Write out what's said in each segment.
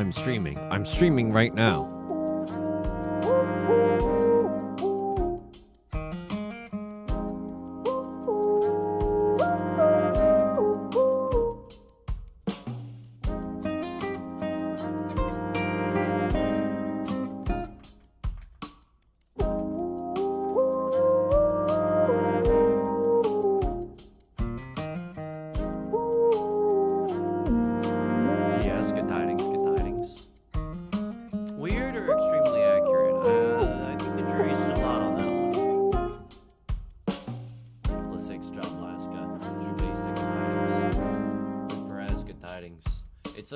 I'm streaming. I'm streaming right now.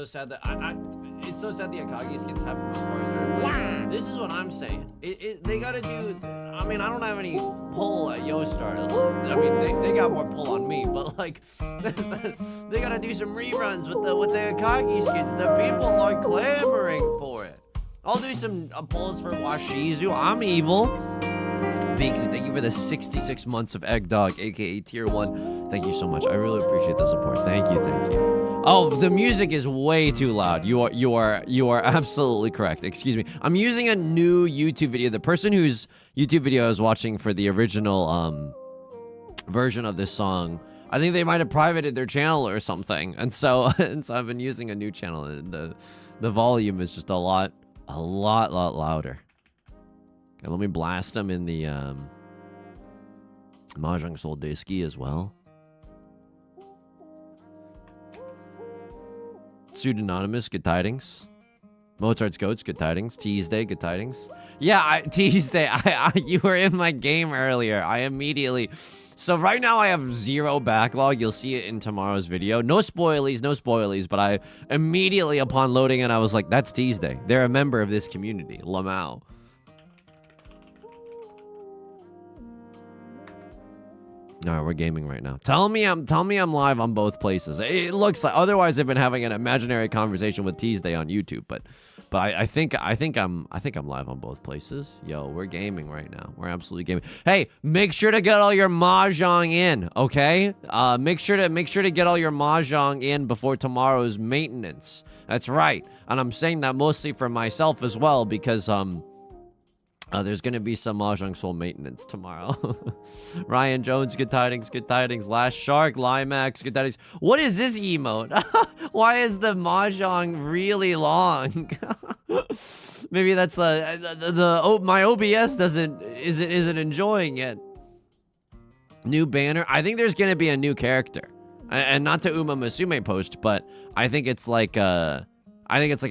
Sad that it's so sad the Akagi skins happen before I started. Yeah. This is what I'm saying. They gotta do. I mean, I don't have any pull at Yostar. I mean, they got more pull on me, but like, they gotta do some reruns with the Akagi skins. The people are clamoring for it. I'll do some pulls for Washizu. I'm evil. Thank you for the 66 months of Egg Dog, aka Tier 1. Thank you so much. I really appreciate the support. Thank you. Oh, the music is way too loud. You are absolutely correct. Excuse me. I'm using a new YouTube video. The person whose YouTube video I was watching for the original version of this song, I think they might have privated their channel or something. And so I've been using a new channel, and the volume is just a lot louder. Okay, let me blast them in the Mahjong Soul Disky as well. Pseudonymous, good tidings. Mozart's Goats, good tidings. Tuesday, good tidings. Yeah, Tuesday, you were in my game earlier. I immediately... So right now I have 0 backlog. You'll see it in tomorrow's video. No spoilies, but I immediately upon loading it, I was like, that's Tuesday. They're a member of this community, Lamau. All right, we're gaming right now. Tell me I'm live on both places. It looks like, otherwise I've been having an imaginary conversation with Tuesday on YouTube, but I think I'm live on both places. Yo, we're gaming right now. We're absolutely gaming. Hey, make sure to get all your mahjong in, okay? Make sure to get all your mahjong in before tomorrow's maintenance. That's right. And I'm saying that mostly for myself as well, because there's gonna be some Mahjong Soul maintenance tomorrow. Ryan Jones, good tidings, good tidings. Last Shark, Limax, good tidings. What is this emote? Why is the Mahjong really long? Maybe that's my OBS isn't enjoying it. New banner. I think there's gonna be a new character, and not to Uma Musume post, but I think it's like a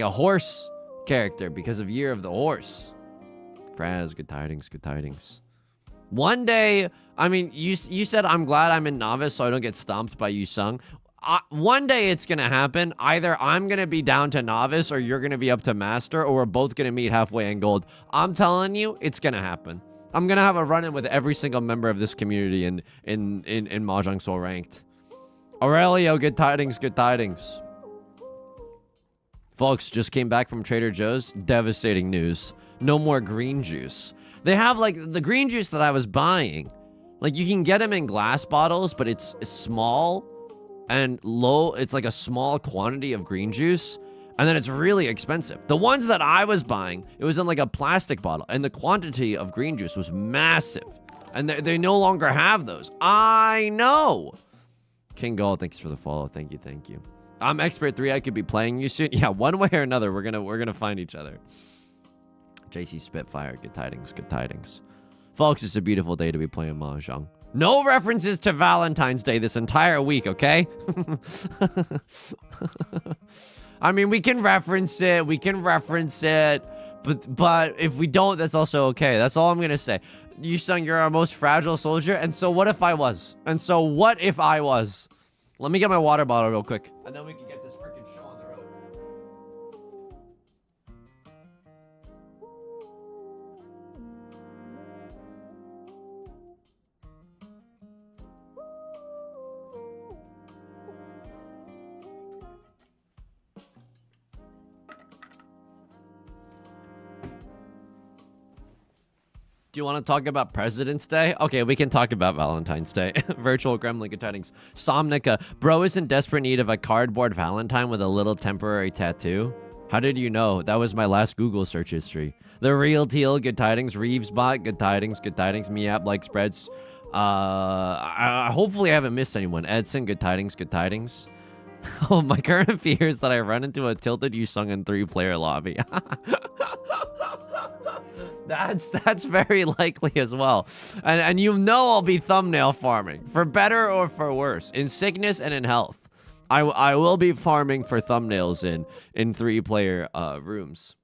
horse character because of Year of the Horse. Fraz, good tidings, good tidings. One day, I mean, you said I'm glad I'm in novice so I don't get stomped by Yusong. One day it's gonna happen. Either I'm gonna be down to novice or you're gonna be up to master, or we're both gonna meet halfway in gold. I'm telling you, it's gonna happen. I'm gonna have a run-in with every single member of this community in Mahjong Soul Ranked. Aurelio, good tidings, good tidings. Folks, just came back from Trader Joe's. Devastating news. No more green juice. They have, like, the green juice that I was buying. Like, you can get them in glass bottles, but it's small and low. It's like a small quantity of green juice, and then it's really expensive. The ones that I was buying, it was in, like, a plastic bottle, and the quantity of green juice was massive. And they no longer have those. I know! King Gold, thanks for the follow. Thank you, thank you. I'm Expert 3. I could be playing you soon. Yeah, one way or another, we're gonna find each other. JC Spitfire, good tidings, good tidings. Folks, it's a beautiful day to be playing Mahjong. No references to Valentine's Day this entire week, okay? I mean, we can reference it, but if we don't, that's also okay. That's all I'm gonna say. Yusong, you're our most fragile soldier, and so what if I was? And so what if I was? Let me get my water bottle real quick, and then we can get this freaking show on the road. Do you want to talk about President's Day? Okay, we can talk about Valentine's Day. Virtual Gremlin, good tidings. Somnica, bro is in desperate need of a cardboard Valentine with a little temporary tattoo. How did you know? That was my last Google search history. The Real Teal, good tidings. Reeves Bot, good tidings. Good tidings. Meap like spreads. Hopefully I haven't missed anyone. Edson, good tidings. Good tidings. Oh, my current fear is that I run into a tilted Yusong in 3-player lobby. That's very likely as well. And you know I'll be thumbnail farming. For better or for worse. In sickness and in health. I will be farming for thumbnails in 3-player rooms.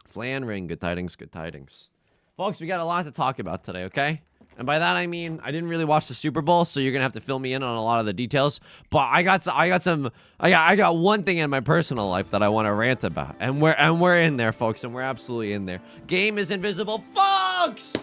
Flan ring, good tidings, good tidings. Folks, we got a lot to talk about today, okay? And by that I mean I didn't really watch the Super Bowl, so you're gonna have to fill me in on a lot of the details. But I got one thing in my personal life that I want to rant about, and we're in there, folks, and we're absolutely in there. Game is invisible, folks.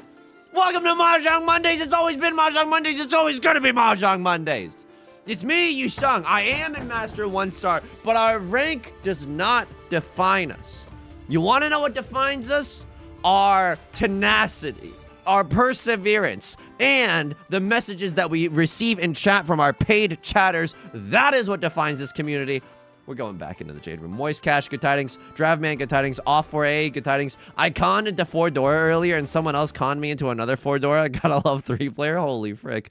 Welcome to Mahjong Mondays. It's always been Mahjong Mondays. It's always gonna be Mahjong Mondays. It's me, Yusong. I am in Master 1 star, but our rank does not define us. You want to know what defines us? Our tenacity, our perseverance, and the messages that we receive in chat from our paid chatters. That is what defines this community. We're going back into the Jade Room. Moist Cash, good tidings. Dravman, good tidings. Off 4A, good tidings. I conned into 4-door earlier, and someone else conned me into another 4-door. I gotta love 3-player. Holy frick.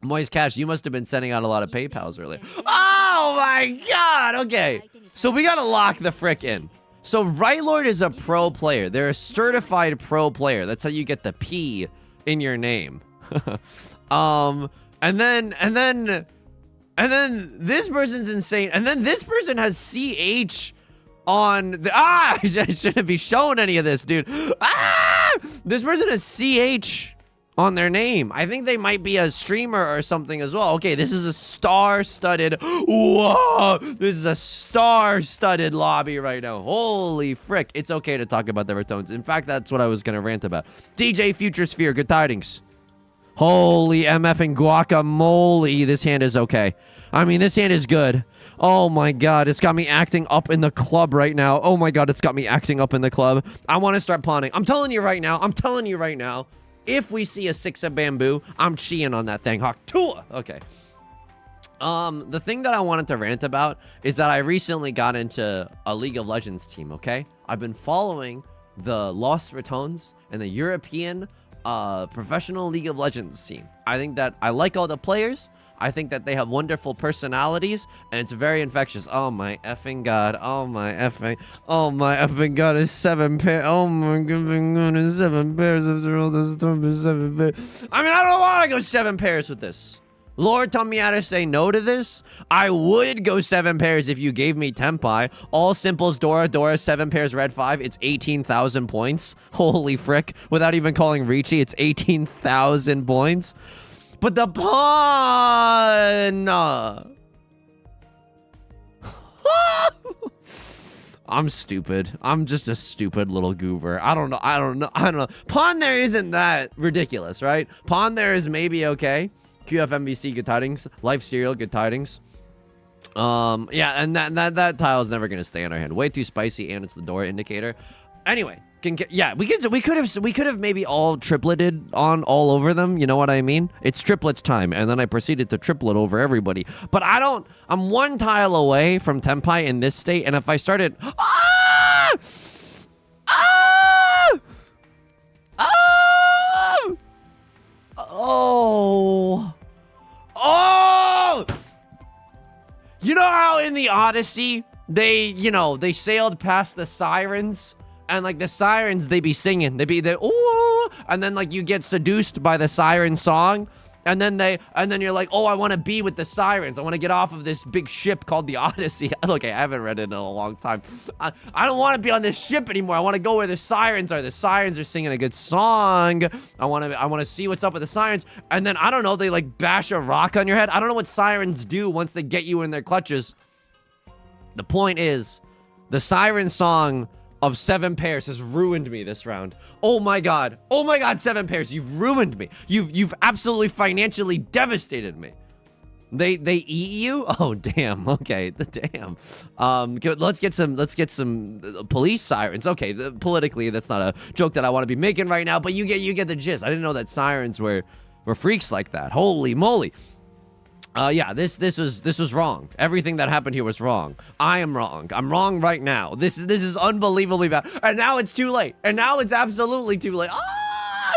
Moist Cash, you must have been sending out a lot of PayPals earlier. Oh my god! Okay. So we gotta lock the frick in. So Right Lord is a pro player. They're a certified pro player. That's how you get the P in your name. And then this person's insane. And then this person has CH on the I shouldn't be showing any of this, dude. This person has CH on their name. I think they might be a streamer or something as well. Okay, this is a star-studded. Whoa! This is a star-studded lobby right now. Holy frick. It's okay to talk about the overtones. In fact, that's what I was gonna rant about. DJ Future Sphere, good tidings. Holy MF and guacamole. This hand is okay. I mean, this hand is good. Oh my god, it's got me acting up in the club right now. Oh my god, it's got me acting up in the club. I want to start pawning. I'm telling you right now. If we see a 6 of bamboo, I'm cheating on that thing. Haktua! Okay. The thing that I wanted to rant about is that I recently got into a League of Legends team, okay? I've been following the Lost Ratones and the European professional League of Legends team. I think that I like all the players. I think that they have wonderful personalities, and it's very infectious. Oh my effing god. Oh my effing god. It's 7 pairs. Oh my god, it's 7 pairs after all this stuff is 7 pairs. I mean, I don't want to go 7 pairs with this. Lord, tell me how to say no to this. I would go 7 pairs if you gave me Tempai. All simples, Dora, 7 pairs, red 5. It's 18,000 points. Holy frick. Without even calling Riichi, it's 18,000 points. But the pawn. I'm stupid. I'm just a stupid little goober. I don't know. Pawn there isn't that ridiculous, right? Pawn there is maybe okay. QFMBC, good tidings. Life Serial, good tidings. Yeah, and that tile is never gonna stay in our hand. Way too spicy, and it's the door indicator. Anyway, yeah, we could have maybe all tripleted on all over them. You know what I mean? It's triplets time, and then I proceeded to triplet over everybody. But I'm 1 tile away from Tempai in this state, and if I started, you know how in the Odyssey they sailed past the sirens? And like the sirens, they be singing. They be ooh, and then like you get seduced by the siren song, and then you're like, oh, I want to be with the sirens. I want to get off of this big ship called the Odyssey. Look, I haven't read it in a long time. I don't want to be on this ship anymore. I want to go where the sirens are. The sirens are singing a good song. I want to see what's up with the sirens. And then I don't know, they like bash a rock on your head. I don't know what sirens do once they get you in their clutches. The point is, the siren song of 7 pairs has ruined me this round. Oh my god, 7 pairs, you've ruined me. You've absolutely financially devastated me. They eat you? Oh damn. Okay, damn. Let's get some police sirens. Okay, politically that's not a joke that I want to be making right now, but you get the gist. I didn't know that sirens were freaks like that. Holy moly. Yeah, this was wrong. Everything that happened here was wrong. I am wrong. I'm wrong right now. This is unbelievably bad. And now it's too late. And now it's absolutely too late. Ah!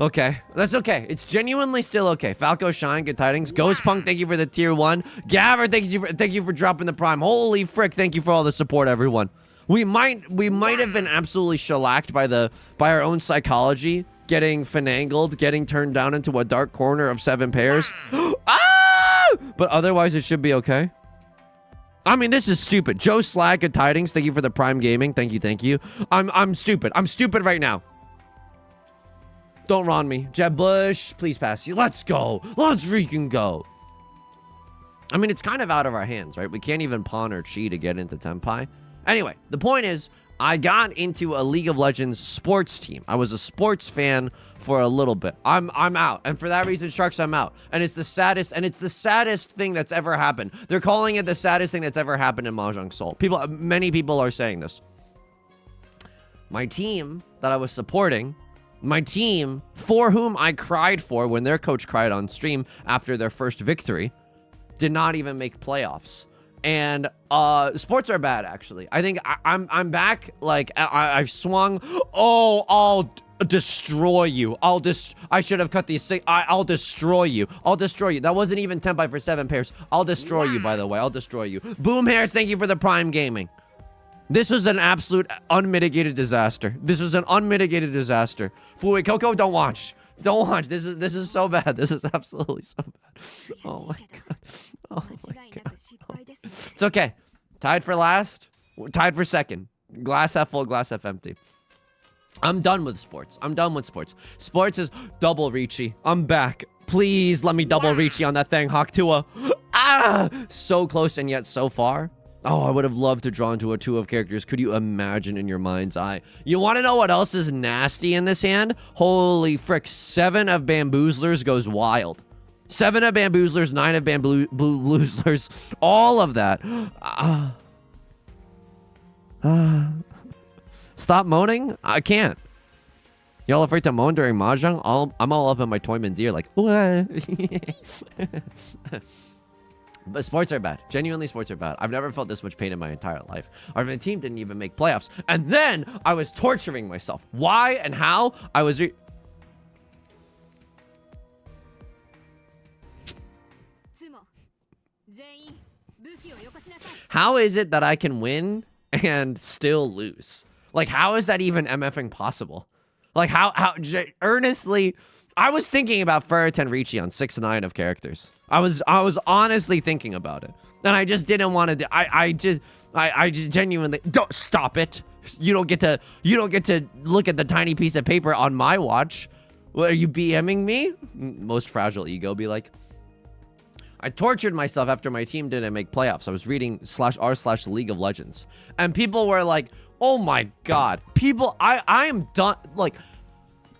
Okay, that's okay. It's genuinely still okay. Falco, Shine, good tidings. Ghost Punk, thank you for the tier 1. Gavver, thank you for dropping the prime. Holy frick, thank you for all the support, everyone. We might have been absolutely shellacked by our own psychology, getting finangled, getting turned down into a dark corner of 7 pairs. Ah! But otherwise, it should be okay. I mean, this is stupid. Joe Slag, good tidings. Thank you for the Prime Gaming. Thank you. I'm stupid. I'm stupid right now. Don't Ron me. Jeb Bush, please pass. Let's go. Let's freaking go. I mean, it's kind of out of our hands, right? We can't even pawn or chi to get into Tenpai. Anyway, the point is, I got into a League of Legends sports team. I was a sports fan for a little bit. I'm out. And for that reason, Sharks, I'm out. And it's the saddest thing that's ever happened. They're calling it the saddest thing that's ever happened in Mahjong Soul. Many people are saying this. My team that I was supporting, my team for whom I cried for when their coach cried on stream after their first victory, did not even make playoffs. And sports are bad, actually. I think I'm back. Like I've swung. Oh, I'll destroy you. I should have cut these. I'll destroy you. I'll destroy you. That wasn't even Tenpai for 7 pairs. I'll destroy you, by the way. I'll destroy you. Boom Hairs, thank you for the Prime Gaming. This was an absolute unmitigated disaster. This was an unmitigated disaster. Fui Coco, don't watch. Don't watch. This is so bad. This is absolutely so bad. Oh my god. Oh my god. It's okay. Tied for last. Tied for second. Glass half full, glass half empty. I'm done with sports. I'm done with sports. Sports is double Riichi. I'm back. Please let me double Riichi on that thing. Hawk-Tua. Ah! So close and yet so far. Oh, I would have loved to draw into a 2 of characters. Could you imagine in your mind's eye? You want to know what else is nasty in this hand? Holy frick. 7 of Bamboozlers goes wild. 7 of Bamboozlers, 9 of Bamboozlers. All of that. Stop moaning? I can't. Y'all afraid to moan during Mahjong? I'm all up in my Toyman's ear like, what? But sports are bad. Genuinely, sports are bad. I've never felt this much pain in my entire life. Our team didn't even make playoffs. And then I was torturing myself. Why and how? I was... How is it that I can win and still lose? Like, how is that even MFing possible? Like, earnestly... I was thinking about Ferritan Riichi on 6-9 of characters. I was honestly thinking about it. And I just didn't want to do, I just genuinely don't stop it. You don't get to look at the tiny piece of paper on my watch. What, are you BMing me? Most fragile ego be like. I tortured myself after my team didn't make playoffs. I was reading /r/League of Legends. And people were like, oh my god. People, I am done. Like,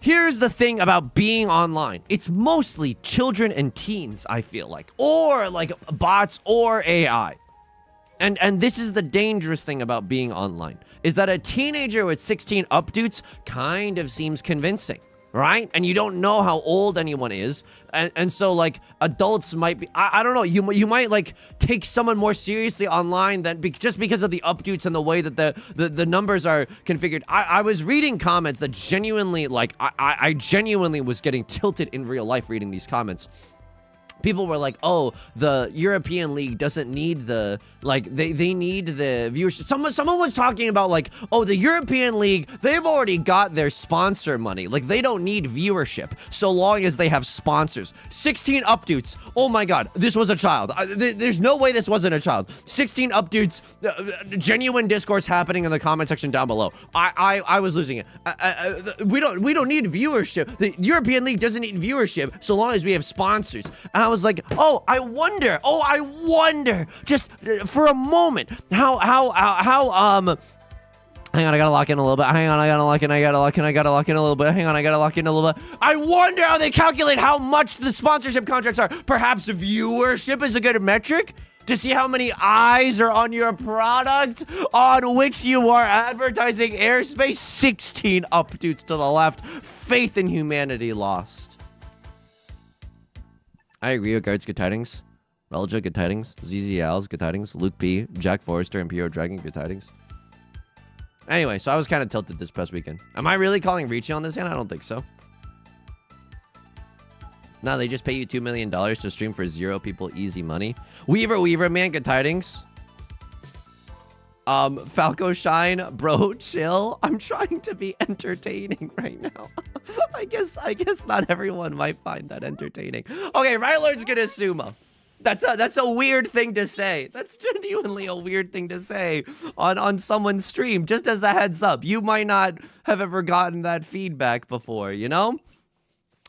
here's the thing about being online. It's mostly children and teens, I feel like. Or like bots or AI. And this is the dangerous thing about being online. Is that a teenager with 16 updates kind of seems convincing. Right? And you don't know how old anyone is. And so, like, adults might be... I don't know. You might, like, take someone more seriously online than just because of the updates and the way that the numbers are configured. I was reading comments that genuinely, like, I genuinely was getting tilted in real life reading these comments. People were like, oh, the European League doesn't need the, like, they need the viewership. Someone was talking about, like, oh, the European League, they've already got their sponsor money. Like, they don't need viewership so long as they have sponsors. 16 updates. Oh my god, this was a child. There's no way this wasn't a child. 16 updates, genuine discourse happening in the comment section down below. I was losing it. We don't need viewership. The European League doesn't need viewership so long as we have sponsors. And I was like, oh, I wonder, just for a moment, how, hang on, I gotta lock in a little bit. Hang on, I gotta lock in a little bit. Hang on, I gotta lock in a little bit. I wonder how they calculate how much the sponsorship contracts are. Perhaps viewership is a good metric to see how many eyes are on your product on which you are advertising airspace. 16 updates to the left. Faith in humanity lost. I agree with Guards, good tidings. Relja, good tidings. ZZ Al's, good tidings. Luke P, Jack Forrester, and P.O. Dragon, good tidings. Anyway, so I was kind of tilted this past weekend. Am I really calling Riichi on this hand? I don't think so. No, they just pay you $2 million to stream for 0 people, easy money. Weaver, man, good tidings. Falco Shine, bro, chill. I'm trying to be entertaining right now. I guess not everyone might find that entertaining. Okay, Rylard's gonna sumo. That's a weird thing to say. That's genuinely a weird thing to say on someone's stream. Just as a heads up, you might not have ever gotten that feedback before, you know?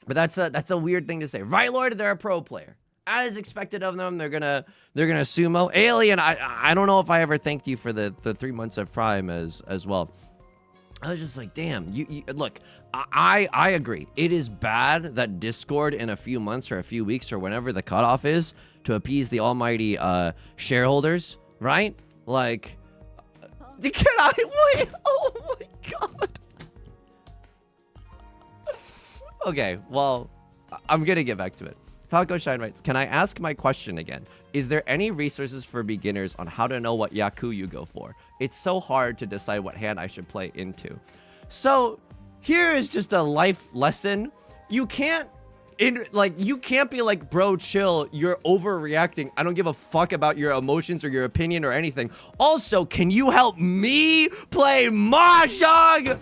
But that's a weird thing to say. Rylord, they're a pro player. As expected of them, they're gonna sumo. Alien, I don't know if I ever thanked you for the 3 months of Prime as well. I was just like, damn, you look, I agree. It is bad that Discord in a few months or a few weeks or whenever the cutoff is to appease the almighty shareholders, right? Like, can I wait? Oh my god. Okay, well, I'm gonna get back to it. Falco Shine writes, can I ask my question again? Is there any resources for beginners on how to know what Yaku you go for? It's so hard to decide what hand I should play into. So, here is just a life lesson. You can't be like, bro, chill, you're overreacting. I don't give a fuck about your emotions or your opinion or anything. Also, can you help me play Mahjong?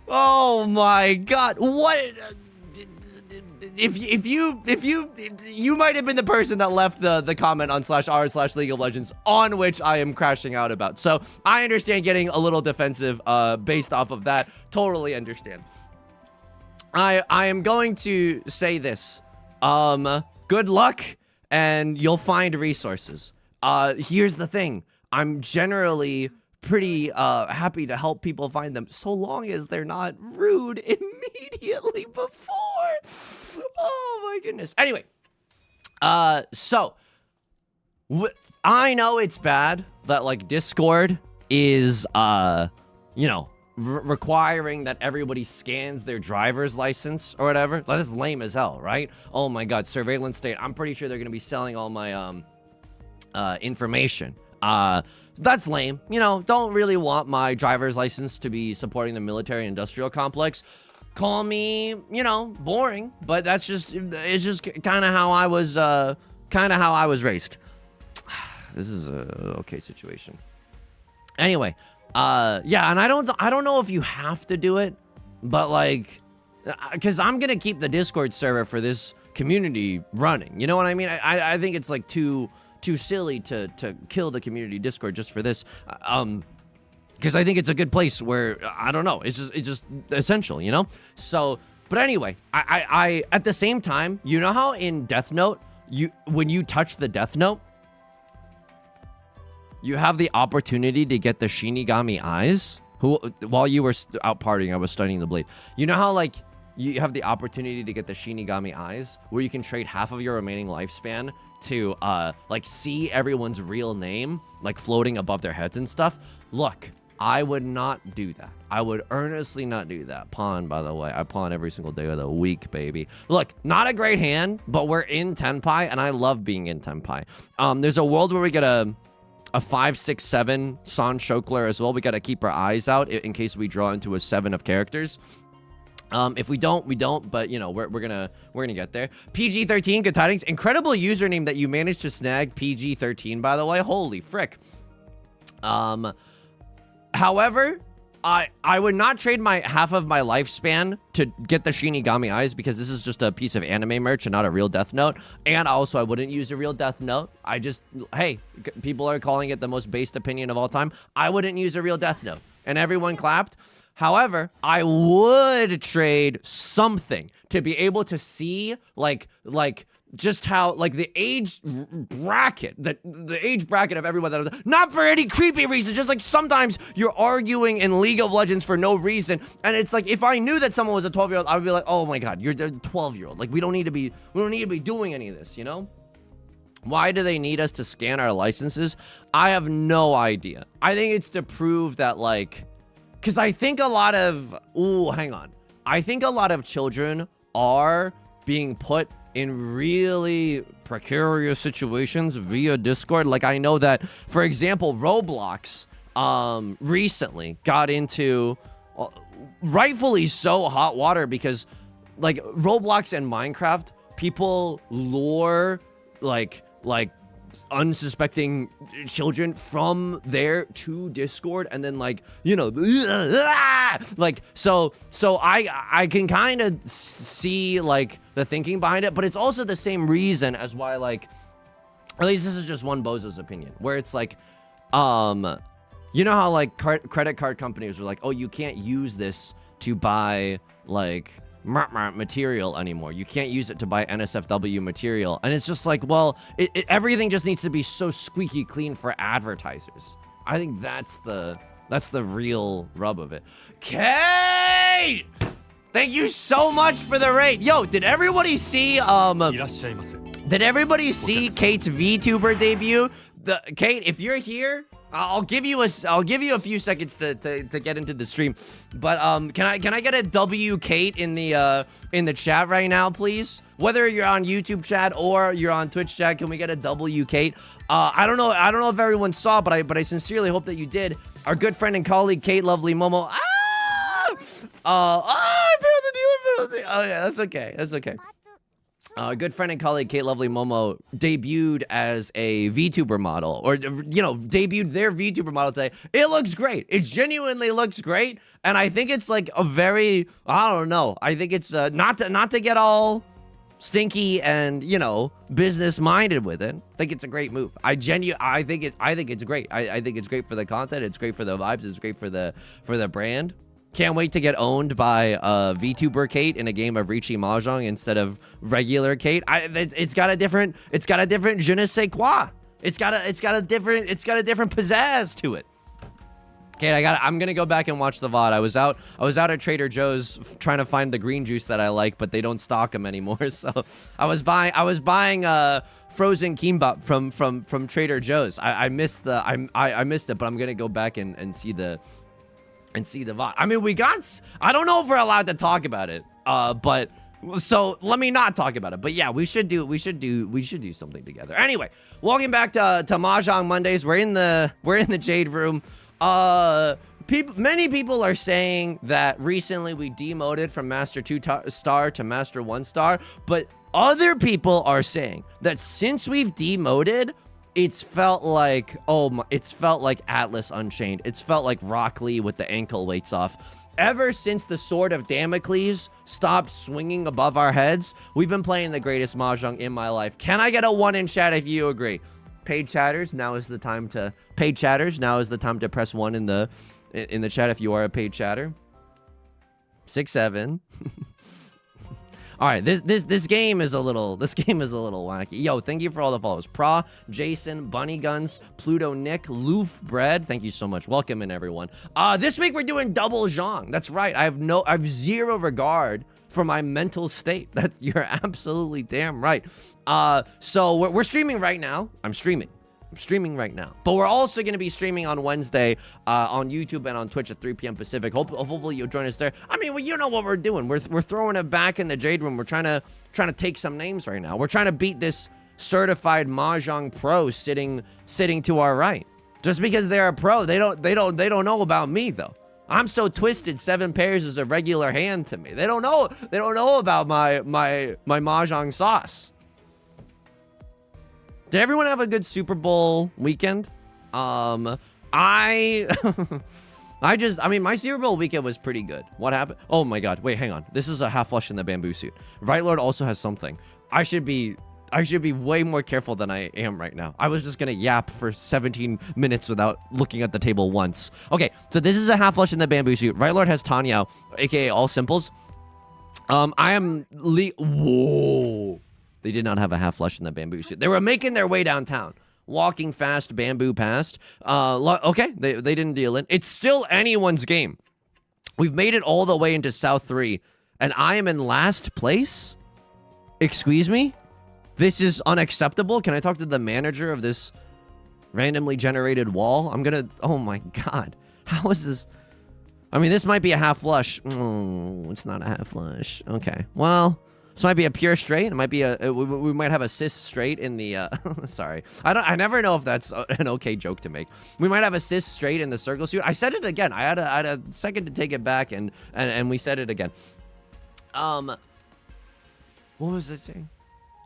Oh my god, what? If you might have been the person that left the comment on /r/League of Legends on which I am crashing out about. So I understand getting a little defensive based off of that. Totally understand. I am going to say this. Good luck and you'll find resources. Here's the thing. I'm generally pretty happy to help people find them so long as they're not rude immediately before. Oh my goodness. Anyway, so I know it's bad that like Discord is you know, requiring that everybody scans their driver's license or whatever. That is lame as hell, right? Oh my god, surveillance state. I'm pretty sure they're gonna be selling all my information. That's lame. You know, don't really want my driver's license to be supporting the military industrial complex. Call me, you know, boring, but it's just kind of how I was raised. This is a okay situation. Anyway, yeah, and I don't know if you have to do it, but like, because I'm gonna keep the Discord server for this community running. You know what I mean? I think it's like too silly to kill the community Discord just for this. Because I think it's a good place where, I don't know, it's just essential, you know? So, but anyway, I at the same time, you know how in Death Note, when you touch the Death Note, you have the opportunity to get the Shinigami eyes? While you were out partying, I was studying the blade. You know how, like, you have the opportunity to get the Shinigami eyes, where you can trade half of your remaining lifespan to, like, see everyone's real name, like, floating above their heads and stuff? Look, I would not do that. I would earnestly not do that. Pawn, by the way. I pawn every single day of the week, baby. Look, not a great hand, but we're in Tenpai, and I love being in Tenpai. There's a world where we get a 5, 6, 7 San Shokler as well. We got to keep our eyes out in case we draw into a 7 of characters. If we don't, we don't, but you know, we're gonna get there. PG-13, good tidings. Incredible username that you managed to snag, PG-13, by the way. Holy frick. However, I would not trade my half of my lifespan to get the Shinigami eyes, because this is just a piece of anime merch and not a real Death Note. And also, I wouldn't use a real Death Note. Hey, people are calling it the most based opinion of all time. I wouldn't use a real Death Note. And everyone clapped. However, I would trade something to be able to see, like just how, like, the age bracket, the age bracket of everyone that, not for any creepy reason, just like sometimes you're arguing in League of Legends for no reason, and it's like, if I knew that someone was a 12-year-old, I would be like, oh my god, you're a 12-year-old. Like, we don't need to be doing any of this, you know? Why do they need us to scan our licenses? I have no idea. I think it's to prove that, like, because I think a lot of, I think a lot of children are being put in really precarious situations via Discord. Like, I know that, for example, Roblox recently got into, rightfully so, hot water because, like, Roblox and Minecraft, people lure, like unsuspecting children from there to Discord, and then, like, you know, like, so I can kind of see, like, the thinking behind it, but it's also the same reason as why, like, at least this is just one bozo's opinion, where it's like, you know how, like, credit card companies are like, oh, you can't use this to buy, like, material anymore. You can't use it to buy NSFW material. And it's just like, well, everything just needs to be so squeaky clean for advertisers. I think that's the real rub of it. Kate! Thank you so much for the raid. Yo, did everybody see Kate's VTuber debut? Kate, if you're here, I'll give you a few seconds to get into the stream, but can I get a W Kate in the chat right now, please? Whether you're on YouTube chat or you're on Twitch chat, can we get a W Kate? I don't know if everyone saw, but I sincerely hope that you did. Our good friend and colleague Kate Lovely Momo. I failed the dealer. Oh yeah, that's okay. That's okay. Good friend and colleague Kate Lovely Momo debuted as a VTuber model, or, you know, debuted their VTuber model today. It looks great. It genuinely looks great, and I think it's like a very, I don't know. I think it's not to get all stinky and, you know, business minded with it. I think it's a great move. I think it's great. I think it's great for the content. It's great for the vibes. It's great for the brand. Can't wait to get owned by VTuber Kate in a game of Riichi Mahjong instead of regular Kate. It's got a different je ne sais quoi. It's got a different pizzazz to it. Kate, I'm gonna go back and watch the VOD. I was out at Trader Joe's trying to find the green juice that I like, but they don't stock them anymore. So I was buying frozen kimbap from Trader Joe's. I missed it, but I'm gonna go back and see the VOD. I mean, I don't know if we're allowed to talk about it, but so let me not talk about it. But yeah, we should do something together. Anyway, welcome back to Mahjong Mondays. We're in the Jade Room. Many people are saying that recently we demoted from Master 2 star to Master 1 star, but other people are saying that since we've demoted, it's felt like Atlas Unchained. It's felt like Rock Lee with the ankle weights off. Ever since the Sword of Damocles stopped swinging above our heads, we've been playing the greatest Mahjong in my life. Can I get a 1 in chat if you agree? Paid chatters, now is the time to press 1 in the chat if you are a paid chatter. 6, 7. All right, this game is a little wacky. Yo, thank you for all the follows. Pra, Jason, Bunny Guns, Pluto, Nick, Loof Bread. Thank you so much. Welcome in, everyone. This week we're doing double Zhang. That's right. I have zero regard for my mental state. You're absolutely damn right. So we're streaming right now. I'm streaming right now, but we're also going to be streaming on Wednesday on YouTube and on Twitch at 3 p.m. Pacific. Hopefully you'll join us there. I mean, well, you know what we're doing. We're throwing it back in the Jade Room. We're trying to take some names right now. We're trying to beat this certified Mahjong pro sitting to our right. Just because they're a pro, they don't know about me though. I'm so twisted. 7 pairs is a regular hand to me. They don't know about my Mahjong sauce. Did everyone have a good Super Bowl weekend? I mean, my Super Bowl weekend was pretty good. What happened? Oh my God, wait, hang on. This is a half flush in the bamboo suit. Right Lord also has something. I should be way more careful than I am right now. I was just gonna yap for 17 minutes without looking at the table once. Okay, so this is a half flush in the bamboo suit. Right Lord has Tanyao, aka All Simples. Whoa. They did not have a half flush in the bamboo suit. They were making their way downtown. Walking fast, bamboo past. Okay, they didn't deal in. It's still anyone's game. We've made it all the way into South 3, and I am in last place? Excuse me? This is unacceptable? Can I talk to the manager of this randomly generated wall? Oh my God. How is this? I mean, this might be a half flush. It's not a half flush. Okay, well, This might be a pure straight. It might be we might have a cis straight in the sorry. I never know if that's an okay joke to make. We might have a cis straight in the circle suit. I said it again. I had a second to take it back and we said it again. What was I saying?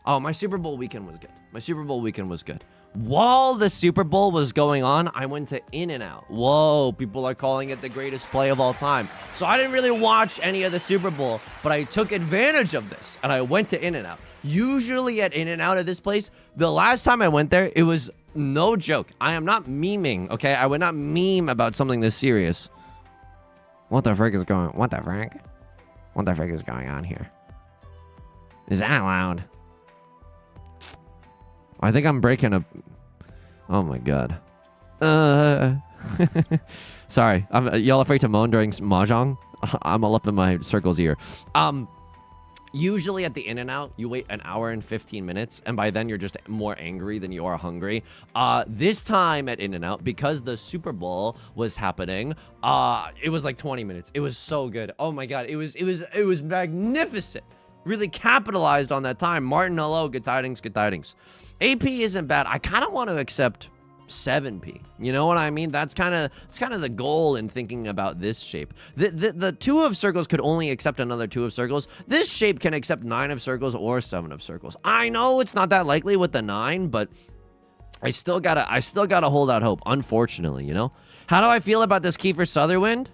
Oh, my Super Bowl weekend was good. My Super Bowl weekend was good. While the Super Bowl was going on, I went to In-N-Out. Whoa, people are calling it the greatest play of all time. So I didn't really watch any of the Super Bowl, but I took advantage of this, and I went to In-N-Out. Usually at In-N-Out at this place, the last time I went there, it was no joke. I am not memeing, okay? I would not meme about something this serious. What the frick is going on here? Is that loud? I think I'm breaking a... Oh my god. Sorry. Y'all afraid to moan during Mahjong? I'm all up in my circle's ear. Usually at the In-N-Out, you wait an hour and 15 minutes, and by then you're just more angry than you are hungry. This time at In-N-Out, because the Super Bowl was happening, it was like 20 minutes. It was so good. Oh my god, it was magnificent. Really capitalized on that time. Martin, hello, good tidings, good tidings. AP isn't bad. I kind of want to accept 7p. You know what I mean? That's kind of the goal in thinking about this shape. The 2 of circles could only accept another 2 of circles. This shape can accept 9 of circles or 7 of circles. I know it's not that likely with the 9, but I still gotta hold out hope, unfortunately, you know? How do I feel about this Kiefer Sutherland?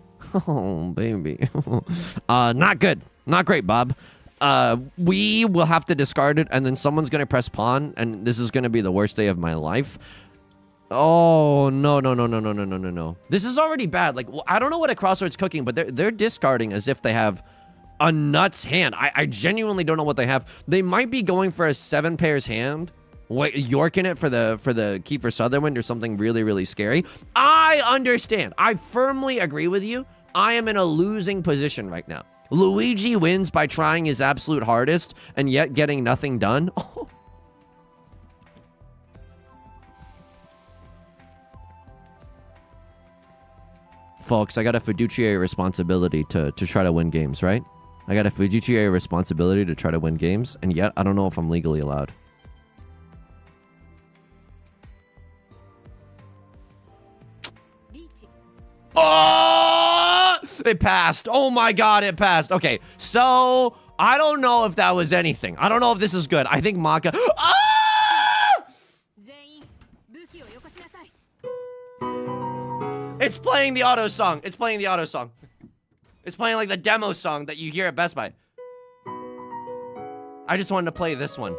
Oh, baby. Not good. Not great, Bob. We will have to discard it, and then someone's gonna press pawn, and this is gonna be the worst day of my life. Oh, no. This is already bad. Like, I don't know what a crossroads cooking, but they're discarding as if they have a nuts hand. I genuinely don't know what they have. They might be going for a 7 pairs hand, Yorking it for the Kiefer Sutherland or something really, really scary. I understand. I firmly agree with you. I am in a losing position right now. Luigi wins by trying his absolute hardest and yet getting nothing done. Oh. Folks, I got a fiduciary responsibility to try to win games, right? I got a fiduciary responsibility to try to win games, and yet I don't know if I'm legally allowed. Oh! It passed. Oh my god, it passed. Okay, so I don't know if that was anything. I don't know if this is good. I think Maka... Ah! It's playing the auto song. It's playing the auto song. It's playing like the demo song that you hear at Best Buy. I just wanted to play this one.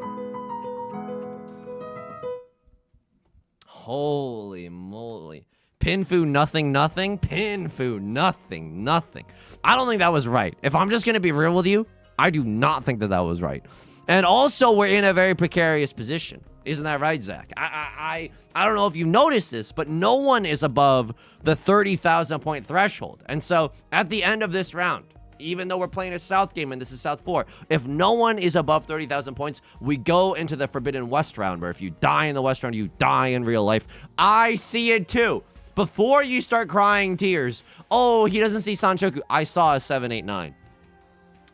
Holy moly. Pinfu nothing. Pinfu nothing. I don't think that was right. If I'm just gonna be real with you, I do not think that was right. And also, we're in a very precarious position. Isn't that right, Zach? I don't know if you noticed this, but no one is above the 30,000 point threshold. And so at the end of this round, even though we're playing a South game and this is South 4, if no one is above 30,000 points, we go into the Forbidden West round, where if you die in the West round, you die in real life. I see it too. Before you start crying tears, oh, he doesn't see Sanchoku. I saw a 789.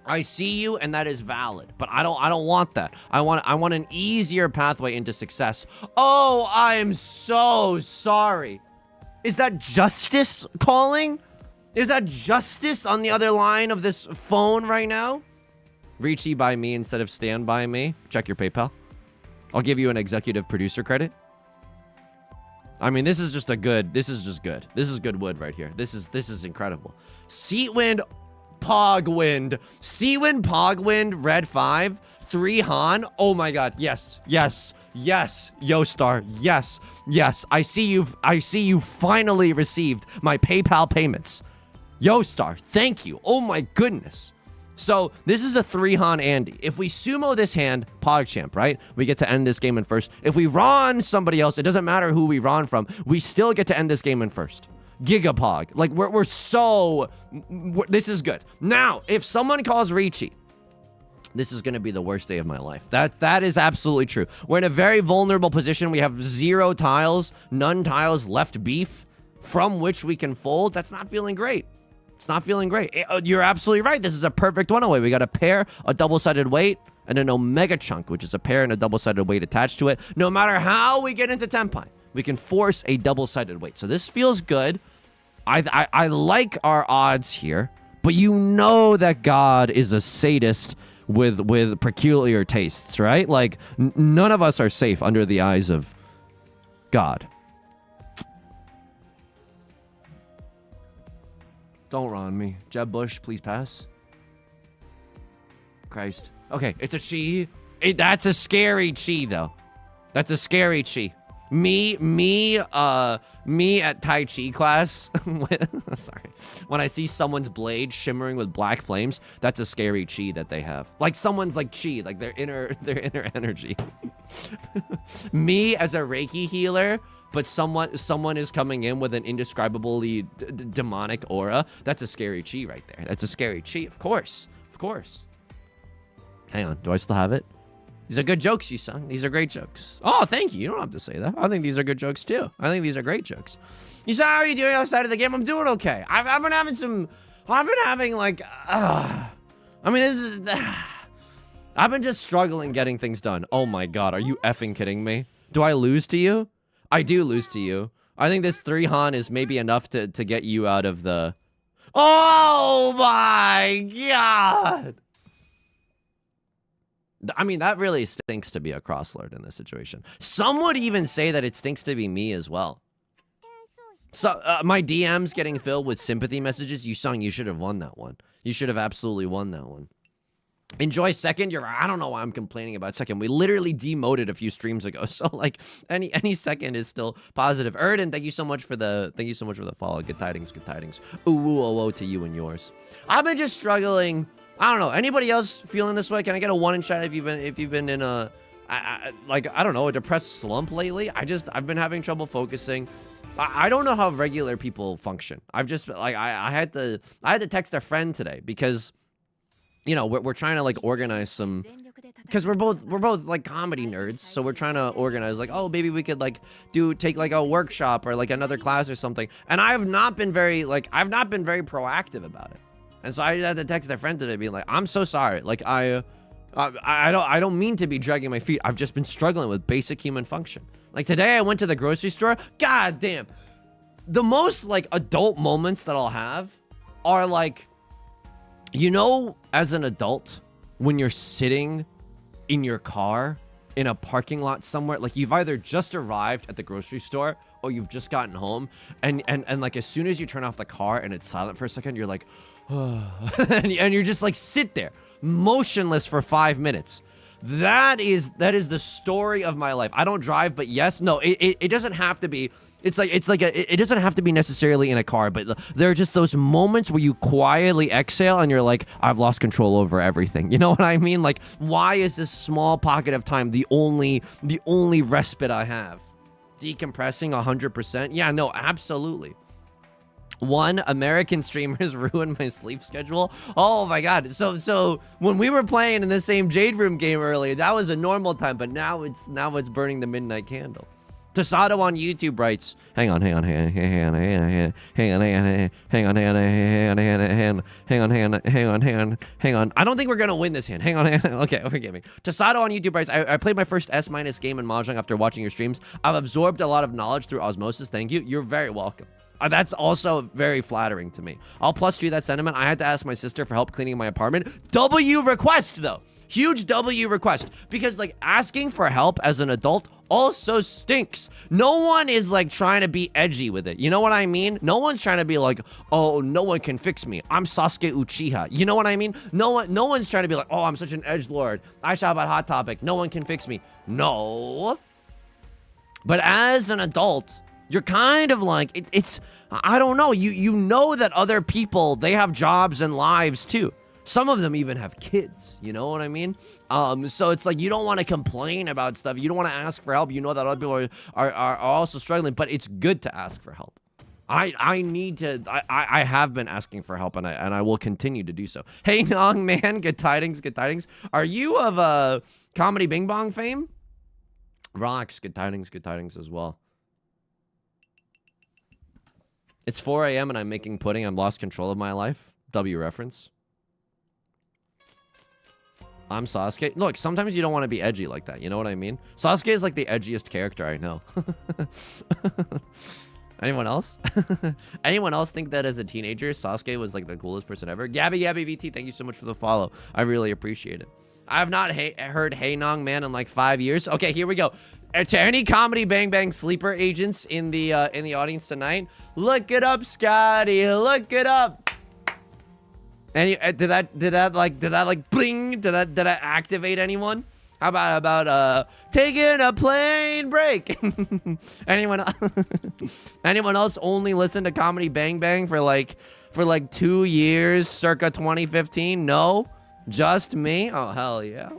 I see you, and that is valid, but I don't want that. I want an easier pathway into success. Oh, I am so sorry. Is that Justice calling? Is that Justice on the other line of this phone right now? Riichi by me instead of Stand by me. Check your PayPal. I'll give you an executive producer credit. I mean, this is just good. This is good wood right here. This is incredible. Seatwind, Pogwind. Seawind, Pogwind, red 5, 3 Han. Oh my god. Yes. Yostar. Yes. I see you finally received my PayPal payments. Yostar, thank you. Oh my goodness. So this is a 3 Han Andy. If we sumo this hand, PogChamp, right? We get to end this game in first. If we Ron somebody else, it doesn't matter who we Ron from, we still get to end this game in first. Gigapog. Like, this is good. Now, if someone calls Riichi, this is going to be the worst day of my life. That is absolutely true. We're in a very vulnerable position. We have 0 tiles, none tiles left beef from which we can fold. That's not feeling great. It's not feeling great. You're absolutely right. This is a perfect one-away. We got a pair, a double-sided weight, and an omega chunk, which is a pair and a double-sided weight attached to it. No matter how we get into Tenpai, we can force a double-sided weight. So this feels good. I like our odds here, but you know that God is a sadist with peculiar tastes, right? Like, none of us are safe under the eyes of God. Don't run me. Jeb Bush, please pass. Christ. Okay, it's a chi. That's a scary chi, though. That's a scary chi. Me at Tai Chi class. Sorry. When I see someone's blade shimmering with black flames, that's a scary chi that they have. Like someone's like chi, like their inner energy. Me as a Reiki healer, but someone is coming in with an indescribably demonic aura. That's a scary chi right there. That's a scary chi, of course. Of course. Hang on, do I still have it? These are good jokes, Yusong. These are great jokes. Oh, thank you. You don't have to say that. I think these are good jokes, too. I think these are great jokes. Yusong, how are you doing outside of the game? I'm doing okay. I've been having some... I've been having, like... I mean, this is... I've been just struggling getting things done. Oh, my God. Are you effing kidding me? Do I lose to you? I do lose to you. I think this 3 Han is maybe enough to get you out of the... Oh, my God! I mean, that really stinks to be a crosslord in this situation. Some would even say that it stinks to be me as well. So, my DMs getting filled with sympathy messages. Yusong, you should have won that one. You should have absolutely won that one. Enjoy second. I don't know why I'm complaining about second. We literally demoted a few streams ago. So, like, any second is still positive. Erden, thank you so much for the follow. Good tidings, good tidings. Ooh, ooh, oh, oh to you and yours. I've been just struggling. I don't know. Anybody else feeling this way? Can I get a 1 in chat if you've been in a I don't know, a depressed slump lately? I've been having trouble focusing. I don't know how regular people function. I've just like I had to text a friend today because you know, we're trying to like organize some, because we're both like comedy nerds, so we're trying to organize like, oh, maybe we could like take like a workshop or like another class or something. And I've not been very proactive about it. And so I had to text a friend today being like, I'm so sorry. Like I don't mean to be dragging my feet. I've just been struggling with basic human function. Like today I went to the grocery store. God damn. The most like adult moments that I'll have are like, you know, as an adult, when you're sitting in your car in a parking lot somewhere, like you've either just arrived at the grocery store or you've just gotten home, and like as soon as you turn off the car and it's silent for a second, you're like, oh. and you're just like sit there motionless for 5 minutes. That is the story of my life. I don't drive, but yes, no, it doesn't have to be. It doesn't have to be necessarily in a car, but there are just those moments where you quietly exhale and you're like, I've lost control over everything. You know what I mean? Like, why is this small pocket of time the only respite I have? Decompressing 100%? Yeah, no, absolutely. One, American streamers ruined my sleep schedule. Oh my god. So when we were playing in the same Jade Room game earlier, that was a normal time, but now it's burning the midnight candle. Tasado on YouTube writes, hang on. I don't think we're gonna win this hand. Hang on. Okay, forgive me. Tasado on YouTube writes, I played my first S- game in Mahjong after watching your streams. I've absorbed a lot of knowledge through osmosis. Thank you. You're very welcome. That's also very flattering to me. I'll plus you that sentiment. I had to ask my sister for help cleaning my apartment. W request, though. Huge W request. Because, like, asking for help as an adult also stinks. No one is, like, trying to be edgy with it. You know what I mean? No one's trying to be like, oh, no one can fix me. I'm Sasuke Uchiha. You know what I mean? No one's trying to be like, oh, I'm such an edgelord. I shout about Hot Topic. No one can fix me. No. But as an adult, you're kind of like, it's I don't know. You know that other people, they have jobs and lives too. Some of them even have kids. You know what I mean? So it's like you don't want to complain about stuff. You don't want to ask for help. You know that other people are also struggling, but it's good to ask for help. I have been asking for help, and I will continue to do so. Hey, Nong, man, good tidings, good tidings. Are you of Comedy Bing Bong fame? Rocks, good tidings as well. It's 4 a.m. and I'm making pudding. I've lost control of my life. W reference. I'm Sasuke. Look, sometimes you don't want to be edgy like that. You know what I mean? Sasuke is like the edgiest character I know. Anyone else? Anyone else think that as a teenager, Sasuke was like the coolest person ever? Gabby VT, thank you so much for the follow. I really appreciate it. I have not heard Hey Nong Man in like 5 years. Okay, here we go. To any comedy Bang Bang sleeper agents in the audience tonight, look it up, Scotty. Look it up. Any did that like bling? Did that activate anyone? How about taking a plane break? anyone else only listen to comedy Bang Bang for like 2 years, circa 2015? No, just me. Oh hell yeah.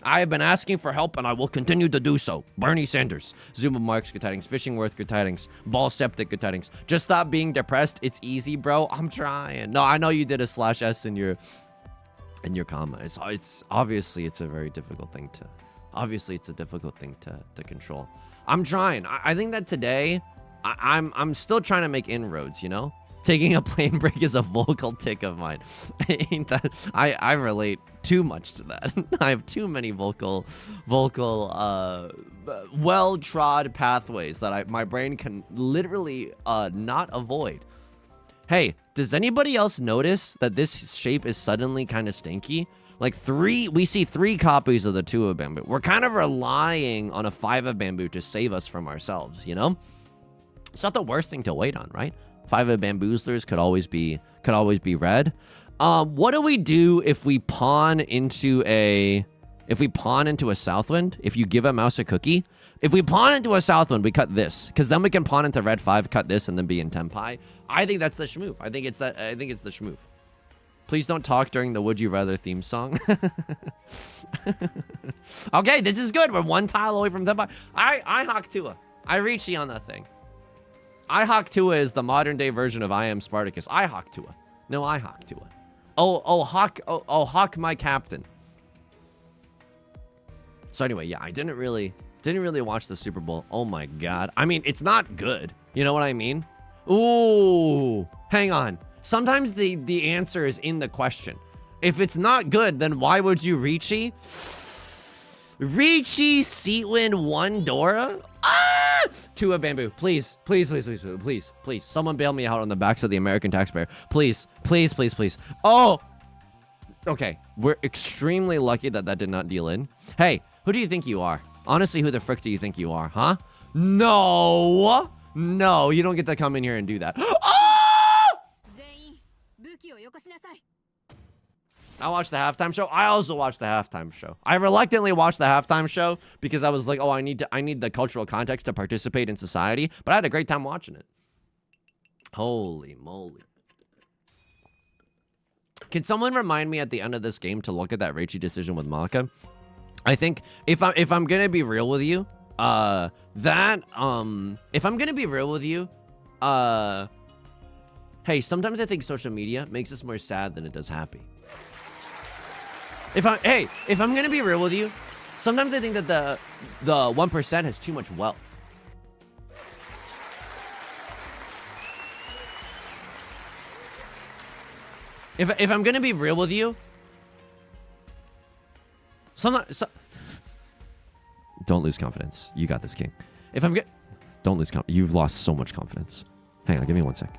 I have been asking for help and I will continue to do so. Bernie Sanders. Zuma Marks, good tidings. Fishingworth, good tidings. Ball Septic, good tidings. Just stop being depressed. It's easy, bro. I'm trying. No, I know you did a /S in your comment. It's obviously it's a very difficult thing to control. I'm trying. I think that today I'm still trying to make inroads, you know? Taking a plane break is a vocal tick of mine. Ain't that I relate too much to that. I have too many vocal well-trod pathways that my brain can literally not avoid. Hey, does anybody else notice that this shape is suddenly kind of stinky? Like we see 3 copies of the 2 of bamboo. We're kind of relying on a 5 of bamboo to save us from ourselves, you know? It's not the worst thing to wait on, right? 5 of bamboozlers could always be red. What do we do if we pawn into a Southwind? If you give a mouse a cookie? If we pawn into a Southwind, we cut this. Because then we can pawn into red 5, cut this, and then be in Tenpai. I think that's the shmoof. I think it's the shmoof. Please don't talk during the Would You Rather theme song. Okay, this is good. We're 1 tile away from Tenpai. I Hawk Tua. I Riichi on that thing. I Hawk Tua is the modern day version of I Am Spartacus. I Hawk Tua. No, I Hawk Tua. Hawk my captain. So anyway, yeah, I didn't really watch the Super Bowl. Oh my god. I mean, it's not good. You know what I mean? Ooh, hang on. Sometimes the answer is in the question. If it's not good, then why would you Riichi? Riichi, Seatwind, 1 Dora? Ah! 2 of bamboo. Please. Someone bail me out on the backs of the American taxpayer. Please. Oh! Okay, we're extremely lucky that did not deal in. Hey, who do you think you are? Honestly, who the frick do you think you are, huh? No, you don't get to come in here and do that. Oh! I watched the halftime show. I also watched the halftime show. I reluctantly watched the halftime show because I was like, oh, I need the cultural context to participate in society. But I had a great time watching it. Holy moly. Can someone remind me at the end of this game to look at that Riichi decision with Maka? I think if I'm gonna be real with you, hey, sometimes I think social media makes us more sad than it does happy. If I'm gonna be real with you, sometimes I think that the 1% has too much wealth. If I'm gonna be real with you, don't lose confidence. You got this, King. Don't lose confidence. You've lost so much confidence. Hang on, give me one sec.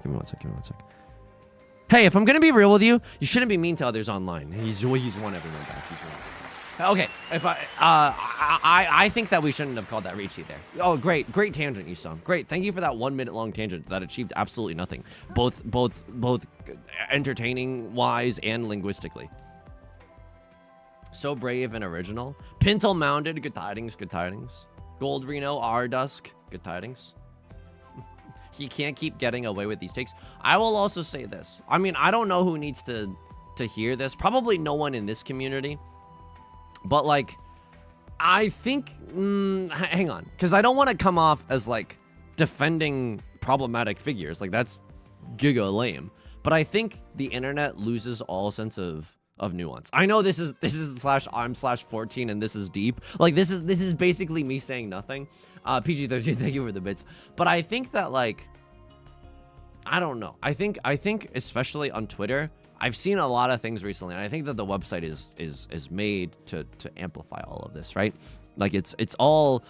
Hey, if I'm gonna be real with you, you shouldn't be mean to others online. He's won everyone back. Okay, if I think that we shouldn't have called that Riichi there. Oh, great tangent, Yusong. Great, thank you for that 1 minute long tangent that achieved absolutely nothing, both entertaining wise and linguistically. So brave and original. Pintle mounded, good tidings. Gold Reno, R Dusk, good tidings. He can't keep getting away with these takes. I will also say this. I mean, I don't know who needs to hear this. Probably no one in this community. But, like, I think... hang on. Because I don't want to come off as, like, defending problematic figures. Like, that's giga lame. But I think the internet loses all sense of of nuance. I know this is /I'm/14 and this is deep. Like this is basically me saying nothing. PG-13, thank you for the bits. But I think that like, I don't know. I think especially on Twitter, I've seen a lot of things recently, and I think that the website is made to amplify all of this, right? Like it's all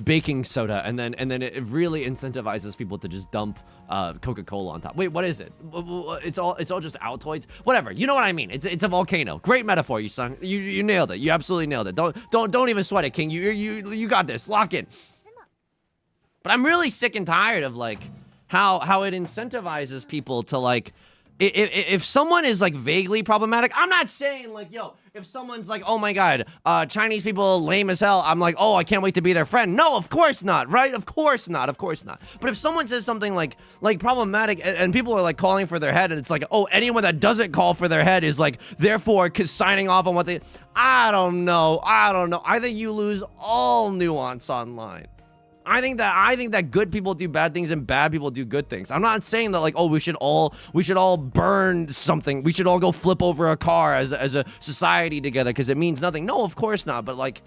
baking soda, and then it really incentivizes people to just dump Coca-Cola on top. Wait, what is it? It's all just Altoids. Whatever. You know what I mean? It's a volcano. Great metaphor, you son. You nailed it. You absolutely nailed it. Don't even sweat it, King. You got this. Lock in. But I'm really sick and tired of like how it incentivizes people to like. If someone is like vaguely problematic, I'm not saying like, yo, if someone's like, oh my god, Chinese people lame as hell, I'm like, oh, I can't wait to be their friend. No, of course not, right? Of course not. But if someone says something like problematic, and people are like calling for their head, and it's like, oh, anyone that doesn't call for their head is like, therefore, signing off on what they, I don't know. I think you lose all nuance online. I think that good people do bad things and bad people do good things. I'm not saying that like, oh, we should all burn something. We should all go flip over a car as a society together because it means nothing. No, of course not. But like,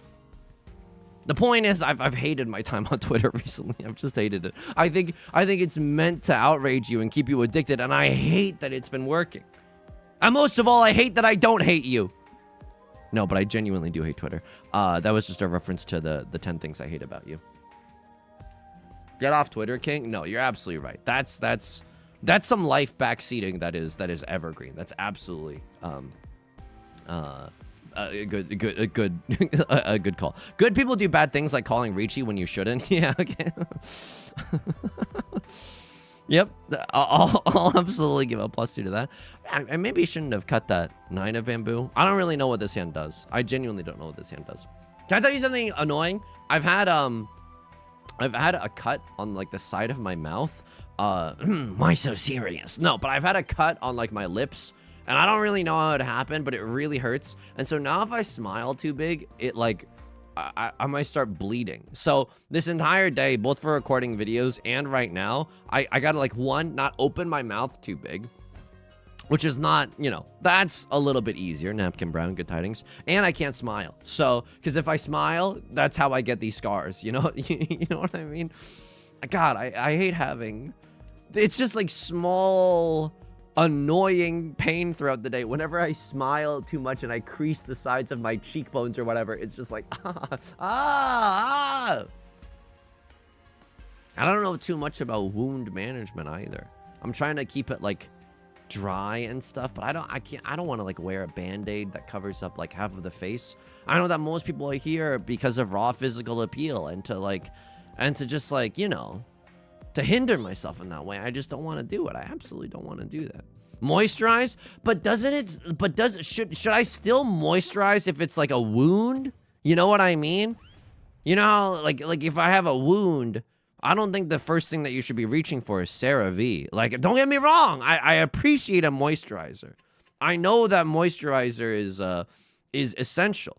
the point is, I've hated my time on Twitter recently. I've just hated it. I think it's meant to outrage you and keep you addicted, and I hate that it's been working. And most of all, I hate that I don't hate you. No, but I genuinely do hate Twitter. That was just a reference to the 10 things I hate about you. Get off Twitter, King. No, you're absolutely right. That's some life backseating that is evergreen. That's absolutely a good call. Good people do bad things like calling Riichi when you shouldn't. Yeah, okay. Yep, I'll absolutely give a +2 to that. I maybe shouldn't have cut that 9 of bamboo. I don't really know what this hand does. I genuinely don't know what this hand does. Can I tell you something annoying? I've had a cut on like the side of my mouth. Why so serious? No, but I've had a cut on like my lips, and I don't really know how it happened, but it really hurts. And so now if I smile too big, it like, I might start bleeding. So this entire day, both for recording videos and right now, I gotta like, one, not open my mouth too big, which is not, you know, that's a little bit easier. Napkin Brown, good tidings. And I can't smile. So, because if I smile, that's how I get these scars, you know? You know what I mean? God, I hate having, it's just like small, annoying pain throughout the day. Whenever I smile too much and I crease the sides of my cheekbones or whatever, it's just like, I don't know too much about wound management either. I'm trying to keep it like, dry and stuff, but I don't want to like wear a band-aid that covers up like half of the face. I know that most people are here because of raw physical appeal and to just like, you know, to hinder myself in that way. I just don't want to do it. I absolutely don't want to do that. Moisturize, should I still moisturize if it's like a wound? You know what I mean? You know, like if I have a wound, I don't think the first thing that you should be reaching for is CeraVe. Like, don't get me wrong. I appreciate a moisturizer. I know that moisturizer is essential.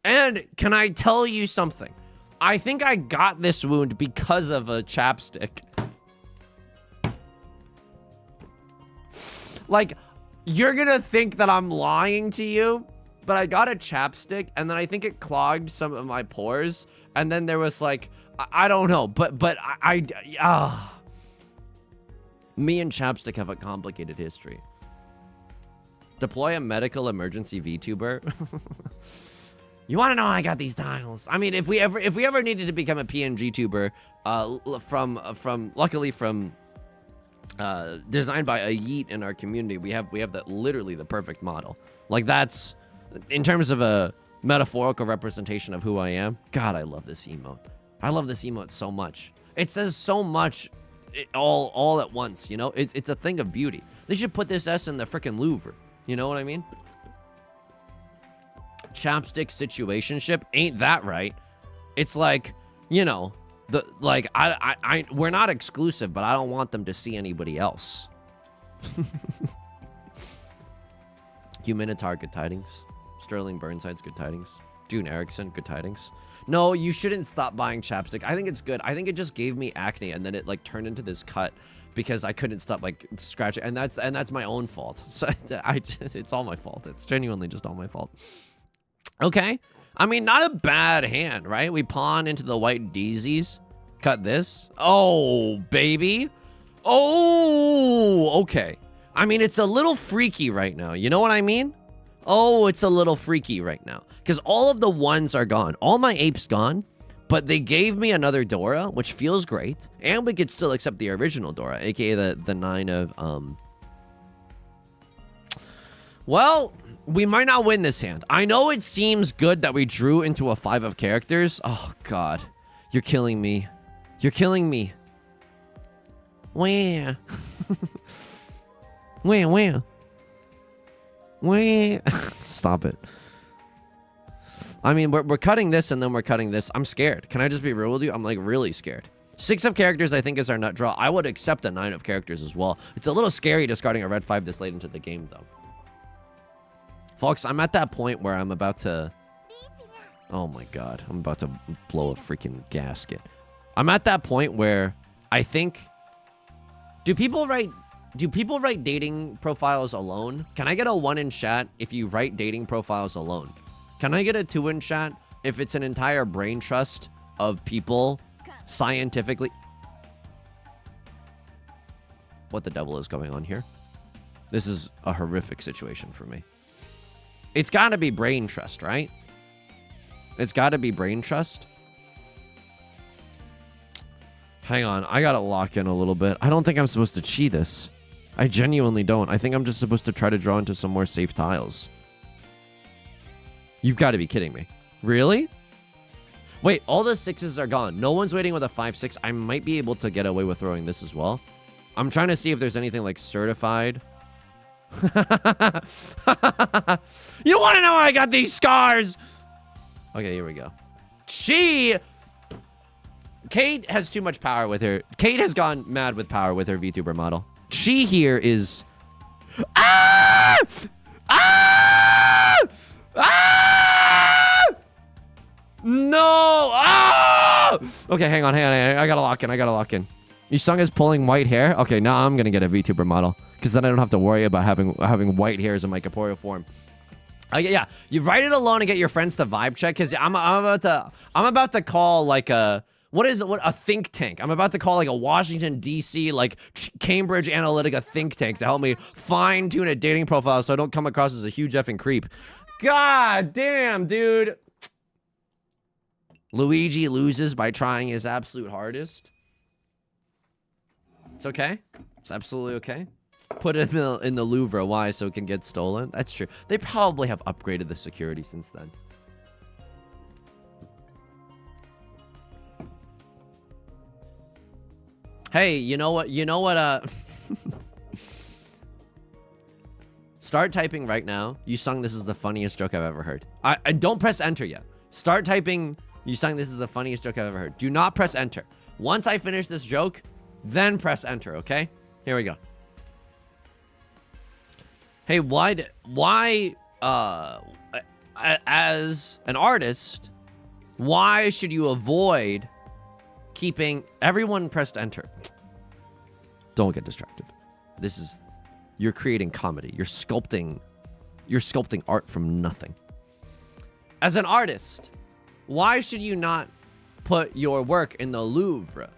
And can I tell you something? I think I got this wound because of a chapstick. Like, you're gonna think that I'm lying to you, but I got a chapstick, and then I think it clogged some of my pores, and then there was like, I don't know, but me and chapstick have a complicated history. Deploy a medical emergency VTuber. You want to know how I got these tiles? I mean, if we ever needed to become a PNG tuber, luckily from designed by a yeet in our community, we have that literally the perfect model. Like, that's in terms of a metaphorical representation of who I am. God, I love this emote. I love this emote so much. It says so much all at once, you know? It's a thing of beauty. They should put this S in the freaking Louvre. You know what I mean? Chapstick situationship, ain't that right? It's like, you know, we're not exclusive, but I don't want them to see anybody else. Humanitar, good tidings. Sterling Burnside's good tidings. June Erickson, good tidings. No, you shouldn't stop buying chapstick. I think it's good. I think it just gave me acne, and then it like turned into this cut because I couldn't stop like scratching, and that's my own fault. So it's all my fault. It's genuinely just all my fault. Okay, I mean, not a bad hand, right? We pawn into the white daisies, cut this. Oh, baby. Oh, okay. I mean, it's a little freaky right now. You know what I mean? Oh, it's a little freaky right now because all of the ones are gone. All my apes gone. But they gave me another Dora, which feels great. And we could still accept the original Dora, aka the 9 of, Well, we might not win this hand. I know it seems good that we drew into a 5 of characters. Oh, God. You're killing me. You're killing me. Wah. Wah, wah. Wah. Stop it. I mean, we're cutting this and then we're cutting this. I'm scared. Can I just be real with you? I'm like really scared. 6 of characters, I think, is our nut draw. I would accept a 9 of characters as well. It's a little scary discarding a red 5 this late into the game, though. Folks, I'm at that point where I'm about to... Oh my God. I'm about to blow a freaking gasket. I'm at that point where I think... Do people write dating profiles alone? Can I get a 1 in chat if you write dating profiles alone? Can I get a 2 in chat if it's an entire brain trust of people scientifically? What the devil is going on here? This is a horrific situation for me. It's got to be brain trust, right? It's got to be brain trust. Hang on, I got to lock in a little bit. I don't think I'm supposed to cheat this. I genuinely don't. I think I'm just supposed to try to draw into some more safe tiles. You've got to be kidding me. Really? Wait, all the 6s are gone. No one's waiting with a 5-6. I might be able to get away with throwing this as well. I'm trying to see if there's anything like certified. You want to know how I got these scars? Okay, here we go. Kate has too much power with her. Kate has gone mad with power with her VTuber model. She here is... Ah! Ah! Ah! No! Ah! Okay, hang on. I gotta lock in. Yusong is pulling white hair. Okay, now I'm gonna get a VTuber model because then I don't have to worry about having white hairs in my corporeal form. Yeah, you write it alone and get your friends to vibe check because I'm about to call like a a think tank. I'm about to call like a Washington D.C. like Cambridge Analytica think tank to help me fine tune a dating profile so I don't come across as a huge effing creep. God damn, dude. Luigi loses by trying his absolute hardest. It's okay. It's absolutely okay. Put it in the Louvre. Why? So it can get stolen? That's true. They probably have upgraded the security since then. Hey, you know what? Start typing right now. Yusong, this is the funniest joke I've ever heard. I don't press enter yet. Start typing. Yusong, this is the funniest joke I've ever heard. Do not press enter. Once I finish this joke, then press enter, okay? Here we go. Hey, why, as an artist, why should you avoid keeping... Everyone pressed enter. Don't get distracted. You're creating comedy. You're sculpting art from nothing. As an artist, why should you not put your work in the Louvre?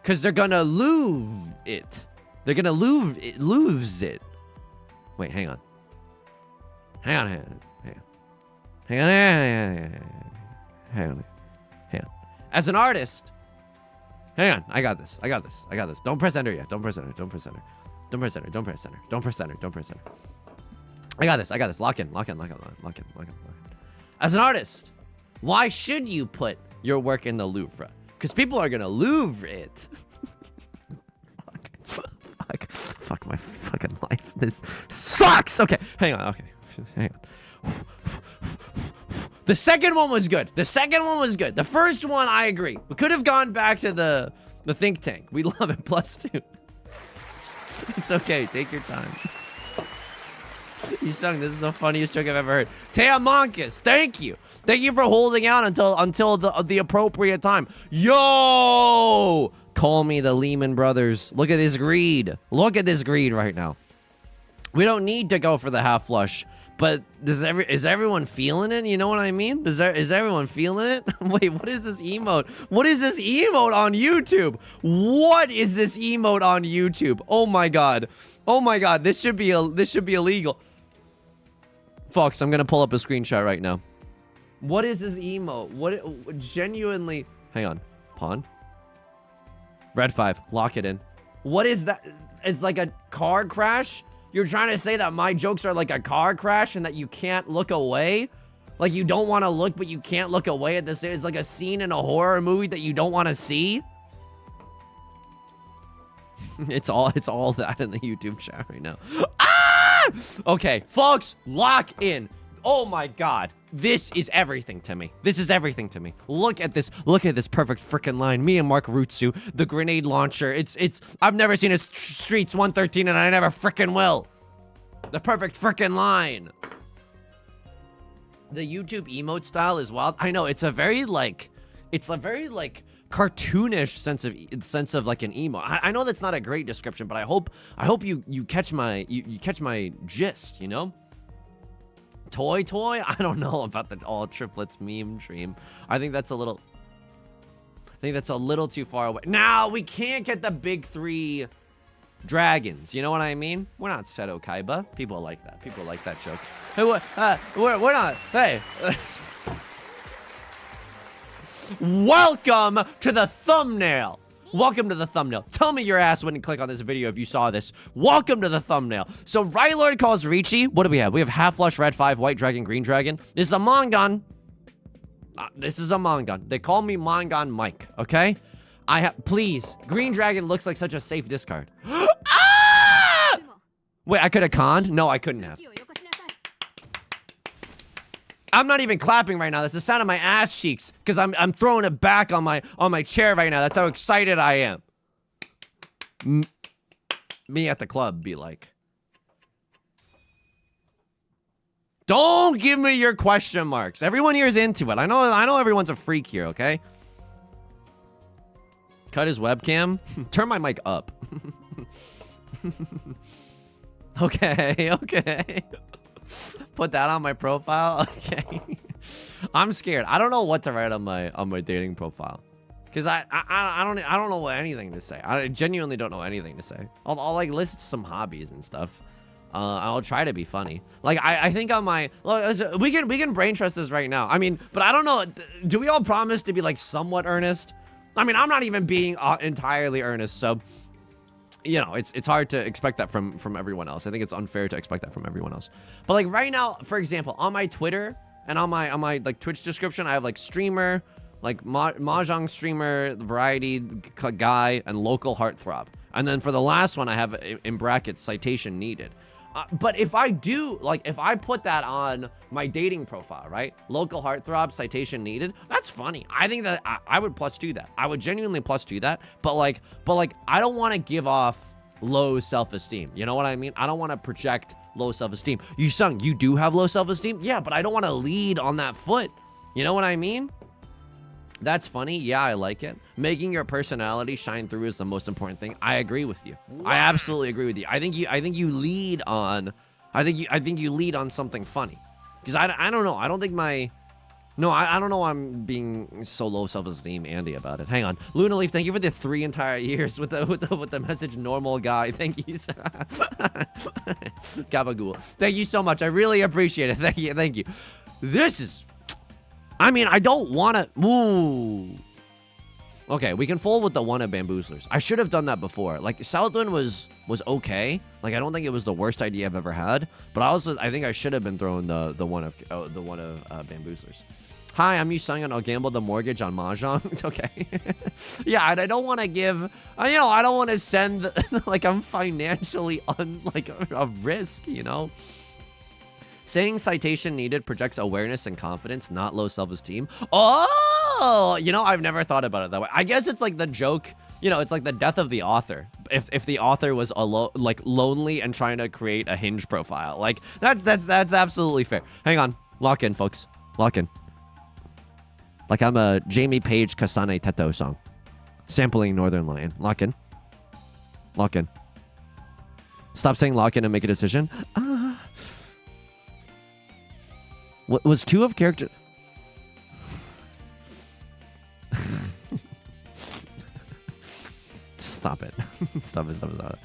Because they're gonna Louvre it. They're gonna Louvre it. Wait, hang on. Hang on. As an artist, hang on. I got this. Don't press enter yet. Don't press enter. I got this. Lock in. As an artist, why should you put your work in the Louvre? Because people are gonna Louvre it. Fuck my fucking life. This sucks. Okay, hang on. The second one was good. The first one, I agree. We could have gone back to the think tank. We love it. +2. It's okay. Take your time. Yusong, this is the funniest joke I've ever heard. Teamonkus, thank you. Thank you for holding out until the appropriate time. Yo! Call me the Lehman Brothers. Look at this greed. Look at this greed right now. We don't need to go for the half flush, but is everyone feeling it? You know what I mean? Is everyone feeling it? Wait, what is this emote? What is this emote on YouTube? What is this emote on YouTube? Oh my god. Oh my god. This should be illegal. Folks, I'm gonna pull up a screenshot right now. What is this emote? What genuinely? Hang on. Pawn. Red 5. Lock it in. What is that? It's like a car crash? You're trying to say that my jokes are like a car crash and that you can't look away? Like you don't want to look, but you can't look away at the same. It's like a scene in a horror movie that you don't want to see. It's all that in the YouTube chat right now. Ah! Okay, folks, lock in. Oh my god. This is everything to me. This is everything to me. Look at this. Look at this perfect freaking line. Me and Mark Rutsu, the grenade launcher. I've never seen a Streets 113 and I never freaking will. The perfect freaking line. The YouTube emote style is wild. I know it's a very like cartoonish sense of like an emo. I know that's not a great description, but I hope you catch my gist, you know? Toy? I don't know about the all triplets meme dream. I think that's a little too far away. Now we can't get the big 3 dragons. You know what I mean? We're not Seto Kaiba. People like that. People like that joke. Hey, we're not. Hey. Welcome to the thumbnail. Welcome to the thumbnail. Tell me your ass wouldn't click on this video if you saw this. Welcome to the thumbnail. So Right Lord calls Riichi. What do we have? We have half flush, red 5, white dragon, green dragon. This is a Mongon. This is a Mongon. They call me Mongon Mike, okay? Please. Green dragon looks like such a safe discard. Ah! Wait, I could have conned? No, I couldn't have. I'm not even clapping right now. That's the sound of my ass cheeks because I'm throwing it back on my chair right now. That's how excited I am. Me at the club be like, don't give me your question marks. Everyone here is into it. I know everyone's a freak here, okay? Cut his webcam. Turn my mic up. Okay. Put that on my profile. Okay. I'm scared. I don't know what to write on my dating profile. Cause I don't know anything to say. I genuinely don't know anything to say. I'll like list some hobbies and stuff. I'll try to be funny. Like I think on my we can brain trust this right now. I mean, but I don't know. Do we all promise to be like somewhat earnest? I mean, I'm not even being entirely earnest, so you know, it's hard to expect that from everyone else. I think it's unfair to expect that from everyone else. But like right now, for example, on my Twitter and on my like Twitch description, I have like streamer, like Mahjong streamer, variety guy, and local heartthrob. And then for the last one, I have in brackets citation needed. But if I put that on my dating profile, right? Local heartthrob, citation needed. That's funny. I think that I would +2 that. I would genuinely +2 that. But like, I don't want to give off low self-esteem. You know what I mean? I don't want to project low self-esteem. Yusong, you do have low self-esteem? Yeah, but I don't want to lead on that foot. You know what I mean? That's funny. Yeah, I like it. Making your personality shine through is the most important thing. I agree with you. I absolutely agree with you. I think you lead on something funny. Because I don't know. I don't think I don't know why I'm being so low self-esteem Andy about it. Hang on. Luna Leaf, thank you for the 3 entire years with the message normal guy. Thank you. Gabagool. Thank you so much. I really appreciate it. Thank you. This is, I mean, I don't want to. Ooh. Okay, we can fold with the one of bamboozlers. I should have done that before. Like, Southwind was okay. Like, I don't think it was the worst idea I've ever had. But I think I should have been throwing the one of bamboozlers. Hi, I'm Yusong and I'll gamble the mortgage on Mahjong. It's okay. Yeah, and I don't want to give. I don't want to send like I'm financially a risk. You know. Saying citation needed projects awareness and confidence, not low self-esteem. Oh, I've never thought about it that way. I guess it's like the joke, it's like the death of the author. If the author was lonely and trying to create a Hinge profile, like that's absolutely fair. Hang on, lock in, folks, lock in. Like I'm a Jamie Page Kasane Teto song. Sampling Northern Lion. Lock in. Lock in. Stop saying lock in and make a decision. What was 2 of character? Stop it. Stop it. Stop it. Stop it.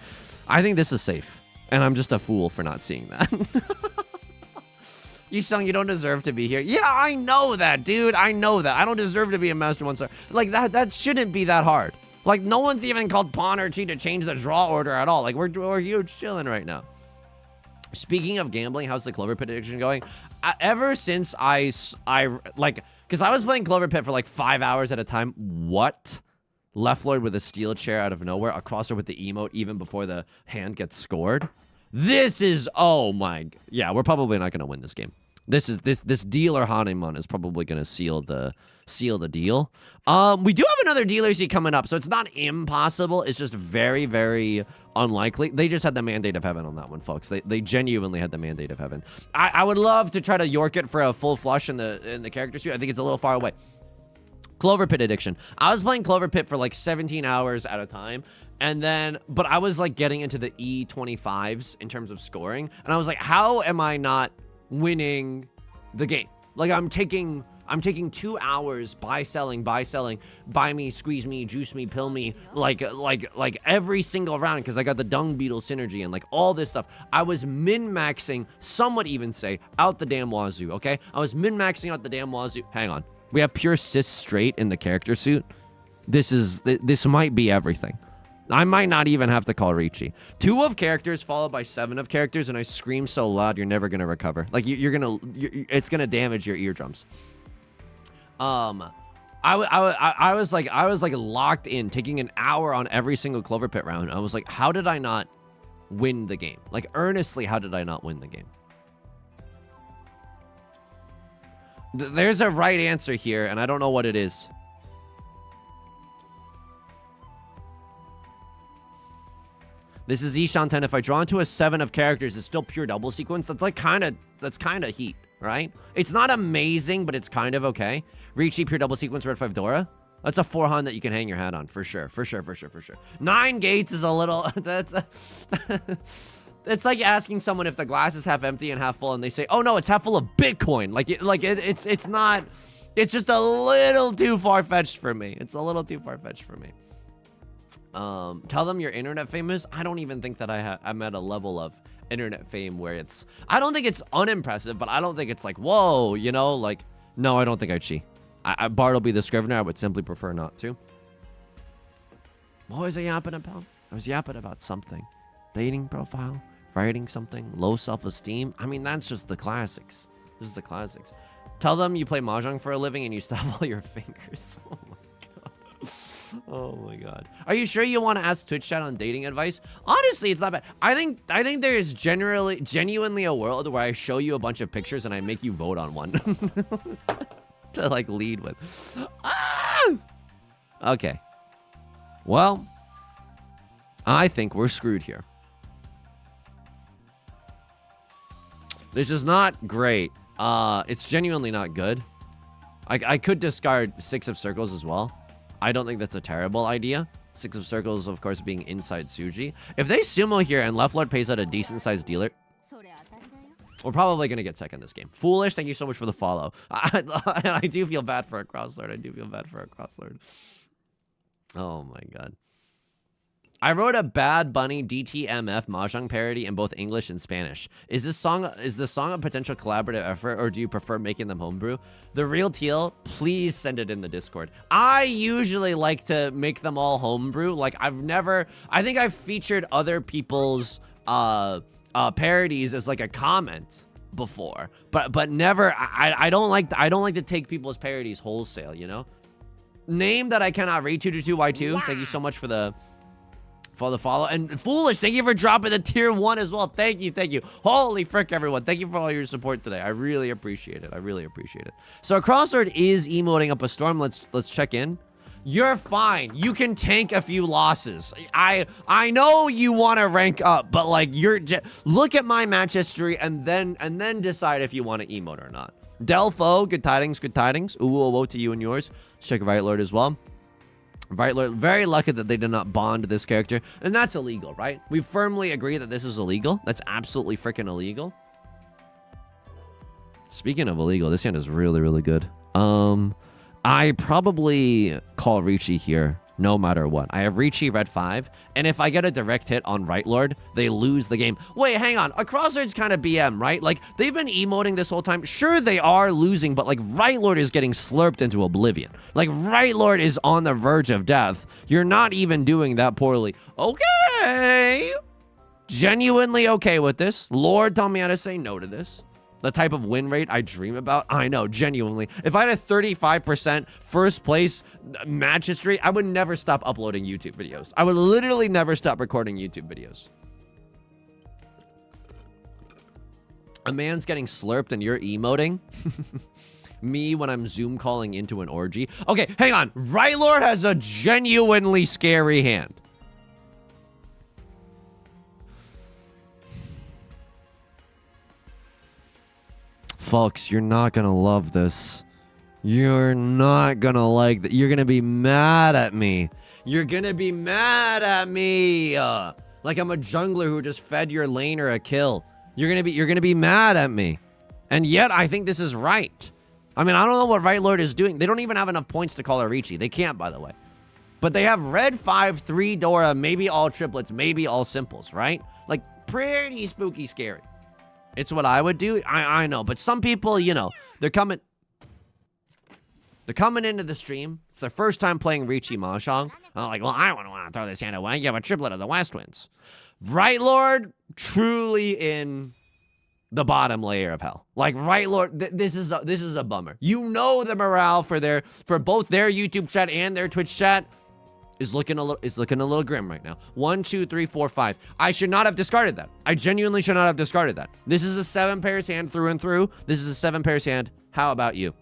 I think this is safe. And I'm just a fool for not seeing that. Yusong, you don't deserve to be here. Yeah, I know that, dude. I know that. I don't deserve to be a Master 1 star. Like, that shouldn't be that hard. Like, no one's even called Pawn or Chi to change the draw order at all. Like, we're huge chilling right now. Speaking of gambling, how's the Clover Pit addiction going? Ever since I like, because I was playing Clover Pit for like 5 hours at a time. What? Left Lord with a steel chair out of nowhere. A crosser with the emote even before the hand gets scored. This is, oh my, yeah, we're probably not going to win this game. This dealer Hanemon is probably going to seal the deal. We do have another dealer seat coming up, so it's not impossible. It's just very, very unlikely. They just had the mandate of heaven on that one, folks. They genuinely had the mandate of heaven. I would love to try to York it for a full flush in the character suit. I think it's a little far away. Clover Pit addiction. I was playing Clover Pit for like 17 hours at a time. And then, but I was like getting into the E25s in terms of scoring. And I was like, how am I not winning the game? Like I'm taking 2 hours buy selling, buy me, squeeze me, juice me, pill me, like every single round because I got the Dung Beetle synergy and like all this stuff. I was min-maxing, some would even say, out the damn wazoo, okay? I was min-maxing out the damn wazoo. Hang on. We have pure cis straight in the character suit. This might be everything. I might not even have to call Riichi. 2 of characters followed by 7 of characters, and I scream so loud you're never gonna recover. Like it's gonna damage your eardrums. I was like locked in, taking an hour on every single Clover Pit round. I was like, how did I not win the game? Like earnestly, how did I not win the game? There's a right answer here, and I don't know what it is. This is Ishan 10. If I draw into a 7 of characters, it's still pure double sequence. That's kind of heat, right? It's not amazing, but it's kind of okay. Riichi, pure double sequence, red 5 Dora. That's a 4-hun that you can hang your hat on, for sure. 9 gates is a little... It's like asking someone if the glass is half empty and half full, and they say, "Oh no, it's half full of Bitcoin." It's not. It's just a little too far-fetched for me. It's a little too far-fetched for me. Tell them you're internet famous. I don't even think that I'm at a level of internet fame where it's. I don't think it's unimpressive, but I don't think it's like, whoa, you know, like. No, I don't think I'd cheat. Bart will be the Scrivener. I would simply prefer not to. What was I yapping about? I was yapping about something. Dating profile. Writing something, low self-esteem. I mean, that's just the classics. This is the classics. Tell them you play Mahjong for a living and you stab all your fingers. Oh my god. Oh my god. Are you sure you want to ask Twitch chat on dating advice? Honestly, it's not bad. I think there is genuinely a world where I show you a bunch of pictures and I make you vote on one to like lead with. Ah! Okay. Well, I think we're screwed here. This is not great. It's genuinely not good. I could discard 6 of circles as well. I don't think that's a terrible idea. 6 of circles, of course, being inside Suji. If they sumo here and Left Lord pays out a decent-sized dealer, we're probably going to get second this game. Foolish, thank you so much for the follow. I do feel bad for a crosslord. Oh my god. I wrote a Bad Bunny DTMF Mahjong parody in both English and Spanish. Is the song a potential collaborative effort, or do you prefer making them homebrew? The real teal, please send it in the Discord. I usually like to make them all homebrew. Like I think I've featured other people's parodies as like a comment before, but never. I don't like to take people's parodies wholesale. You know. Name that I cannot read 222Y2. Wow. Thank you so much for the follow. And Foolish, thank you for dropping the tier 1 as well. Thank you. Holy frick, everyone. Thank you for all your support today. I really appreciate it. So Crossword is emoting up a storm. Let's check in. You're fine. You can tank a few losses. I know you want to rank up, but like look at my match history and then decide if you want to emote or not. Delpho, good tidings. Ooh, woe to you and yours. Let's check Right Lord as well. Right Lord, very lucky that they did not bond this character. And that's illegal, right? We firmly agree that this is illegal. That's absolutely freaking illegal. Speaking of illegal, this hand is really, really good. I probably call Riichi here, no matter what. I have Riichi red 5, and if I get a direct hit on Right Lord, they lose the game. Wait, hang on. A Crossroads kind of BM, right? Like, they've been emoting this whole time. Sure, they are losing, but, like, Right Lord is getting slurped into oblivion. Like, Right Lord is on the verge of death. You're not even doing that poorly. Okay. Genuinely okay with this. Lord, tell me how to say no to this. The type of win rate I dream about. I know, genuinely. If I had a 35% first place match history, I would never stop uploading YouTube videos. I would literally never stop recording YouTube videos. A man's getting slurped and you're emoting? Me when I'm Zoom calling into an orgy? Okay, hang on. Right Lord has a genuinely scary hand. Folks, you're not gonna love this. You're not gonna like that. You're gonna be mad at me. You're gonna be mad at me. Like I'm a jungler who just fed your laner a kill. You're gonna be mad at me. And yet I think this is right. I mean, I don't know what Right Lord is doing. They don't even have enough points to call a Riichi. They can't, by the way. But they have red 5, 3 Dora, maybe all triplets, maybe all simples, right? Like pretty spooky scary. It's what I would do. I know, but some people, you know, they're coming into the stream. It's their first time playing Riichi Mahjong. I'm like, well, I want to throw this hand away. You have a triplet of the West Winds. Right Lord, truly in the bottom layer of hell. Like Right Lord, this is a bummer. You know the morale for both their YouTube chat and their Twitch chat is looking a little grim right now. 1, 2, 3, 4, 5. I should not have discarded that. I genuinely should not have discarded that. This is a 7 pairs hand through and through. This is a 7 pairs hand. How about you?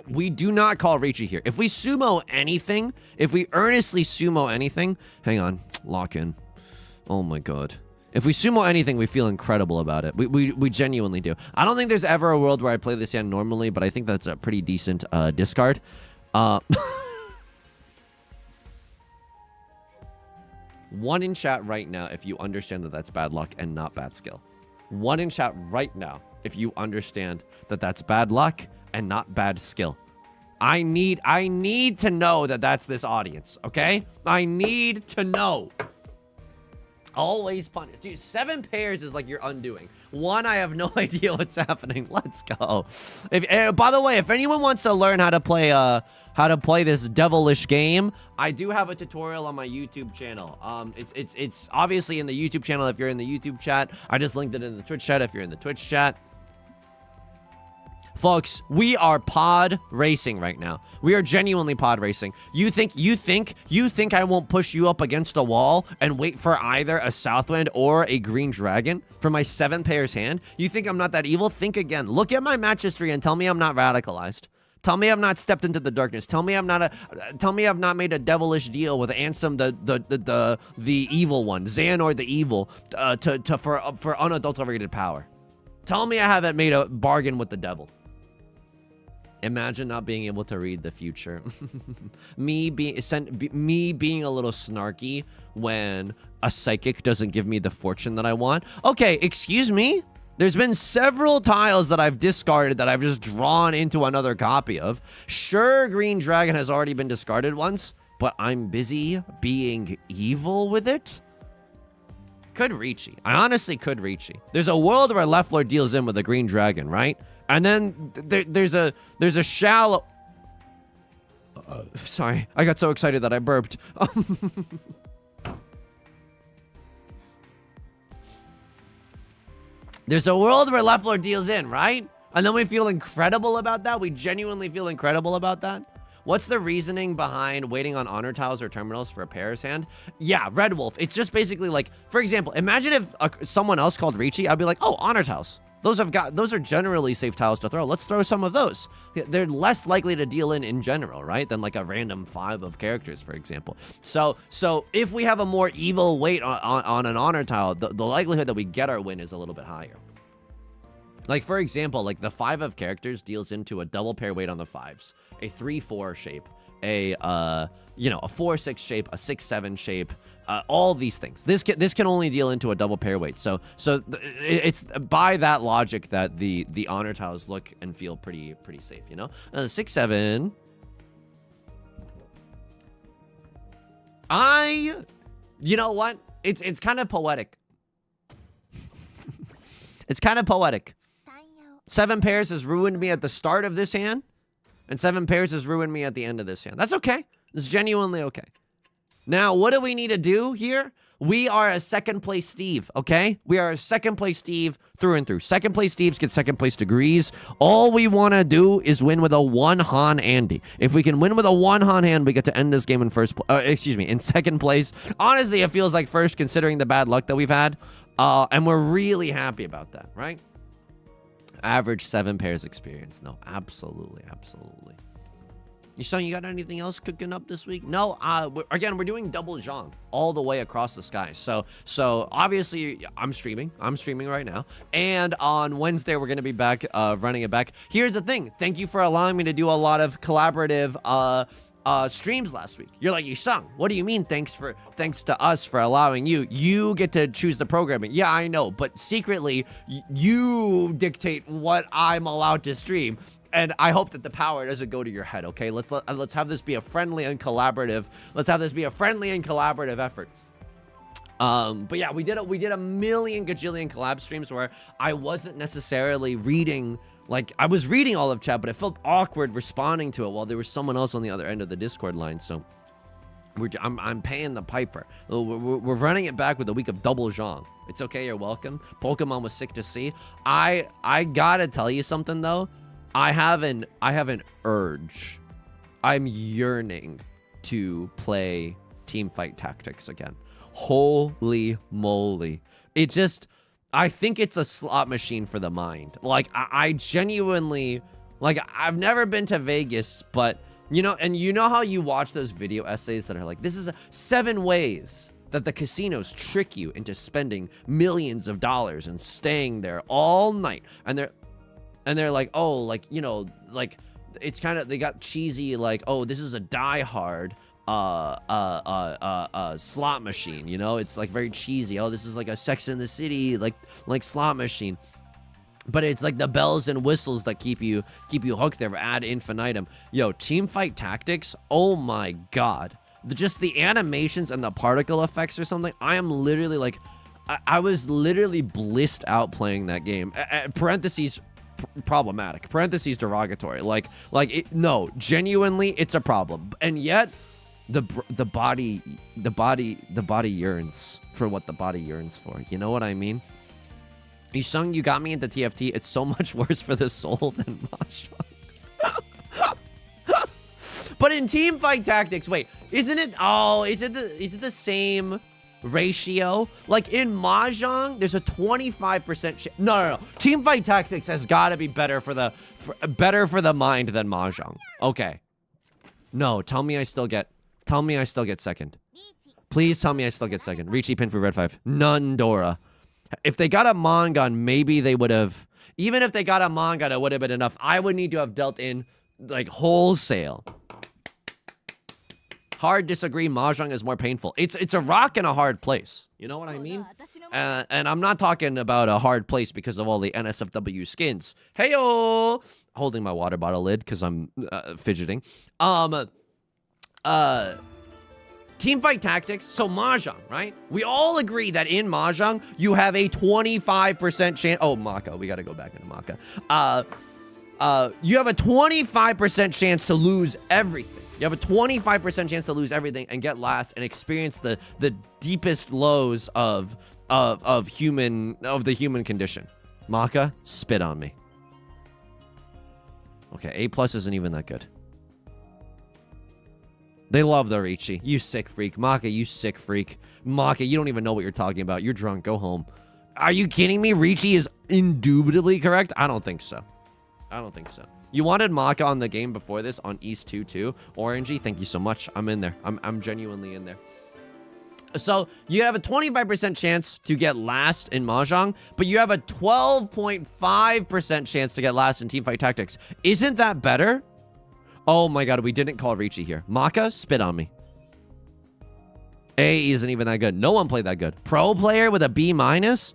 We do not call Riichi here. If we sumo anything, if we earnestly sumo anything, hang on, lock in. Oh my god. If we sumo anything, we feel incredible about it. We genuinely do. I don't think there's ever a world where I play this hand normally, but I think that's a pretty decent discard. One in chat right now if you understand that that's bad luck and not bad skill. One in chat right now if you understand that that's bad luck and not bad skill. I need to know that that's this audience, okay? I need to know. Always punish. Dude, 7 pairs is like your undoing. 1, I have no idea what's happening. Let's go. By the way, if anyone wants to learn how to play this devilish game, I do have a tutorial on my YouTube channel. It's obviously in the YouTube channel if you're in the YouTube chat. I just linked it in the Twitch chat if you're in the Twitch chat. Folks, we are pod racing right now. We are genuinely pod racing. You think I won't push you up against a wall and wait for either a Southwind or a Green Dragon for my 7 pairs hand? You think I'm not that evil? Think again. Look at my match history and tell me I'm not radicalized. Tell me I've not stepped into the darkness. Tell me I've not made a devilish deal with Ansem, the evil one, Xehanort the evil, for unadulterated power. Tell me I haven't made a bargain with the devil. Imagine not being able to read the future. me being a little snarky when a psychic doesn't give me the fortune that I want. Okay, excuse me. There's been several tiles that I've discarded that I've just drawn into another copy of. Sure, Green Dragon has already been discarded once, but I'm busy being evil with it. Could Riichi. I honestly could Riichi. There's a world where Left Lord deals in with a Green Dragon, right? And then there's a shallow... sorry, I got so excited that I burped. There's a world where Left Lord deals in, right? And then we feel incredible about that. We genuinely feel incredible about that. What's the reasoning behind waiting on honor tiles or terminals for a pair's hand? Yeah, Red Wolf. It's just basically like, for example, imagine if someone else called Riichi, I'd be like, oh, honor tiles. Those are generally safe tiles to throw. Let's throw some of those. They're less likely to deal in general, right? Than like a random 5 of characters, for example. So if we have a more evil weight on an honor tile, the likelihood that we get our win is a little bit higher. Like, for example, like the 5 of characters deals into a double pair weight on the 5s, a 3-4 shape, a you know, a 4-6 shape, a 6-7 shape, all these things. This can only deal into a double pair weight. So it's by that logic that the honor tiles look and feel pretty safe, you know? 6-7. You know what? It's kind of poetic. It's kind of poetic. 7 pairs has ruined me at the start of this hand, and 7 pairs has ruined me at the end of this hand. That's okay. It's genuinely okay. Now, what do we need to do here? We are a second place Steve, okay? We are a second place Steve through and through. Second place Steves get second place degrees. All we want to do is win with a 1-Han Andy. If we can win with a 1-Han hand, we get to end this game in in second place. Honestly, it feels like first considering the bad luck that we've had. And we're really happy about that, right? Average 7 pairs experience. No, absolutely. Yusong, you got anything else cooking up this week? No, again, we're doing double Zhang all the way across the sky. So obviously, I'm streaming right now. And on Wednesday, we're going to be back running it back. Here's the thing. Thank you for allowing me to do a lot of collaborative streams last week. You're like, Yusong, what do you mean thanks to us for allowing you get to choose the programming? Yeah, I know, but secretly you dictate what I'm allowed to stream, and I hope that the power doesn't go to your head. Okay, let's have this be a friendly and collaborative effort. But yeah, we did a million gajillion collab streams where I wasn't necessarily reading. Like, I was reading all of chat, but it felt awkward responding to it while there was someone else on the other end of the Discord line. So I'm paying the piper. We're running it back with a week of double Zhang. It's okay, you're welcome. Pokemon was sick to see. I gotta tell you something though. I have an urge. I'm yearning to play Teamfight Tactics again. Holy moly. I think it's a slot machine for the mind. Like, I genuinely, like, I've never been to Vegas, but, you know, and you know how you watch those video essays that are like, this is 7 ways that the casinos trick you into spending millions of dollars and staying there all night. And they're like, oh, like, you know, like, it's kind of, they got cheesy, like, oh, this is a diehard slot machine, you know? It's like very cheesy. Oh, this is like a Sex in the City like slot machine, but it's like the bells and whistles that keep you hooked there ad infinitum. Yo, Teamfight Tactics, oh my god, just the animations and the particle effects or something. I am literally like, I was literally blissed out playing that game. Parentheses problematic, parentheses derogatory, no, genuinely it's a problem. And yet the body yearns for what the body yearns for. You know what I mean? Yusong, you got me into TFT. It's so much worse for the soul than Mahjong. But in Teamfight Tactics, wait, isn't it? Oh, is it the same ratio? Like in Mahjong, there's a 25%. No. Teamfight Tactics has got to be better for the mind than Mahjong. Okay. No, tell me I still get second. Please tell me I still get second. Riichi pin for red 5. None Dora. If they got a Mongon, maybe they would have. Even if they got a Mongon, it would have been enough. I would need to have dealt in like wholesale. Hard disagree. Mahjong is more painful. It's a rock in a hard place. You know what I mean? And I'm not talking about a hard place because of all the NSFW skins. Heyo! Holding my water bottle lid because I'm fidgeting. Teamfight Tactics, so Mahjong, right? We all agree that in Mahjong, you have a 25% chance. Oh, Maka, we gotta go back into Maka. You have a 25% chance to lose everything. You have a 25% chance to lose everything and get last and experience the deepest lows of the human condition. Maka, spit on me. Okay, A+ isn't even that good. They love the Riichi. You sick freak. Maka, you sick freak. Maka, you don't even know what you're talking about. You're drunk. Go home. Are you kidding me? Riichi is indubitably correct? I don't think so. You wanted Maka on the game before this on East 2-2. Orangey, thank you so much. I'm in there. I'm genuinely in there. So you have a 25% chance to get last in Mahjong, but you have a 12.5% chance to get last in Teamfight Tactics. Isn't that better? Oh my god, we didn't call Riichi here. Maka, spit on me. A isn't even that good. No one played that good. Pro player with a B minus?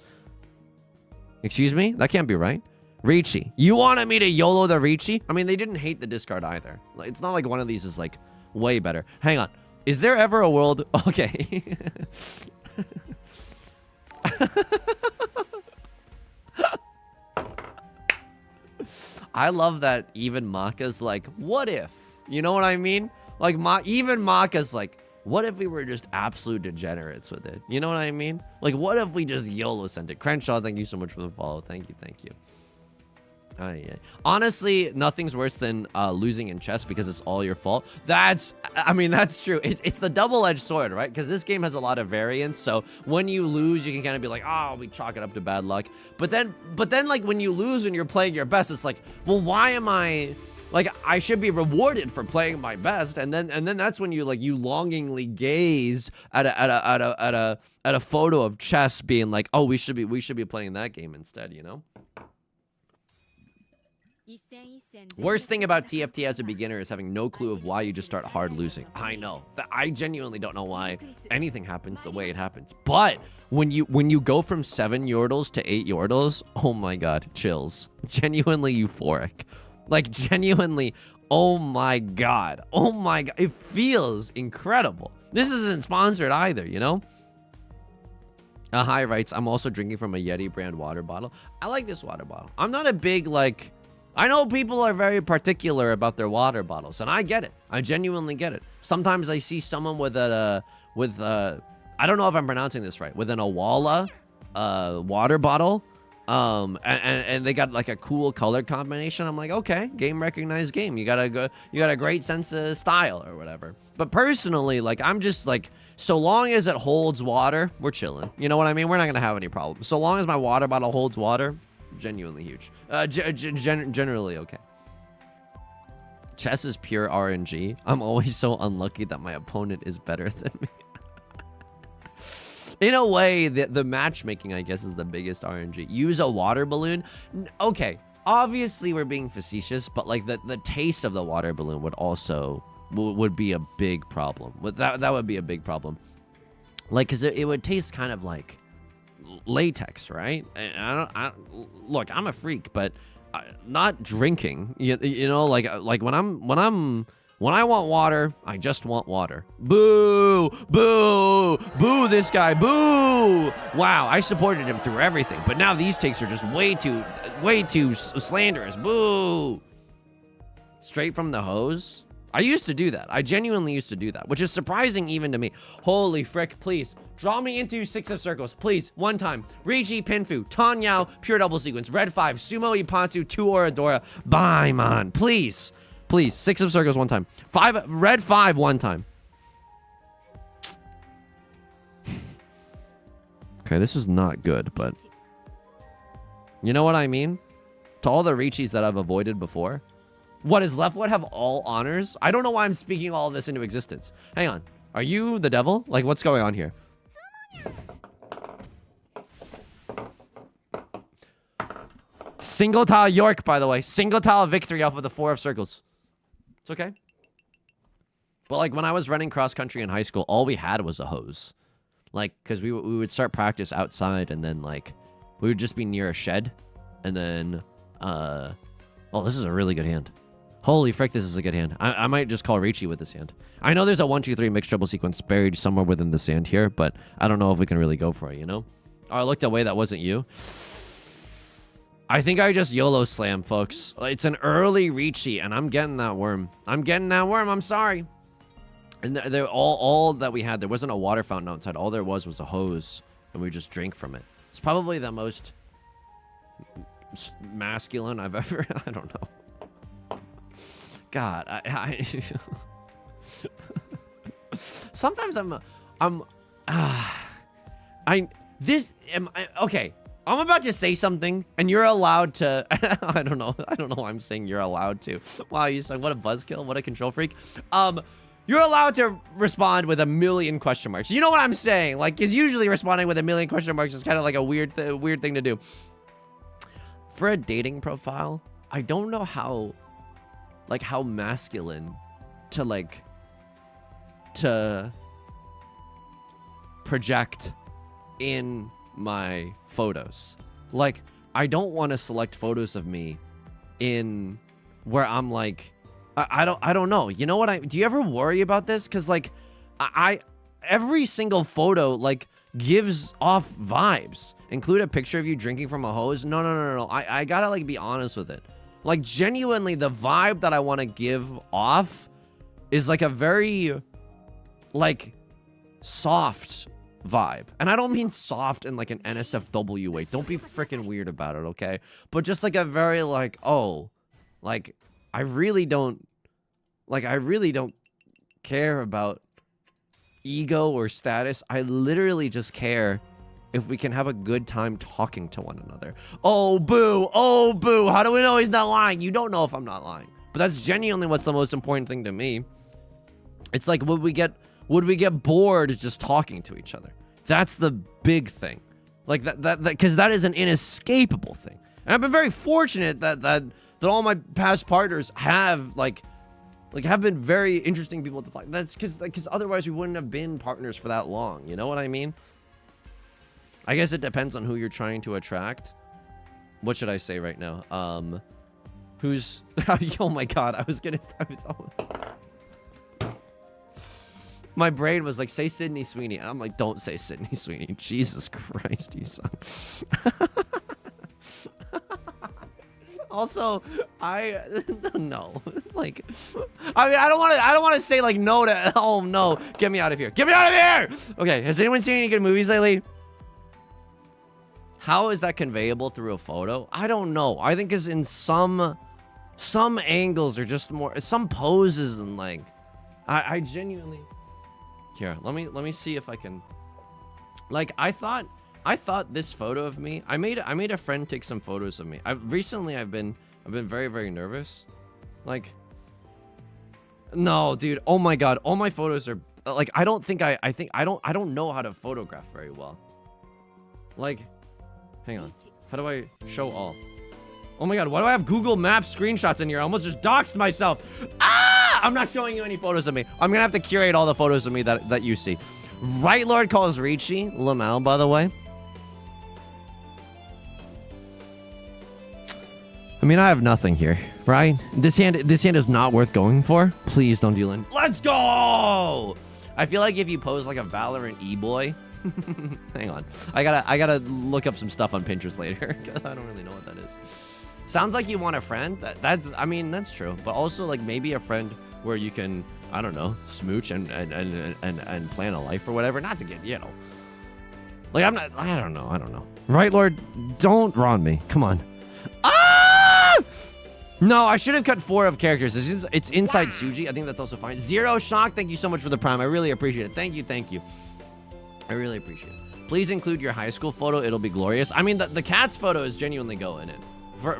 Excuse me? That can't be right. Riichi. You wanted me to YOLO the Riichi? I mean, they didn't hate the discard either. It's not like one of these is like way better. Hang on. Is there ever a world? Okay. I love that even Maka's like, what if? You know what I mean? Like, even Maka's like, what if we were just absolute degenerates with it? You know what I mean? Like, what if we just YOLO sent it? Crenshaw, thank you so much for the follow. Thank you, thank you. Yeah. Honestly, nothing's worse than losing in chess because it's all your fault. I mean, that's true. It's the double-edged sword, right? Because this game has a lot of variance. So when you lose, you can kind of be like, oh, we chalk it up to bad luck. But then, like, when you lose and you're playing your best, it's like, well, why am I... Like, I should be rewarded for playing my best, and then that's when you you longingly gaze at a photo of chess, being like, oh, we should be playing that game instead, you know. Worst thing about TFT as a beginner is having no clue of why you just start hard losing. I know. I genuinely don't know why anything happens the way it happens. But when you go from 7 yordles to 8 yordles, oh my god, chills. Genuinely euphoric. Like, genuinely, oh my god. Oh my god. It feels incredible. This isn't sponsored either, you know? Hi writes, I'm also drinking from a Yeti brand water bottle. I like this water bottle. I'm not a big, like... I know people are very particular about their water bottles, and I get it. I genuinely get it. Sometimes I see someone with I don't know if I'm pronouncing this right, with an Awala water bottle, and they got like a cool color combination. I'm like, okay, game recognized game. You got a great sense of style or whatever. But personally, like, I'm just like, so long as it holds water, we're chilling. You know what I mean? We're not gonna have any problems. So long as my water bottle holds water, genuinely huge. Generally okay. Chess is pure RNG. I'm always so unlucky that my opponent is better than me. In a way, the matchmaking, I guess, is the biggest RNG. Use a water balloon. Okay, obviously we're being facetious, but like the taste of the water balloon would also would be a big problem. That would be a big problem. Like, cause it would taste kind of like latex, right? And look, I'm a freak, but not drinking. You know, like when I want water, I just want water. Boo, boo, boo! This guy, boo! Wow, I supported him through everything, but now these takes are just way too slanderous. Boo! Straight from the hose. I used to do that. I genuinely used to do that, which is surprising even to me. Holy frick, please. Draw me into 6 of circles, please. One time. Riichi, Pinfu, Tanyao, pure double sequence. Red 5, Sumo, Ipatsu, 2 Oradora. Baimon, please. Please, 6 of circles one time. 5, red 5 one time. Okay, this is not good, but... You know what I mean? To all the Riichis that I've avoided before... What, is Leftwood have all honors? I don't know why I'm speaking all of this into existence. Hang on. Are you the devil? Like, what's going on here? Single tile York, by the way. Single tile victory off of the 4 of circles. It's okay. But, like, when I was running cross-country in high school, all we had was a hose. Like, because we would start practice outside, and then, like, we would just be near a shed. And then, oh, this is a really good hand. Holy frick, this is a good hand. I might just call Riichi with this hand. I know there's a 1, 2, 3 mixed triple sequence buried somewhere within the sand here, but I don't know if we can really go for it, you know? Oh, I looked away, that wasn't you. I think I just YOLO slam, folks. It's an early Riichi, and I'm getting that worm. I'm sorry. And they're all that we had, there wasn't a water fountain outside. All there was a hose, and we just drank from it. It's probably the most masculine I've ever... I don't know. God, sometimes okay. I'm about to say something, and you're allowed to. I don't know why I'm saying you're allowed to. Wow, you said what a buzzkill, what a control freak. You're allowed to respond with a million question marks. You know what I'm saying? Like, because usually responding with a million question marks is kind of like a weird thing to do. For a dating profile, I don't know how masculine to project in my photos. Like, I don't want to select photos of me in where I'm like, I don't know. You know what do you ever worry about this? Cause like every single photo like gives off vibes. Include a picture of you drinking from a hose. No. I gotta like be honest with it. Like genuinely the vibe that I want to give off is like a very like soft vibe. And I don't mean soft in like an NSFW way. Don't be freaking weird about it, okay? But just like a very like, oh, like I really don't care about ego or status. I literally just care if we can have a good time talking to one another. Oh, boo. Oh, boo. How do we know he's not lying? You don't know if I'm not lying. But that's genuinely what's the most important thing to me. It's like, would we get bored just talking to each other? That's the big thing. Like that because that is an inescapable thing. And I've been very fortunate that all my past partners have have been very interesting people to talk. That's because otherwise we wouldn't have been partners for that long. You know what I mean? I guess it depends on who you're trying to attract. What should I say right now? Who's? Oh my God! My brain was like, say Sydney Sweeney. And I'm like, don't say Sydney Sweeney. Jesus Christ, Yusong. Also, no. Like, I mean, I don't want to say like no to, oh no, get me out of here. Get me out of here! Okay, has anyone seen any good movies lately? How is that conveyable through a photo? I don't know. I think it's in some angles are just more, some poses and like, I genuinely, here, let me see if I can, like, I thought this photo of me, I made a friend take some photos of me. I've been very, very nervous. Like, no, dude. Oh my God. All my photos are like, I don't know how to photograph very well. Like, hang on. How do I show all? Oh my God. Why do I have Google Maps screenshots in here? I almost just doxed myself. Ah! I'm not showing you any photos of me. I'm gonna have to curate all the photos of me that you see. Right Lord calls Riichi Lamau, by the way. I mean, I have nothing here, right? This hand is not worth going for. Please don't deal in. Let's go! I feel like if you pose like a Valorant e-boy, hang on, I gotta look up some stuff on Pinterest later because I don't really know what that is. Sounds like you want a friend. I mean, that's true, but also like maybe a friend where you can, I don't know, smooch and plan a life or whatever. Not to get, you know, like I don't know. Right, Lord, don't wrong me. Come on. No, I should have cut 4 of characters. It's inside Suji. I think that's also fine. Zero Shock, thank you so much for the prime. I really appreciate it. Thank you. I really appreciate it. Please include your high school photo. It'll be glorious. I mean, the Cats photo is genuinely going in.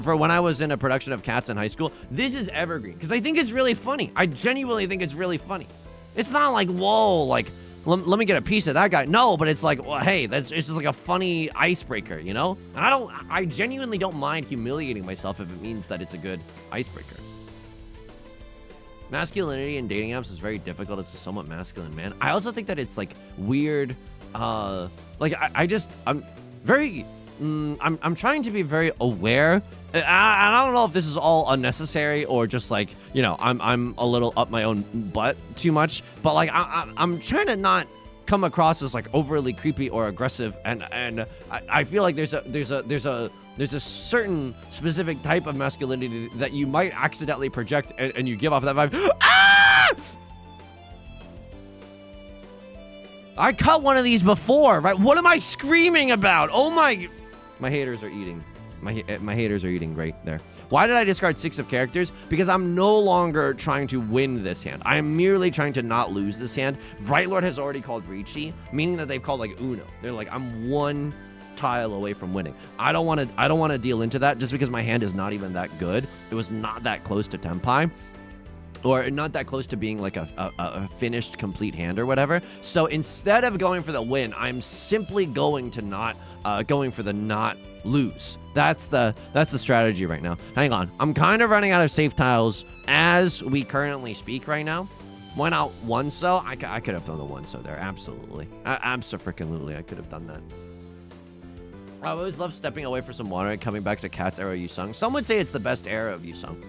For when I was in a production of Cats in high school, this is evergreen. Because I think it's really funny. I genuinely think it's really funny. It's not like, whoa, like, let me get a piece of that guy. No, but it's like, well, hey, it's just like a funny icebreaker, you know? And I genuinely don't mind humiliating myself if it means that it's a good icebreaker. Masculinity in dating apps is very difficult. It's a somewhat masculine man. I also think that it's like weird. Like I'm very, I'm trying to be very aware. I don't know if this is all unnecessary or just like, you know, I'm a little up my own butt too much, but like I'm trying to not come across as like overly creepy or aggressive, and I feel like there's a certain specific type of masculinity that you might accidentally project and you give off that vibe. Ah! I cut one of these before, right? What am I screaming about? Oh my haters are eating. My haters are eating great there. Why did I discard 6 of characters? Because I'm no longer trying to win this hand. I am merely trying to not lose this hand. Right Lord has already called Riichi, meaning that they've called like Uno. They're like, I'm 1 tile away from winning. I don't want to deal into that just because my hand is not even that good. It was not that close to Tenpai, or not that close to being like a finished complete hand or whatever. So instead of going for the win, I'm simply going to not going for the not lose. That's the strategy right now. Hang on, I'm kind of running out of safe tiles as we currently speak right now. Why not one so? I could have done the one so there. Absolutely. Abso-freaking-lutely, I could have done that. I always love stepping away for some water and coming back to Cat's era of Yusong. Some would say it's the best era of Yusong.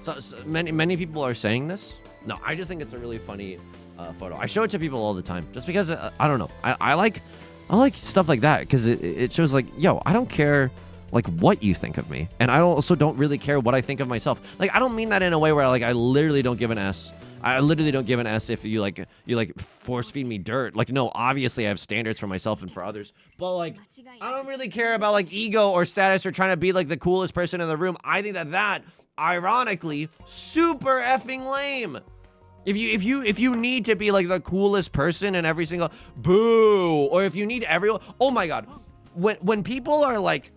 So many people are saying this. No, I just think it's a really funny photo. I show it to people all the time just because I don't know. I like stuff like that because it shows like, yo, I don't care like what you think of me, and I also don't really care what I think of myself. Like, I don't mean that in a way where like I literally don't give an S. I literally don't give an S if you force feed me dirt. Like, no, obviously I have standards for myself and for others, but like I don't really care about like ego or status or trying to be like the coolest person in the room. I think that ironically super effing lame. If you need to be like the coolest person in every single boo, or if you need everyone, oh my god, when people are like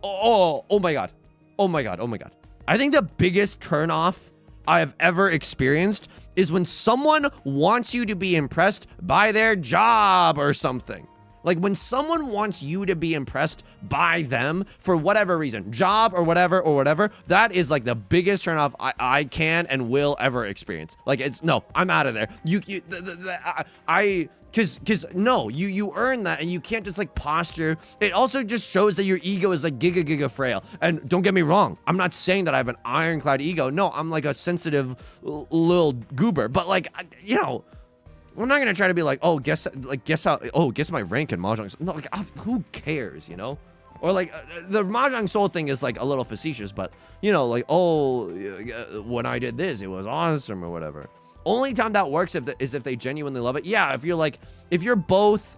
oh my god, I think the biggest turnoff I have ever experienced is when someone wants you to be impressed by their job or something. Like when someone wants you to be impressed by them for whatever reason, job or whatever, that is like the biggest turnoff I can and will ever experience. Like it's, no, I'm out of there. Cause no, you earn that and you can't just like posture. It also just shows that your ego is like giga frail. And don't get me wrong, I'm not saying that I have an ironclad ego. No, I'm like a sensitive little goober, but like, you know, I'm not gonna try to be like, oh, guess my rank in Mahjong. No, like, who cares, you know? Or like, the Mahjong Soul thing is like a little facetious, but you know, like, oh, when I did this, it was awesome or whatever. Only time that works is if they genuinely love it. Yeah, if you're like, if you're both,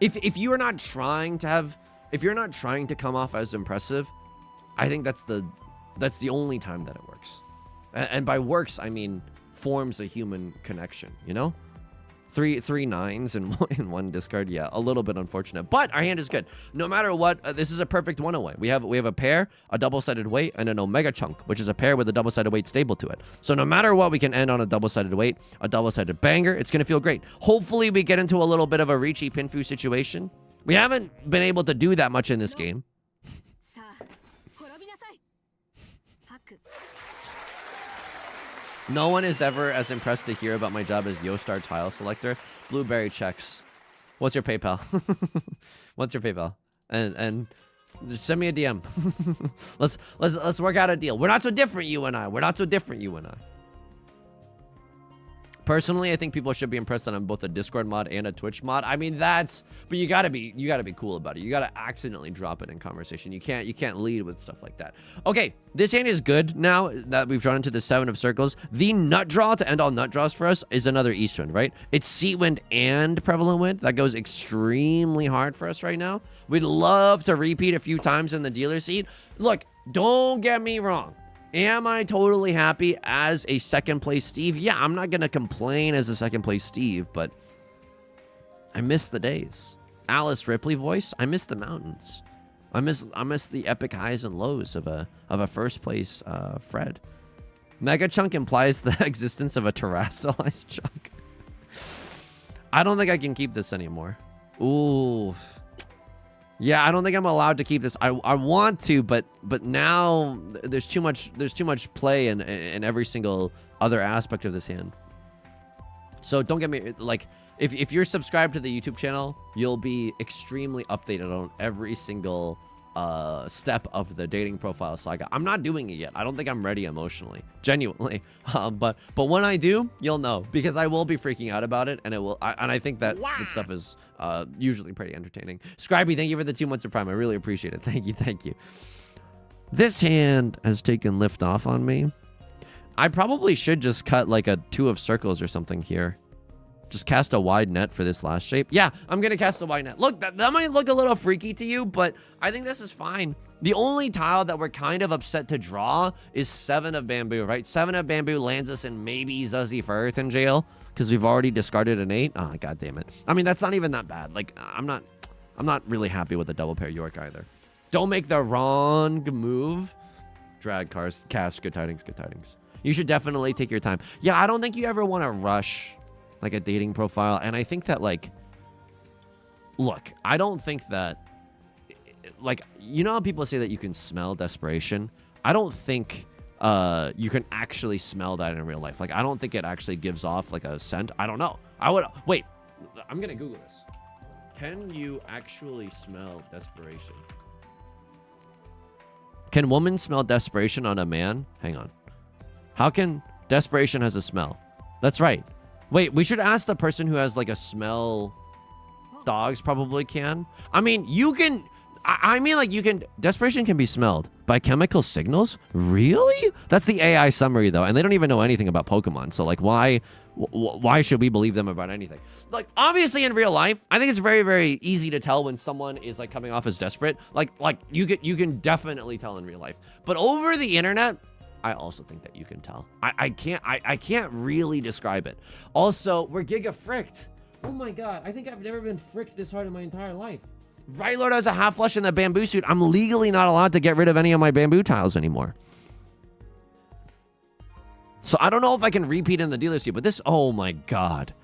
if you're not trying to come off as impressive, I think that's the only time that it works. And by works, I mean forms a human connection, you know? Three nines in one discard. Yeah, a little bit unfortunate, but our hand is good. No matter what, this is a perfect one-away. We have a pair, a double-sided weight, and an omega chunk, which is a pair with a double-sided weight stable to it. So no matter what, we can end on a double-sided weight, a double-sided banger. It's gonna feel great. Hopefully, we get into a little bit of a Riichi Pinfu situation. We haven't been able to do that much in this game. No one is ever as impressed to hear about my job as Yostar tile selector. Blueberry checks. What's your PayPal? What's your PayPal? And just send me a DM. let's work out a deal. We're not so different, you and I. We're not so different, you and I. Personally, I think people should be impressed that I'm both a Discord mod and a Twitch mod. I mean, but you gotta be cool about it. You gotta accidentally drop it in conversation. You can't lead with stuff like that. Okay, this hand is good now that we've drawn into the 7 of circles. The nut draw to end all nut draws for us is another east wind, right? It's seat wind and prevalent wind. That goes extremely hard for us right now. We'd love to repeat a few times in the dealer seat. Look, don't get me wrong. Am I totally happy as a second place Steve? Yeah, I'm not going to complain as a second place Steve, but I miss the days. Alice Ripley voice, I miss the mountains. I miss the epic highs and lows of a first place Fred. Mega chunk implies the existence of a terrestrialized chunk. I don't think I can keep this anymore. Ooh. Yeah, I don't think I'm allowed to keep this. I want to, but now there's too much play in every single other aspect of this hand. So don't get me like, if you're subscribed to the YouTube channel, you'll be extremely updated on every single step of the dating profile saga. I'm not doing it yet. I don't think I'm ready emotionally, genuinely. But when I do, you'll know, because I will be freaking out about it, and I think that stuff is usually pretty entertaining. Scribey, thank you for the 2 months of Prime. I really appreciate it. Thank you. This hand has taken lift off on me. I probably should just cut like a 2 of circles or something here. Just cast a wide net for this last shape. Yeah, I'm gonna cast a wide net. Look, that might look a little freaky to you, but I think this is fine. The only tile that we're kind of upset to draw is 7 of bamboo, right? 7 of bamboo lands us in maybe Zuzzy for Earth in jail, because we've already discarded an 8. Oh, god damn it. I mean, that's not even that bad. Like, I'm not really happy with the double pair York either. Don't make the wrong move. Drag cars, cast, good tidings, good tidings. You should definitely take your time. Yeah, I don't think you ever want to rush like a dating profile. And I think that, like, look, I don't think that, like, you know how people say that you can smell desperation? I don't think you can actually smell that in real life. Like, I don't think it actually gives off like a scent. I don't know. Wait, I'm gonna Google this. Can you actually smell desperation? Can women smell desperation on a man? Hang on. How can desperation has a smell? That's right. Wait, we should ask the person who has like a smell. Dogs probably can. I mean, you can. I mean, like, you can. Desperation can be smelled by chemical signals. Really? That's the AI summary, though, and they don't even know anything about Pokemon. So, like, why should we believe them about anything? Like, obviously, in real life, I think it's very, very easy to tell when someone is like coming off as desperate. Like you can definitely tell in real life. But over the internet, I also think that you can tell. I can't really describe it. Also, we're giga fricked. Oh my god, I think I've never been fricked this hard in my entire life. Right Lord has a half flush in the bamboo suit. I'm legally not allowed to get rid of any of my bamboo tiles anymore. So I don't know if I can repeat in the dealer suit, but this, oh my god.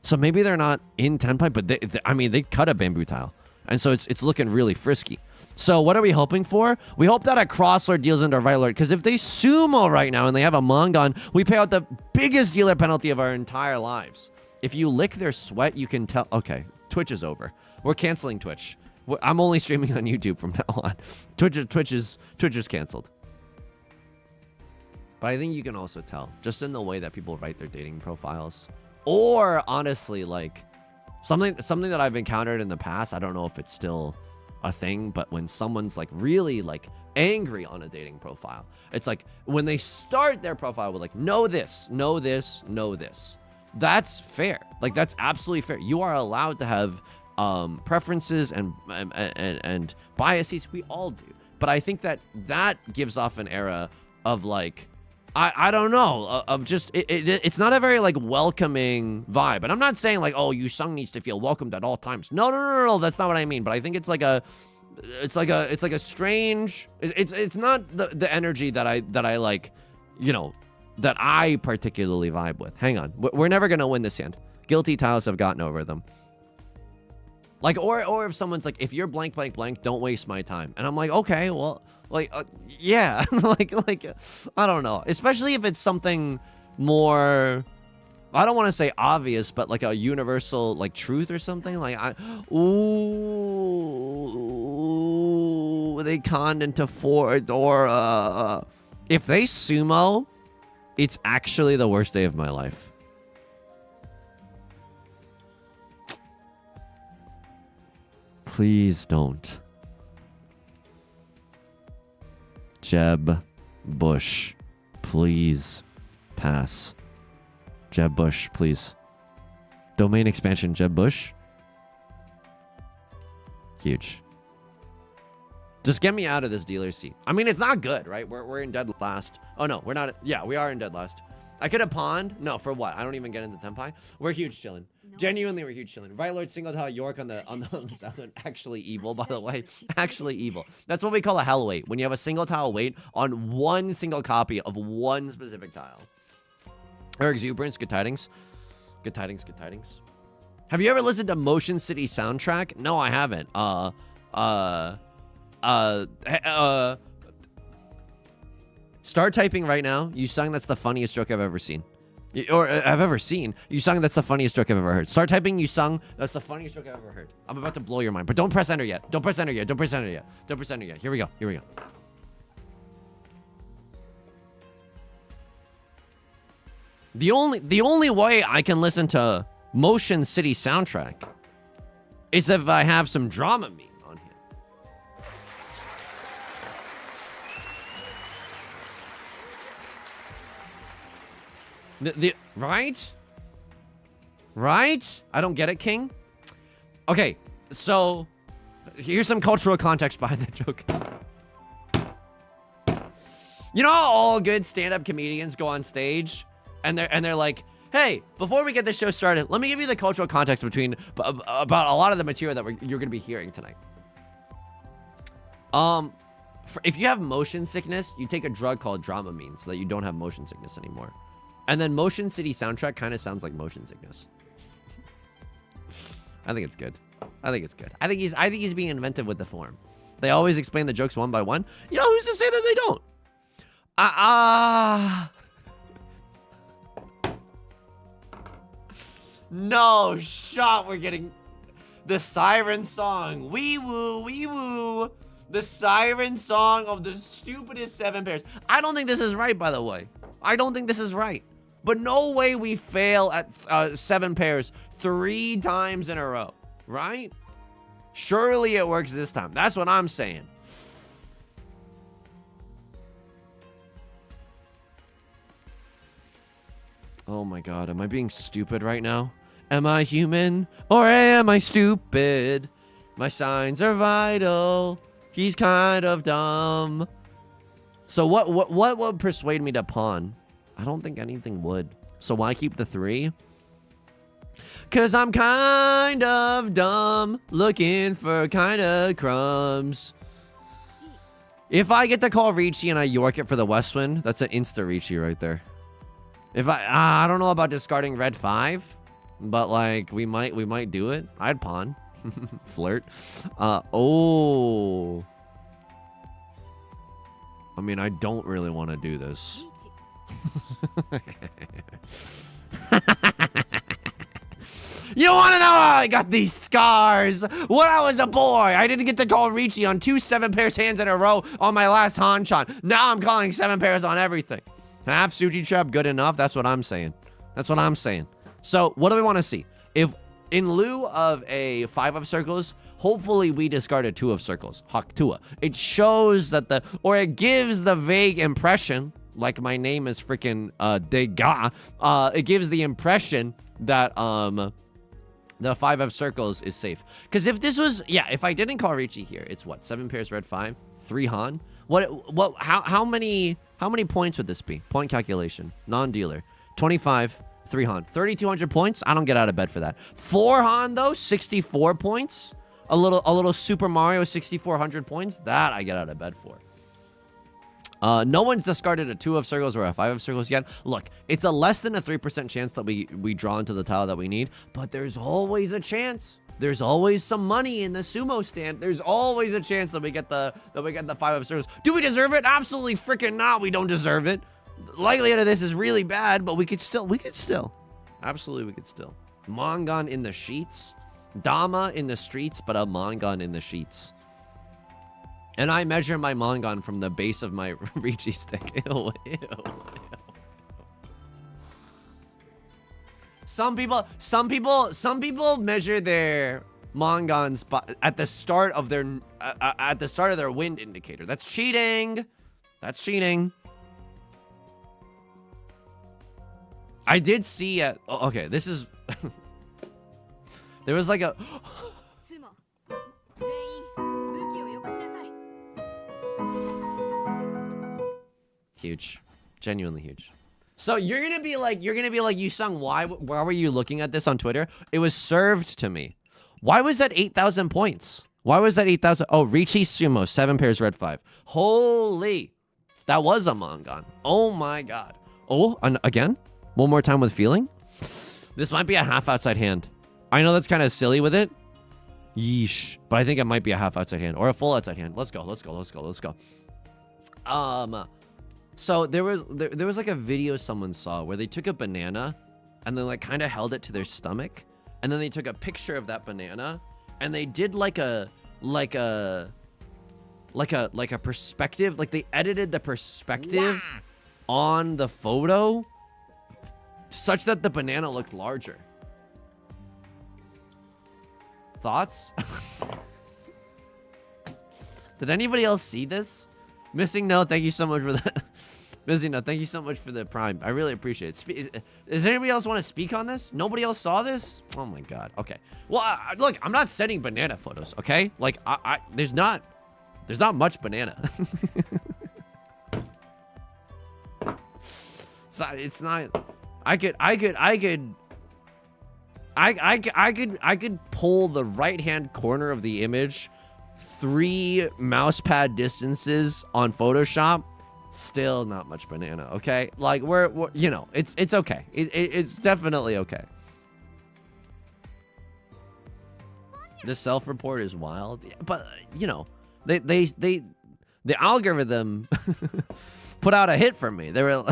So maybe they're not in Tenpai, but I mean, they cut a bamboo tile. And so it's looking really frisky. So what are we hoping for? We hope that a Crosslord deals into Right Lord, because if they sumo right now and they have a Mongon, we pay out the biggest dealer penalty of our entire lives. If you lick their sweat, you can tell. Okay, Twitch is over. We're canceling Twitch. I'm only streaming on YouTube from now on. Twitch is canceled. But I think you can also tell, just in the way that people write their dating profiles. Or, honestly, like, something that I've encountered in the past, I don't know if it's still a thing, but when someone's, like, really, like, angry on a dating profile, it's like, when they start their profile with, like, know this, know this, know this. That's fair. Like, that's absolutely fair. You are allowed to have preferences and biases. We all do. But I think that gives off an era of, like, I don't know, of just, it's not a very, like, welcoming vibe. And I'm not saying, like, oh, Yusong needs to feel welcomed at all times. No, that's not what I mean. But I think it's like a strange, it's not the energy that I like, you know, that I particularly vibe with. Hang on. We're never going to win this hand. Guilty tiles have gotten over them. Like, or if someone's like, if you're blank, blank, blank, don't waste my time. And I'm like, okay, well, like, yeah, like, I don't know. Especially if it's something more, I don't want to say obvious, but like a universal, like, truth or something. Like, they conned into Ford, or, if they sumo, it's actually the worst day of my life. Please don't. Jeb Bush, please pass. Jeb Bush, please. Domain expansion, Jeb Bush. Huge. Just get me out of this dealer seat. I mean, it's not good, right? We're in dead last. Oh no, we're not. Yeah, we are in dead last. I could have pawned. No, for what? I don't even get into Tenpai. We're huge chilling. No. Genuinely, we're huge chilling. Right Lord single tile York on the southern. Actually evil, by the way. Actually evil. That's what we call a hell weight. When you have a single tile weight on one single copy of one specific tile. Eric Exuberance, good tidings. Good tidings, good tidings. Have you ever listened to Motion City soundtrack? No, I haven't. Start typing right now. Yusong, that's the funniest joke I've ever seen. Or I've ever seen. Yusong, that's the funniest joke I've ever heard. Start typing Yusong, that's the funniest joke I've ever heard. I'm about to blow your mind, but don't press enter yet. Don't press enter yet. Don't press enter yet. Don't press enter yet. Here we go. Here we go. The only way I can listen to Motion City soundtrack is if I have some drama meme on here. Right? I don't get it, King. Okay, so here's some cultural context behind that joke. You know how all good stand-up comedians go on stage and they're like, hey, before we get this show started, let me give you the cultural context about a lot of the material that you're gonna be hearing tonight. If you have motion sickness, you take a drug called Dramamine so that you don't have motion sickness anymore. And then Motion City soundtrack kind of sounds like motion sickness. I think it's good. I think it's good. I think he's being inventive with the form. They always explain the jokes one by one. You know, who's to say that they don't? No shot. We're getting the siren song. Wee woo, wee woo. The siren song of the stupidest 7 pairs. I don't think this is right, by the way. I don't think this is right. But no way we fail at 7 pairs 3 times in a row, right? Surely it works this time. That's what I'm saying. Oh my god, am I being stupid right now? Am I human or am I stupid? My signs are vital. He's kind of dumb. So what would persuade me to pawn? I don't think anything would. So why keep the 3? Cause I'm kind of dumb, looking for kind of crumbs. If I get to call Riichi and I York it for the West Wind, that's an insta Riichi right there. If I don't know about discarding red 5, but like we might do it. I'd pawn. Flirt. Oh. I mean, I don't really want to do this. You want to know how I got these scars? When I was a boy, I didn't get to call Riichi on 2 7 pairs hands in a row on my last Hanchan. Now I'm calling 7 pairs on everything. Half Suji Trap good enough? That's what I'm saying. That's what I'm saying. So, what do we want to see? If, in lieu of a 5 of circles, hopefully we discard a 2 of circles. Haktua. It shows that it gives the vague impression, like my name is freaking Dega, it gives the impression that, the 5 of circles is safe. Because if this was, if I didn't call Riichi here, it's what? 7 pairs red 5? 3 Han? How many points would this be? Point calculation. Non-dealer. 25, 3 Han. 3,200 points? I don't get out of bed for that. 4 Han though? 64 points? A little Super Mario 6,400 points? That I get out of bed for. No one's discarded a 2 of circles or a 5 of circles yet. Look, it's a less than a 3% chance that we draw into the tile that we need, but there's always a chance. There's always some money in the sumo stand. There's always a chance that we get the 5 of circles. Do we deserve it? Absolutely freaking not. We don't deserve it. The likelihood of this is really bad, but we could still. Absolutely, we could still. Mongon in the sheets. Dama in the streets, but a Mongon in the sheets. And I measure my Mongon from the base of my Riichi stick. Ew, ew, ew. Some people measure their Mongons at the start of their wind indicator. That's cheating. That's cheating. I did see at okay, this is there was like a huge, genuinely huge. So you're gonna be like Yusong, why were you looking at this on Twitter? It was served to me. Why was that 8,000 points? Why was that 8,000? Oh, Riichi Sumo, 7 pairs red 5. Holy, that was a Mongon. Oh my god. Oh, and again, one more time with feeling. This might be a half outside hand. I know that's kind of silly with it. Yeesh, but I think it might be a half outside hand or a full outside hand. Let's go. So there was like a video someone saw where they took a banana and then like kind of held it to their stomach, and then they took a picture of that banana and they did like a perspective, like they edited the perspective on the photo such that the banana looked larger. Thoughts? Did anybody else see this? Missing note, thank you so much for that. Missing note, thank you so much for the prime. I really appreciate it. Does anybody else want to speak on this? Nobody else saw this? Oh my god. Okay. Well, look, I'm not sending banana photos, okay? Like, there's not much banana. So it's not. I could pull the right hand corner of the image 3 mouse pad distances on Photoshop. Still not much banana, okay? Like we're you know, it's okay. It's definitely okay. The self-report is wild, but you know, the algorithm put out a hit for me. They were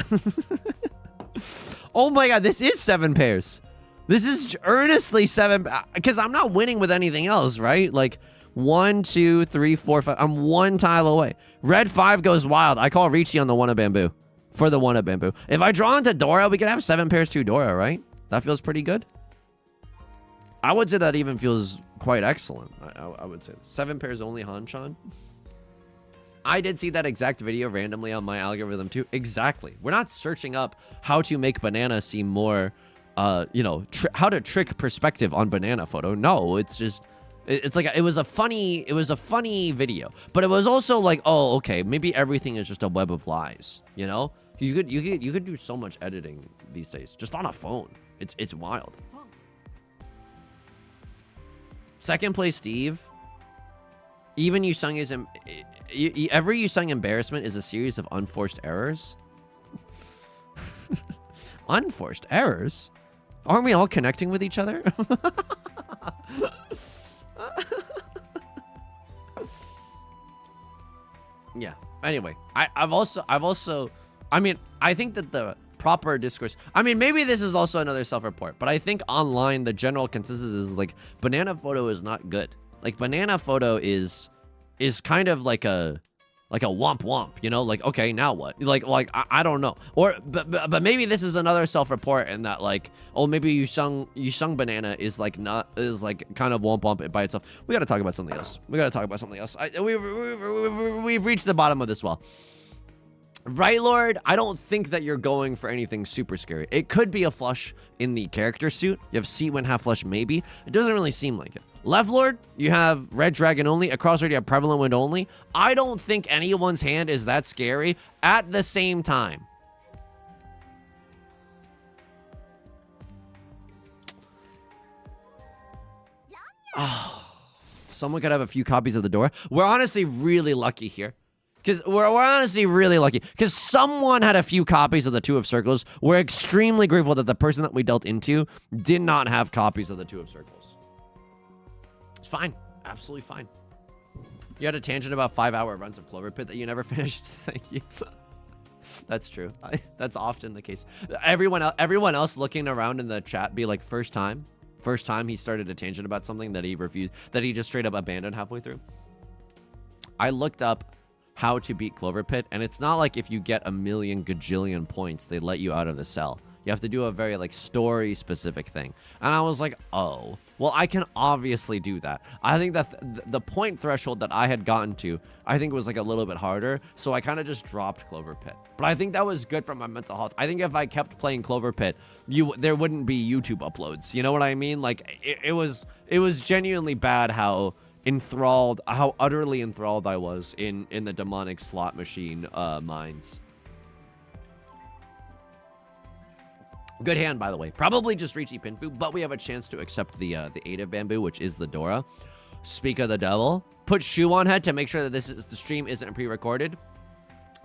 oh my god, this is 7 pairs. This is earnestly 7, because I'm not winning with anything else, right? Like 1, 2, 3, 4, 5. I'm 1 tile away. Red 5 goes wild. I call Riichi on the 1 of bamboo. For the 1 of bamboo. If I draw into Dora, we could have 7 pairs to Dora, right? That feels pretty good. I would say that even feels quite excellent. I would say 7 pairs only Hanshan. I did see that exact video randomly on my algorithm too. Exactly. We're not searching up how to make banana seem more, you know, how to trick perspective on banana photo. No, it's just, it's like, it was a funny video, but it was also like, oh, okay, maybe everything is just a web of lies. You know, you could do so much editing these days just on a phone. It's wild. Second place, Steve. Even Yusong is every Yusong embarrassment is a series of unforced errors. Unforced errors? Aren't we all connecting with each other? Yeah. Anyway, I've also I mean, I think that the proper discourse, I mean, maybe this is also another self-report, but I think online the general consensus is like banana photo is not good. Like banana photo is kind of like a womp womp, you know, like, okay, now what? Like I don't know. Or but maybe this is another self-report and that like, oh, maybe Yusong banana is like kind of womp womp by itself. We got to talk about something else. We've reached the bottom of this well. Right, Lord? I don't think that you're going for anything super scary. It could be a flush in the character suit. You have C when half flush, maybe. It doesn't really seem like it. Left, Lord, you have red dragon only. Across Lord, you have prevalent wind only. I don't think anyone's hand is that scary at the same time. Oh, someone could have a few copies of the Dora. We're honestly really lucky here. Because we're honestly really lucky. Because someone had a few copies of the Two of Circles. We're extremely grateful that the person that we dealt into did not have copies of the Two of Circles. It's fine. Absolutely fine. You had a tangent about 5-hour runs of Clover Pit that you never finished. Thank you. That's true. That's often the case. Everyone else looking around in the chat be like, first time he started a tangent about something that he refused, that he just straight up abandoned halfway through. I looked up how to beat Clover Pit, and it's not like if you get a million gajillion points they let you out of the cell. You have to do a very like story specific thing, and I was like, oh well, I can obviously do that. I think that the point threshold that I had gotten to, I think was like a little bit harder, so I kind of just dropped Clover Pit. But I think that was good for my mental health. I think if I kept playing Clover Pit, there wouldn't be YouTube uploads, you know what I mean? Like it was genuinely bad how utterly enthralled I was in the demonic slot machine minds. Good hand, by the way. Probably just Riichi Pinfu, but we have a chance to accept the 8 of bamboo, which is the Dora. Speak of the devil. Put shoe on head to make sure that the stream isn't pre-recorded.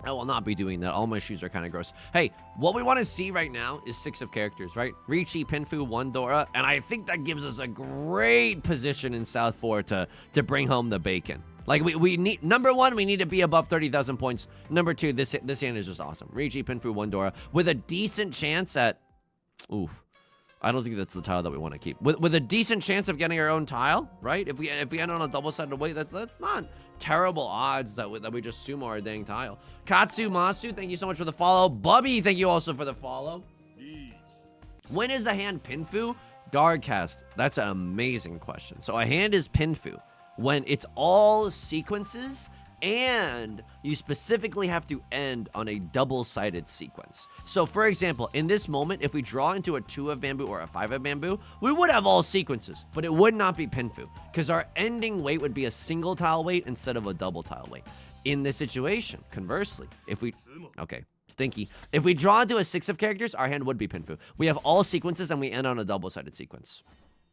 I will not be doing that. All my shoes are kind of gross. Hey, what we want to see right now is 6 of characters, right? Riichi, Pinfu, 1 Dora, and I think that gives us a great position in South 4 to bring home the bacon. Like, we need, number 1, we need to be above 30,000 points. Number 2, this hand is just awesome. Riichi, Pinfu, 1 Dora, with a decent chance at, ooh, I don't think that's the tile that we want to keep. With a decent chance of getting our own tile, right? If we end on a double-sided way, that's not terrible odds that we just sumo our dang tile. Katsu Masu, thank you so much for the follow. Bubby, thank you also for the follow. When is a hand Pinfu? Darkcast, that's an amazing question. So a hand is Pinfu when it's all sequences and you specifically have to end on a double-sided sequence. So for example, in this moment, if we draw into a 2 of bamboo or a 5 of bamboo, we would have all sequences, but it would not be Pinfu because our ending weight would be a single tile weight instead of a double tile weight. In this situation, conversely, if we, okay, stinky. If we draw into a 6 of characters, our hand would be Pinfu. We have all sequences and we end on a double-sided sequence.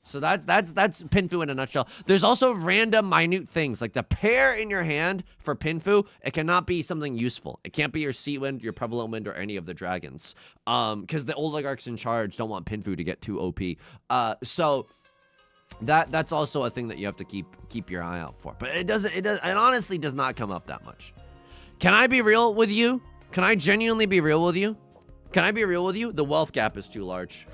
So that's Pinfu in a nutshell. There's also random minute things like the pair in your hand for Pinfu. It cannot be something useful. It can't be your Sea Wind, your Prevalent Wind, or any of the dragons. Because the oligarchs in charge don't want Pinfu to get too OP. So that's also a thing that you have to keep your eye out for. But it honestly does not come up that much. Can I be real with you? Can I genuinely be real with you? Can I be real with you? The wealth gap is too large.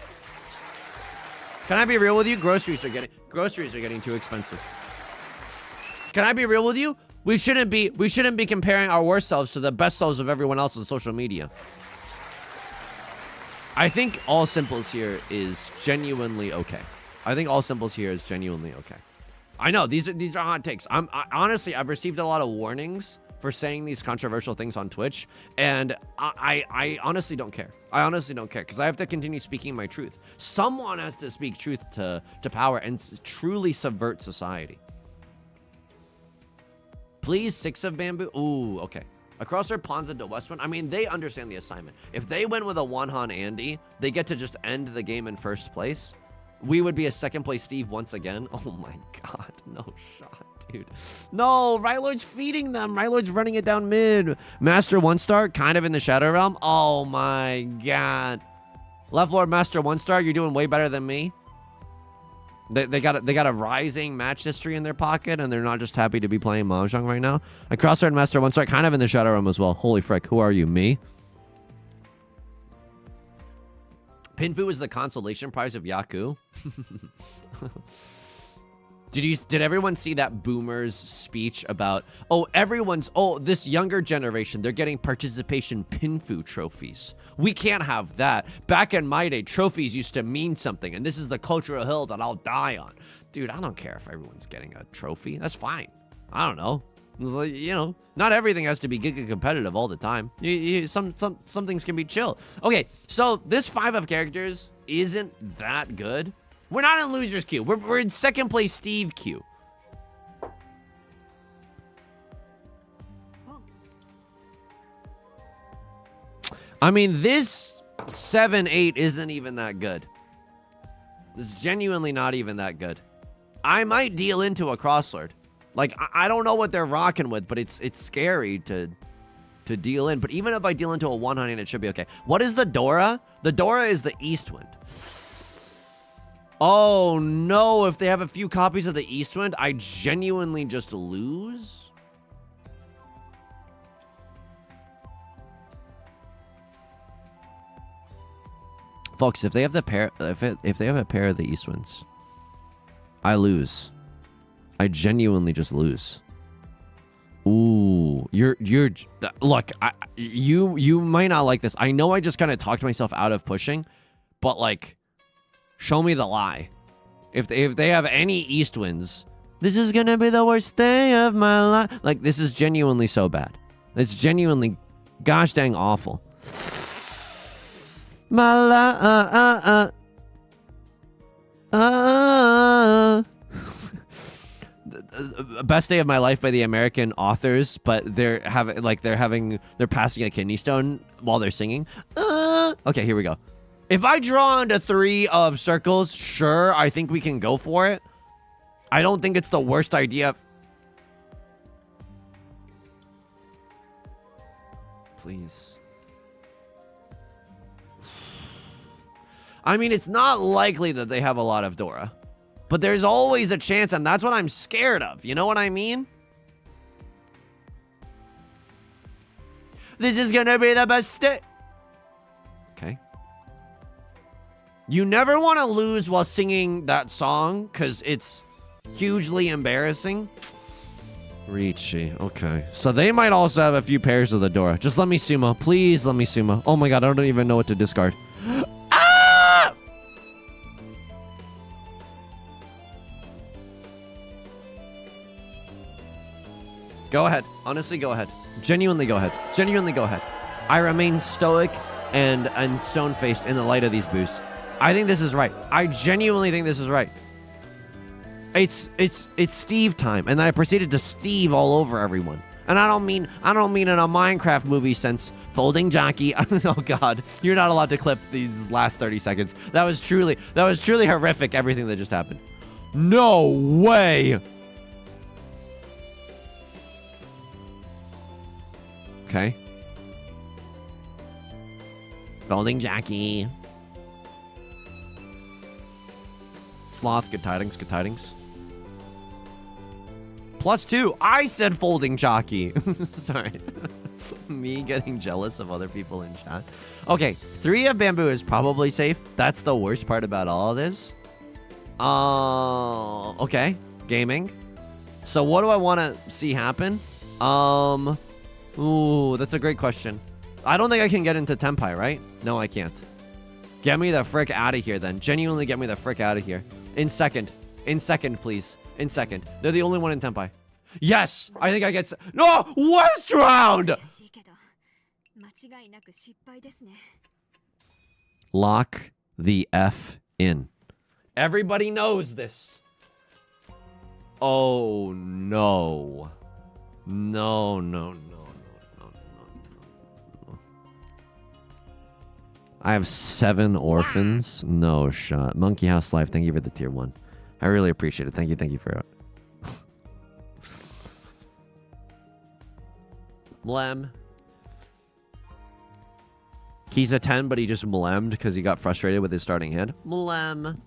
Can I be real with you? Groceries are getting too expensive. Can I be real with you? We shouldn't be comparing our worst selves to the best selves of everyone else on social media. I think all simples here is genuinely okay. I think all simples here is genuinely okay. I know these are hot takes. Honestly, I've received a lot of warnings for saying these controversial things on Twitch, and I honestly don't care. I honestly don't care because I have to continue speaking my truth. Someone has to speak truth to power and truly subvert society. Please, 6 of bamboo. Ooh, okay. Across their pawns into Westwind. I mean, they understand the assignment. If they win with a one-han Andy, they get to just end the game in first place. We would be a second place Steve once again. Oh my god, no shot, dude. No, Rylord's feeding them. Rylord's running it down mid. Master 1-star, kind of in the Shadow Realm. Oh my god. Left Lord Master 1-star, you're doing way better than me. They got a rising match history in their pocket, and they're not just happy to be playing Mahjong right now. I crosshair Master 1-star, kind of in the Shadow Realm as well. Holy frick, who are you, me? Pinfu is the consolation prize of Yaku. Did everyone see that Boomer's speech about, this younger generation, they're getting participation Pinfu trophies. We can't have that. Back in my day, trophies used to mean something, and this is the cultural hill that I'll die on. Dude, I don't care if everyone's getting a trophy. That's fine. I don't know. It's like, you know, not everything has to be giga competitive all the time. Some things can be chill. Okay, so this 5 of characters isn't that good. We're not in loser's queue. We're in second place Steve queue. I mean, this 7-8 isn't even that good. This is genuinely not even that good. I might deal into a crosslord. Like, I don't know what they're rocking with, but it's scary to deal in. But even if I deal into a 100, it should be okay. What is the Dora? The Dora is the Eastwind. Oh, no. If they have a few copies of the Eastwind, I genuinely just lose? Folks, if they have the pair, if they have a pair of the Eastwinds, I lose. I genuinely just lose. Ooh, look, you might not like this. I know I just kind of talked myself out of pushing, but like, show me the lie. If they have any Eastwinds, this is gonna be the worst day of my life. Like, this is genuinely so bad. It's genuinely, gosh dang awful. My Best Day of My Life by the American authors, but they're passing a kidney stone while they're singing. Okay, here we go. If I draw into 3 of circles, sure, I think we can go for it. I don't think it's the worst idea. Please. I mean, it's not likely that they have a lot of Dora. But there's always a chance, and that's what I'm scared of. You know what I mean? This is gonna be the best day. Okay. You never want to lose while singing that song, because it's hugely embarrassing. Riichi, okay. So they might also have a few pairs of the Dora. Just let me sumo. Please let me sumo. Oh my god, I don't even know what to discard. Go ahead. Honestly, go ahead. Genuinely go ahead. Genuinely go ahead. I remain stoic and stone-faced in the light of these boosts. I think this is right. I genuinely think this is right. It's Steve time, and then I proceeded to Steve all over everyone. And I don't mean in a Minecraft movie sense. Folding jockey. Oh god, you're not allowed to clip these last 30 seconds. That was truly horrific. Everything that just happened. No way. Okay. Folding jockey. Sloth. Good tidings. Good tidings. +2. I said folding jockey. Sorry. Me getting jealous of other people in chat. Okay, 3 of bamboo is probably safe. That's the worst part about all of this. Okay. Gaming. So what do I want to see happen? Ooh, that's a great question. I don't think I can get into Tenpai, right? No, I can't. Get me the frick out of here, then. Genuinely get me the frick out of here. In second. In second, please. In second. They're the only one in Tenpai. Yes! I think I get... No! West round! Lock the F in. Everybody knows this. Oh, no. No, no, no. I have 7 orphans. No shot. Monkey House Life, thank you for the tier 1. I really appreciate it. Thank you for it. Mlem. He's a 10, but he just mlemmed because he got frustrated with his starting hand. Mlem.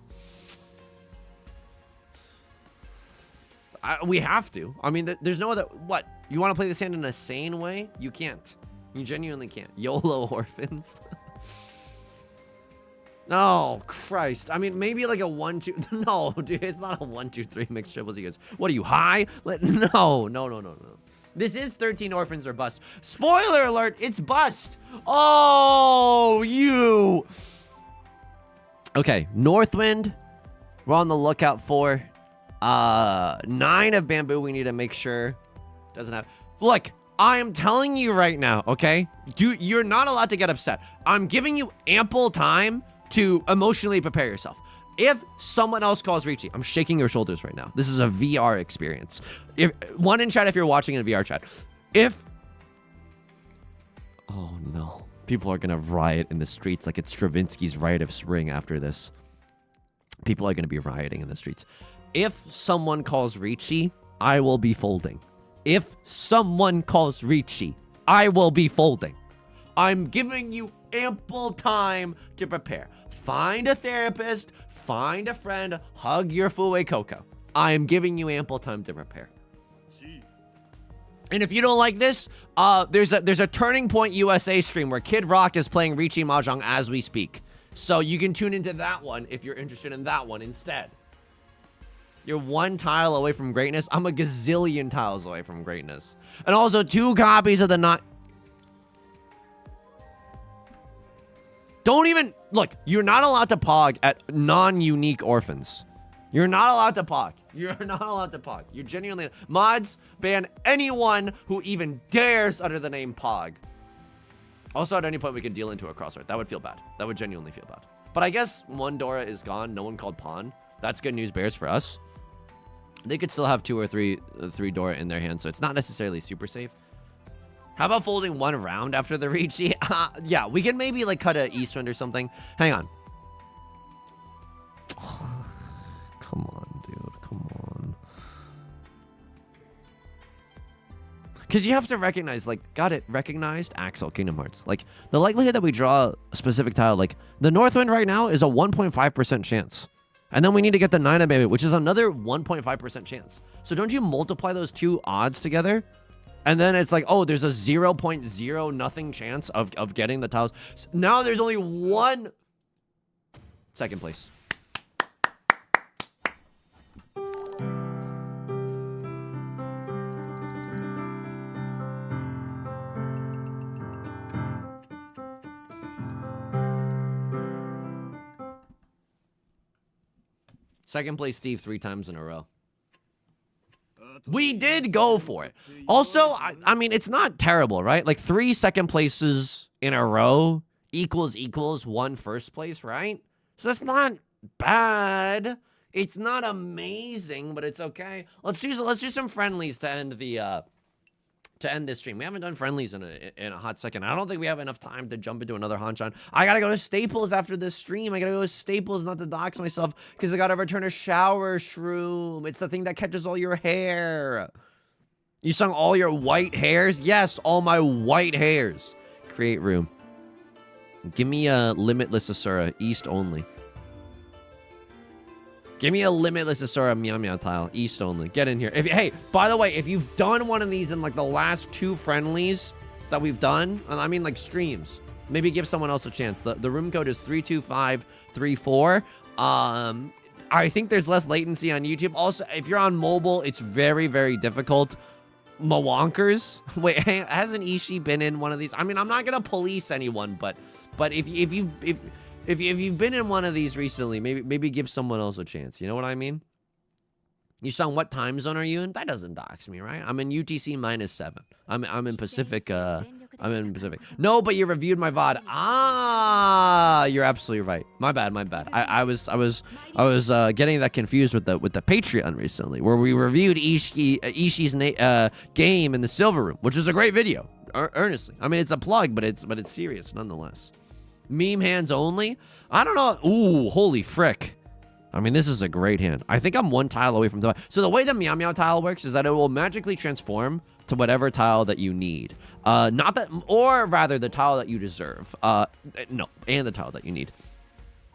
We have to. I mean, there's no other... What? You want to play this hand in a sane way? You can't. You genuinely can't. YOLO orphans. Oh, Christ. I mean, maybe like a 1, 2... No, dude, it's not a 1, 2, 3 mixed triples. He goes, what are you, high? No. This is 13 orphans or bust. Spoiler alert, it's bust. Oh, you. Okay, Northwind. We're on the lookout for 9 of bamboo. We need to make sure doesn't have... Look, I am telling you right now, okay? You're not allowed to get upset. I'm giving you ample time to emotionally prepare yourself. If someone else calls Riichi, I'm shaking your shoulders right now. This is a VR experience. If one in chat, if you're watching in a VR chat. Oh no. People are gonna riot in the streets like it's Stravinsky's Riot of Spring after this. People are gonna be rioting in the streets. If someone calls Riichi, I will be folding. If someone calls Riichi, I will be folding. I'm giving you ample time to prepare. Find a therapist, find a friend, hug your Fue Coco. I am giving you ample time to prepare. And if you don't like this, there's a Turning Point USA stream where Kid Rock is playing Riichi Mahjong as we speak. So you can tune into that one if you're interested in that one instead. You're 1 tile away from greatness. I'm a gazillion tiles away from greatness. And also 2 copies of the not... Don't even... Look, you're not allowed to pog at non-unique orphans. You're not allowed to pog. You're not allowed to pog. You're genuinely... Mods, ban anyone who even dares utter the name pog. Also, at any point, we can deal into a crossword. That would feel bad. That would genuinely feel bad. But I guess 1 Dora is gone. No one called pawn. That's good news bears for us. They could still have 2 or 3 Dora in their hand, so it's not necessarily super safe. How about folding 1 round after the Riichi? Yeah, we can maybe like cut a Eastwind or something. Hang on. Come on, dude. Come on. Because you have to recognize, like, got it, recognized, Axel, Kingdom Hearts. Like, the likelihood that we draw a specific tile, like, the Northwind right now is a 1.5% chance. And then we need to get the 9 of baby, which is another 1.5% chance. So don't you multiply those 2 odds together? And then it's like, oh, there's a 0.0 nothing chance of getting the tiles. So now there's only 1 second place. Second place, Steve, 3 times in a row. We did go for it. Also, I mean, it's not terrible, right? Like 3 second places in a row equals 1 first place, right? So that's not bad. It's not amazing, but it's okay. Let's do some friendlies to end the to end this stream. We haven't done friendlies in a hot second. I don't think we have enough time to jump into another Hanchan. I gotta go to Staples after this stream. I gotta go to Staples, not to dox myself, because I gotta return a shower shroom. It's the thing that catches all your hair. You sung all your white hairs? Yes, all my white hairs. Create room. Give me a Limitless Asura, East only. Give me a limitless Asura Meow Meow tile. East only. Get in here. Hey, by the way, if you've done one of these in like the last 2 friendlies that we've done, and I mean like streams, maybe give someone else a chance. The room code is 32534. I think there's less latency on YouTube. Also, if you're on mobile, it's very, very difficult. Mawonkers. Wait, hasn't Ishii been in one of these? I mean, I'm not gonna police anyone, but if you've been in one of these recently, maybe give someone else a chance. You know what I mean? Yusong, what time zone are you in? That doesn't dox me, right? I'm in UTC -7. I'm in Pacific. I'm in Pacific. No, but you reviewed my VOD. Ah, you're absolutely right. My bad. I was getting that confused with the Patreon recently, where we reviewed Ishii's game in the Silver Room, which is a great video. Earnestly, I mean, it's a plug, but it's serious nonetheless. Meme hands only. I don't know. Ooh, holy frick. I mean, this is a great hand. I think I'm 1 tile away from the... So the way the Meow Meow tile works is that it will magically transform to whatever tile that you need. Not that... Or rather, the tile that you deserve. No, and the tile that you need.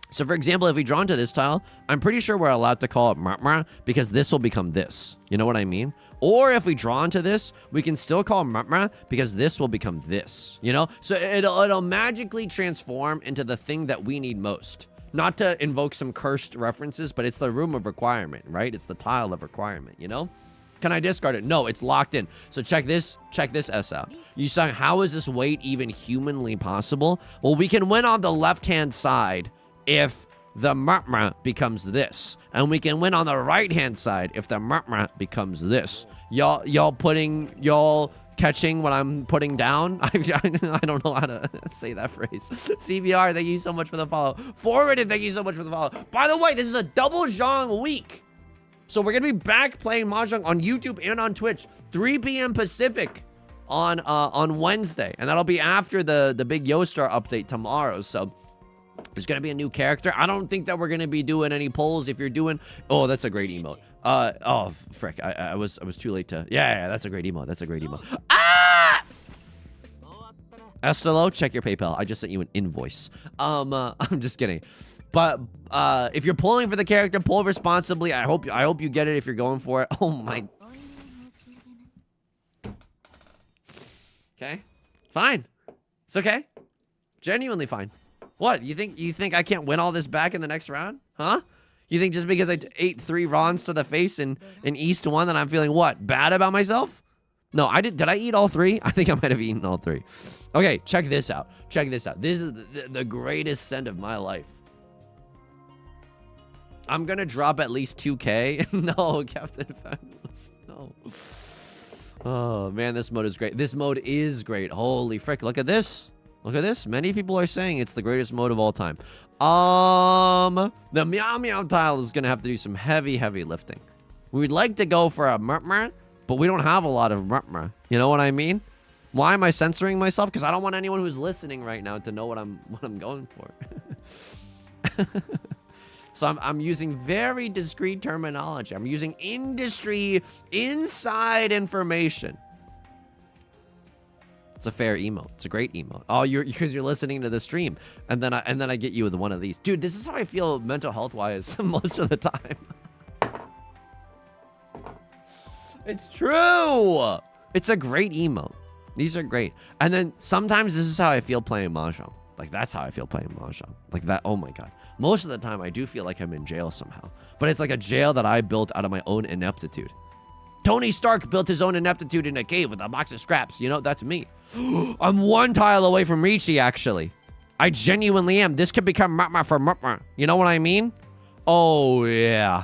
So, for example, if we draw into this tile, I'm pretty sure we're allowed to call it Marmara because this will become this. You know what I mean? Or if we draw into this, we can still call Marmara because this will become this. You know? So it'll magically transform into the thing that we need most. Not to invoke some cursed references, but it's the room of requirement, right? It's the tile of requirement, you know? Can I discard it? No, it's locked in. So check this S out. Yusong, how is this weight even humanly possible? Well, we can win on the left-hand side if the Marmara becomes this. And we can win on the right-hand side if the Marmara becomes this. Y'all catching what I'm putting down? I don't know how to say that phrase. CBR, thank you so much for the follow. Forwarded, thank you so much for the follow. By the way, this is a double Zhang week. So we're going to be back playing Mahjong on YouTube and on Twitch. 3 p.m. Pacific on Wednesday. And that'll be after the big Yostar update tomorrow. So there's going to be a new character. I don't think that we're going to be doing any polls. If you're doing... Oh, that's a great emote. Oh, frick. I was too late to... Yeah, that's a great emote. That's a great emote. Ah! Estelo, check your PayPal. I just sent you an invoice. I'm just kidding. But if you're pulling for the character, pull responsibly. I hope you get it if you're going for it. Oh my... Okay. Fine. It's okay. Genuinely fine. What? You think I can't win all this back in the next round? Huh? You think just because I ate 3 Rons to the face in East 1 that I'm feeling what? Bad about myself? No, I did I eat all 3? I think I might have eaten all 3. Okay, check this out. Check this out. This is the greatest send of my life. I'm gonna drop at least 2K. No, Captain Fabulous. No. Oh man, this mode is great. This mode is great. Holy frick, look at this. Look at this. Many people are saying it's the greatest mode of all time. The Meow Meow tile is gonna have to do some heavy lifting. We'd like to go for a Murmur, but we don't have a lot of Murmur. You know what I mean? Why am I censoring myself? Because I don't want anyone who's listening right now to know what I'm going for. So I'm using very discreet terminology. I'm using industry inside information. It's a fair emote. It's a great emote. Oh, because you're listening to the stream, and then I get you with one of these. Dude, this is how I feel mental health wise most of the time. It's true. It's a great emote. These are great. And then sometimes this is how I feel playing Mahjong. Like that's how I feel playing Mahjong. Like that. Oh my god. Most of the time I do feel like I'm in jail somehow, but it's like a jail that I built out of my own ineptitude. Tony Stark built his own ineptitude in a cave with a box of scraps. You know, that's me. I'm 1 tile away from Riichi, actually. I genuinely am. This could become Mutma for Mutma. You know what I mean? Oh, yeah.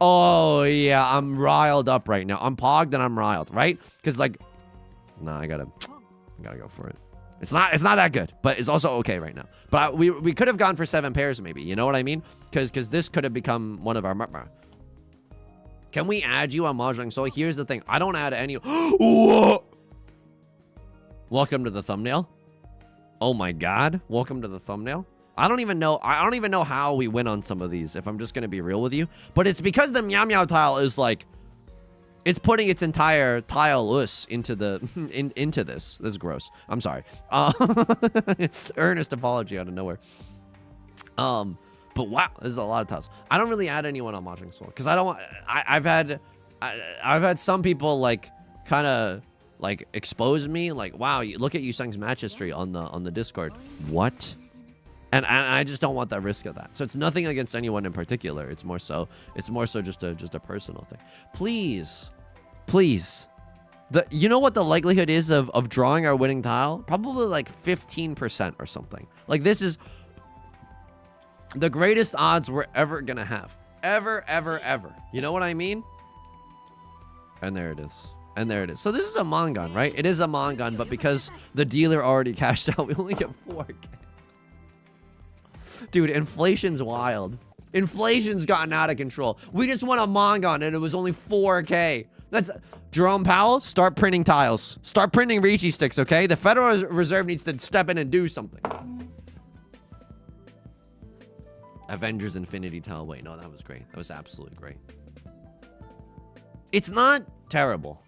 Oh, yeah. I'm riled up right now. I'm pogged and I'm riled, right? Because, like, nah, I gotta go for it. It's not that good, but it's also okay right now. But we could have gone for 7 pairs, maybe. You know what I mean? Because this could have become one of our Mutma. Can we add you on Mahjong Soul? Here's the thing. I don't add any... Whoa! Welcome to the thumbnail. Oh my god. Welcome to the thumbnail. I don't even know how we win on some of these, if I'm just going to be real with you. But it's because the Meow Meow tile is like... It's putting its entire tile-us into the... into this. This is gross. I'm sorry. Earnest apology out of nowhere. But wow, there's a lot of tiles. I don't really add anyone on Mahjong Soul because I don't want. I've had some people like kind of like expose me like, wow, you look at Yusong's match history on the Discord. What? And I just don't want that risk of that. So it's nothing against anyone in particular. It's more so just a personal thing. Please. You know what the likelihood is of drawing our winning tile? Probably like 15% or something. Like this is the greatest odds we're ever gonna have. Ever. You know what I mean? And there it is. So this is a Mangan, right? It is a Mangan, but because the dealer already cashed out, we only get 4K. Dude, inflation's wild. Inflation's gotten out of control. We just won a Mangan and it was only 4K. That's Jerome Powell, start printing tiles. Start printing Riichi sticks, okay? The Federal Reserve needs to step in and do something. Avengers Infinity Tile. Wait, no, that was great. That was absolutely great. It's not terrible.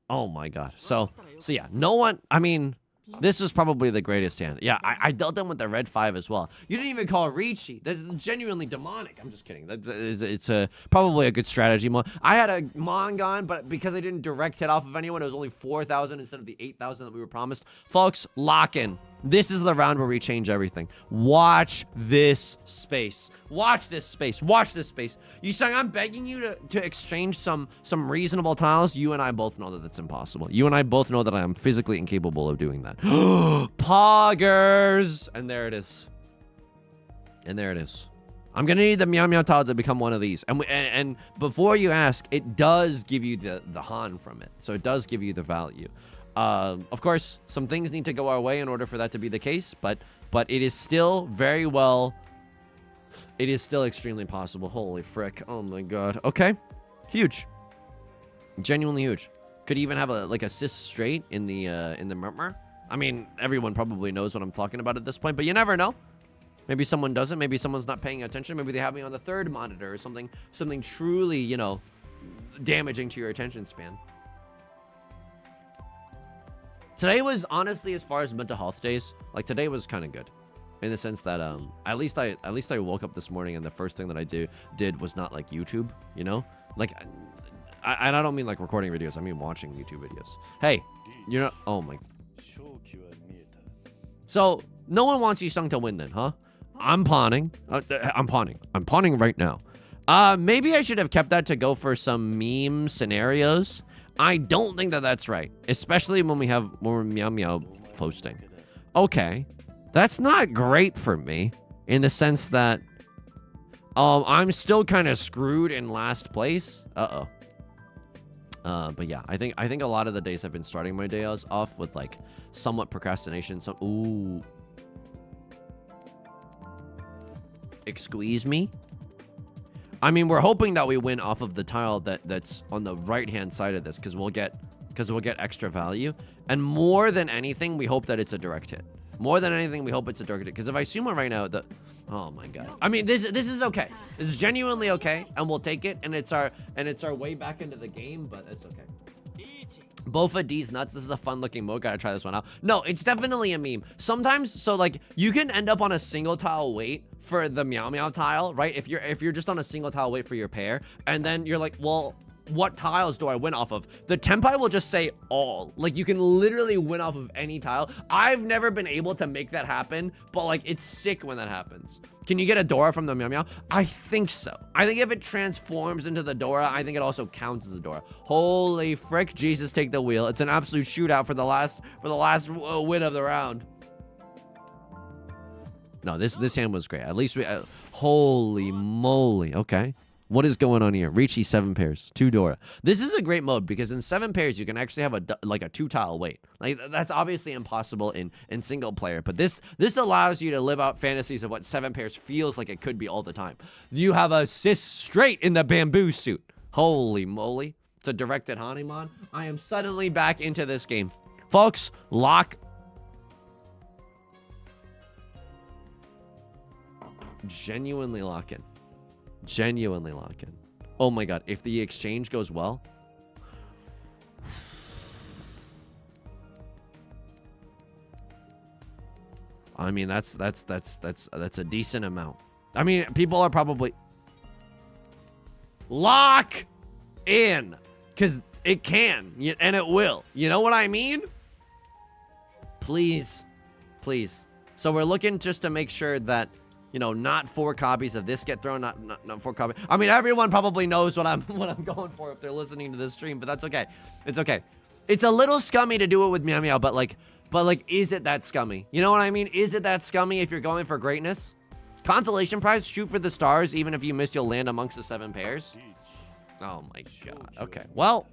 Oh my god. So yeah, no one, I mean, this is probably the greatest hand. Yeah, I dealt them with the red 5 as well. You didn't even call Riichi. That's genuinely demonic. I'm just kidding. It's probably a good strategy. I had a Mangan, but because I didn't direct hit off of anyone, it was only 4,000 instead of the 8,000 that we were promised. Folks, lock in. This is the round where we change everything. Watch this space. Watch this space. Yusong, I'm begging you to exchange some reasonable tiles. You and I both know that that's impossible. You and I both know that I am physically incapable of doing that. Poggers! And there it is. I'm gonna need the Meow Meow tile to become one of these. And before you ask, it does give you the Han from it. So it does give you the value. Of course, some things need to go our way in order for that to be the case, but it is still very well. It is still extremely possible. Holy frick! Oh my god. Okay, huge, genuinely huge. Could even have a assist straight in the murmur. I mean, everyone probably knows what I'm talking about at this point, but you never know. Maybe someone doesn't. Maybe someone's not paying attention. Maybe they have me on the 3rd monitor or something truly, you know, damaging to your attention span. Today was honestly, as far as mental health days, like today was kind of good, in the sense that at least I woke up this morning and the first thing that I did was not like YouTube, you know, like I don't mean like recording videos, I mean watching YouTube videos. Hey, you know, oh my. So no one wants Yusong to win then, huh? I'm pawning. I'm pawning right now. Maybe I should have kept that to go for some meme scenarios. I don't think that that's right, especially when we're Meow Meow posting. Okay, that's not great for me in the sense that I'm still kind of screwed in last place. But yeah, I think a lot of the days I've been starting my days off with like somewhat procrastination. Ooh, excuse me. I mean, we're hoping that we win off of the tile that's on the right-hand side of this, because we'll get extra value. And more than anything, we hope that it's a direct hit. More than anything, we hope it's a direct hit. Because if I assume it right now, oh my god. I mean, this is okay. This is genuinely okay, and we'll take it. And it's our way back into the game, but it's okay. Bofa D's nuts. This is a fun-looking mode. Gotta try this one out. No, it's definitely a meme. Sometimes, so like, you can end up on a single tile wait for the Meow Meow tile, right? If you're just on a single tile wait for your pair, and then you're like, well, what tiles do I win off of? The Tenpai will just say all. Like, you can literally win off of any tile. I've never been able to make that happen, but like, it's sick when that happens. Can you get a Dora from the Meow Meow? I think so. I think if it transforms into the Dora, I think it also counts as a Dora. Holy frick, Jesus, take the wheel. It's an absolute shootout for the last win of the round. No, this hand was great. At least we, holy moly. Okay. What is going on here? Riichi 7 pairs, 2 Dora. This is a great mode because in 7 pairs you can actually have a 2-tile wait. Like, that's obviously impossible in single player, but this allows you to live out fantasies of what 7 pairs feels like it could be all the time. You have a sis straight in the bamboo suit. Holy moly! It's a directed Hanuman. I am suddenly back into this game, folks. Lock. Genuinely lock in. Genuinely lock in. Oh my god, if the exchange goes well, I mean that's a decent amount. I mean, people are probably... Lock in. Because it can, and it will. You know what I mean? Please. Please. So we're looking just to make sure that, you know, not 4 copies of this get thrown, not 4 copies. I mean, everyone probably knows what I'm going for if they're listening to this stream, but that's okay. It's okay. It's a little scummy to do it with Meow Meow, but like, is it that scummy? You know what I mean? Is it that scummy if you're going for greatness? Consolation prize, shoot for the stars. Even if you miss, you'll land amongst the 7 pairs. Oh my god. Okay. Well,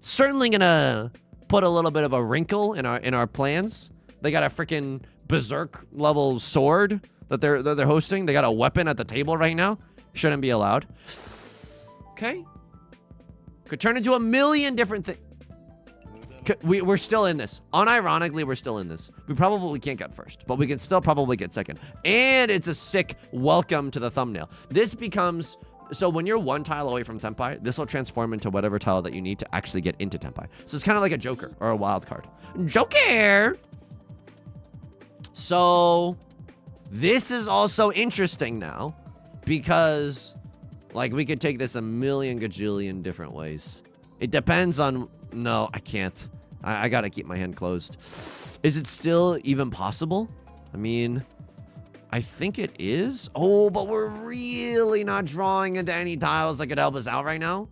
certainly gonna put a little bit of a wrinkle in our plans. They got a freaking berserk level sword that they're hosting. They got a weapon at the table right now. Shouldn't be allowed. Okay. Could turn into a million different things. We're still in this. Unironically, we're still in this. We probably can't get first, but we can still probably get second. And it's a sick welcome to the thumbnail. This becomes... So when you're 1 tile away from Tenpai, this will transform into whatever tile that you need to actually get into Tenpai. So it's kind of like a Joker or a wild card. Joker! So this is also interesting now because, like, we could take this a million gajillion different ways. It depends on... No, I can't. I gotta keep my hand closed. Is it still even possible? I mean... I think it is. Oh, but we're really not drawing into any tiles that could help us out right now.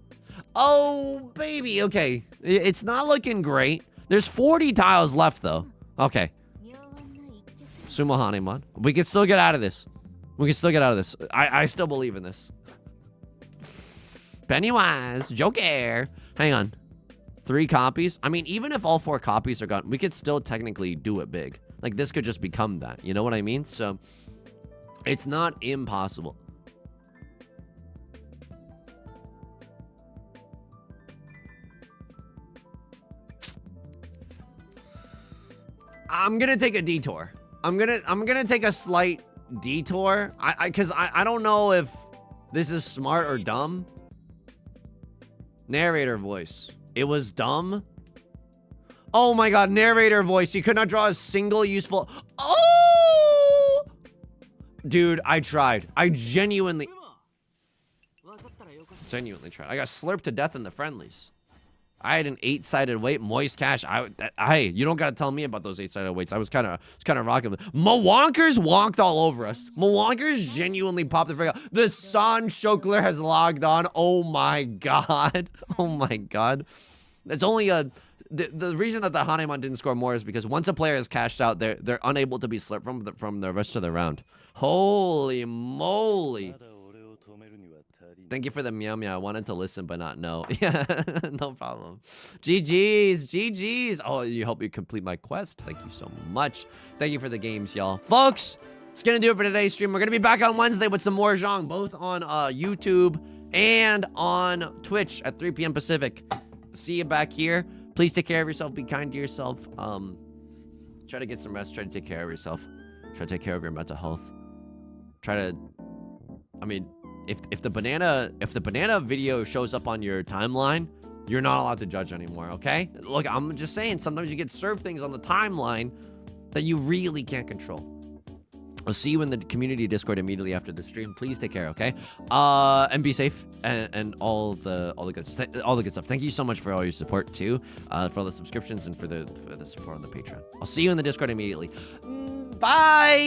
Oh, baby. Okay. It's not looking great. There's 40 tiles left, though. Okay. Sumo Hanemon. We can still get out of this. We can still get out of this. I still believe in this. Pennywise. Joker. Hang on. 3 copies. I mean, even if all 4 copies are gone, we could still technically do it big. Like, this could just become that. You know what I mean? So... it's not impossible. I'm gonna take a detour. I'm gonna take a slight detour. Cause I don't know if this is smart or dumb. Narrator voice. It was dumb. Oh my god, narrator voice. You could not draw a single useful. Oh! Dude, I tried. I genuinely tried. I got slurped to death in the friendlies. I had an 8-sided weight, moist cash. Hey, you don't gotta tell me about those 8-sided weights. I was kind of rocking. Mwonkers wonked all over us. Mwonkers genuinely popped the frig out. The San Shokler has logged on. Oh my god. Oh my god. It's only a... The reason that the Hanemon didn't score more is because once a player is cashed out, they're unable to be slipped from the rest of the round. Holy moly. Thank you for the meow meow. I wanted to listen, but not know. Yeah, no problem. GG's, GG's. Oh, you helped me complete my quest. Thank you so much. Thank you for the games, y'all. Folks, it's going to do it for today's stream. We're going to be back on Wednesday with some more Mahjong, both on YouTube and on Twitch at 3 p.m. Pacific. See you back here. Please take care of yourself. Be kind to yourself. Try to get some rest. Try to take care of yourself. Try to take care of your mental health. Try to... I mean... If the banana video shows up on your timeline, you're not allowed to judge anymore, okay? Look, I'm just saying, sometimes you get served things on the timeline that you really can't control. I'll see you in the community Discord immediately after the stream. Please take care, okay? And be safe and all the good stuff. Thank you so much for all your support too, for all the subscriptions and for the support on the Patreon. I'll see you in the Discord immediately. Bye.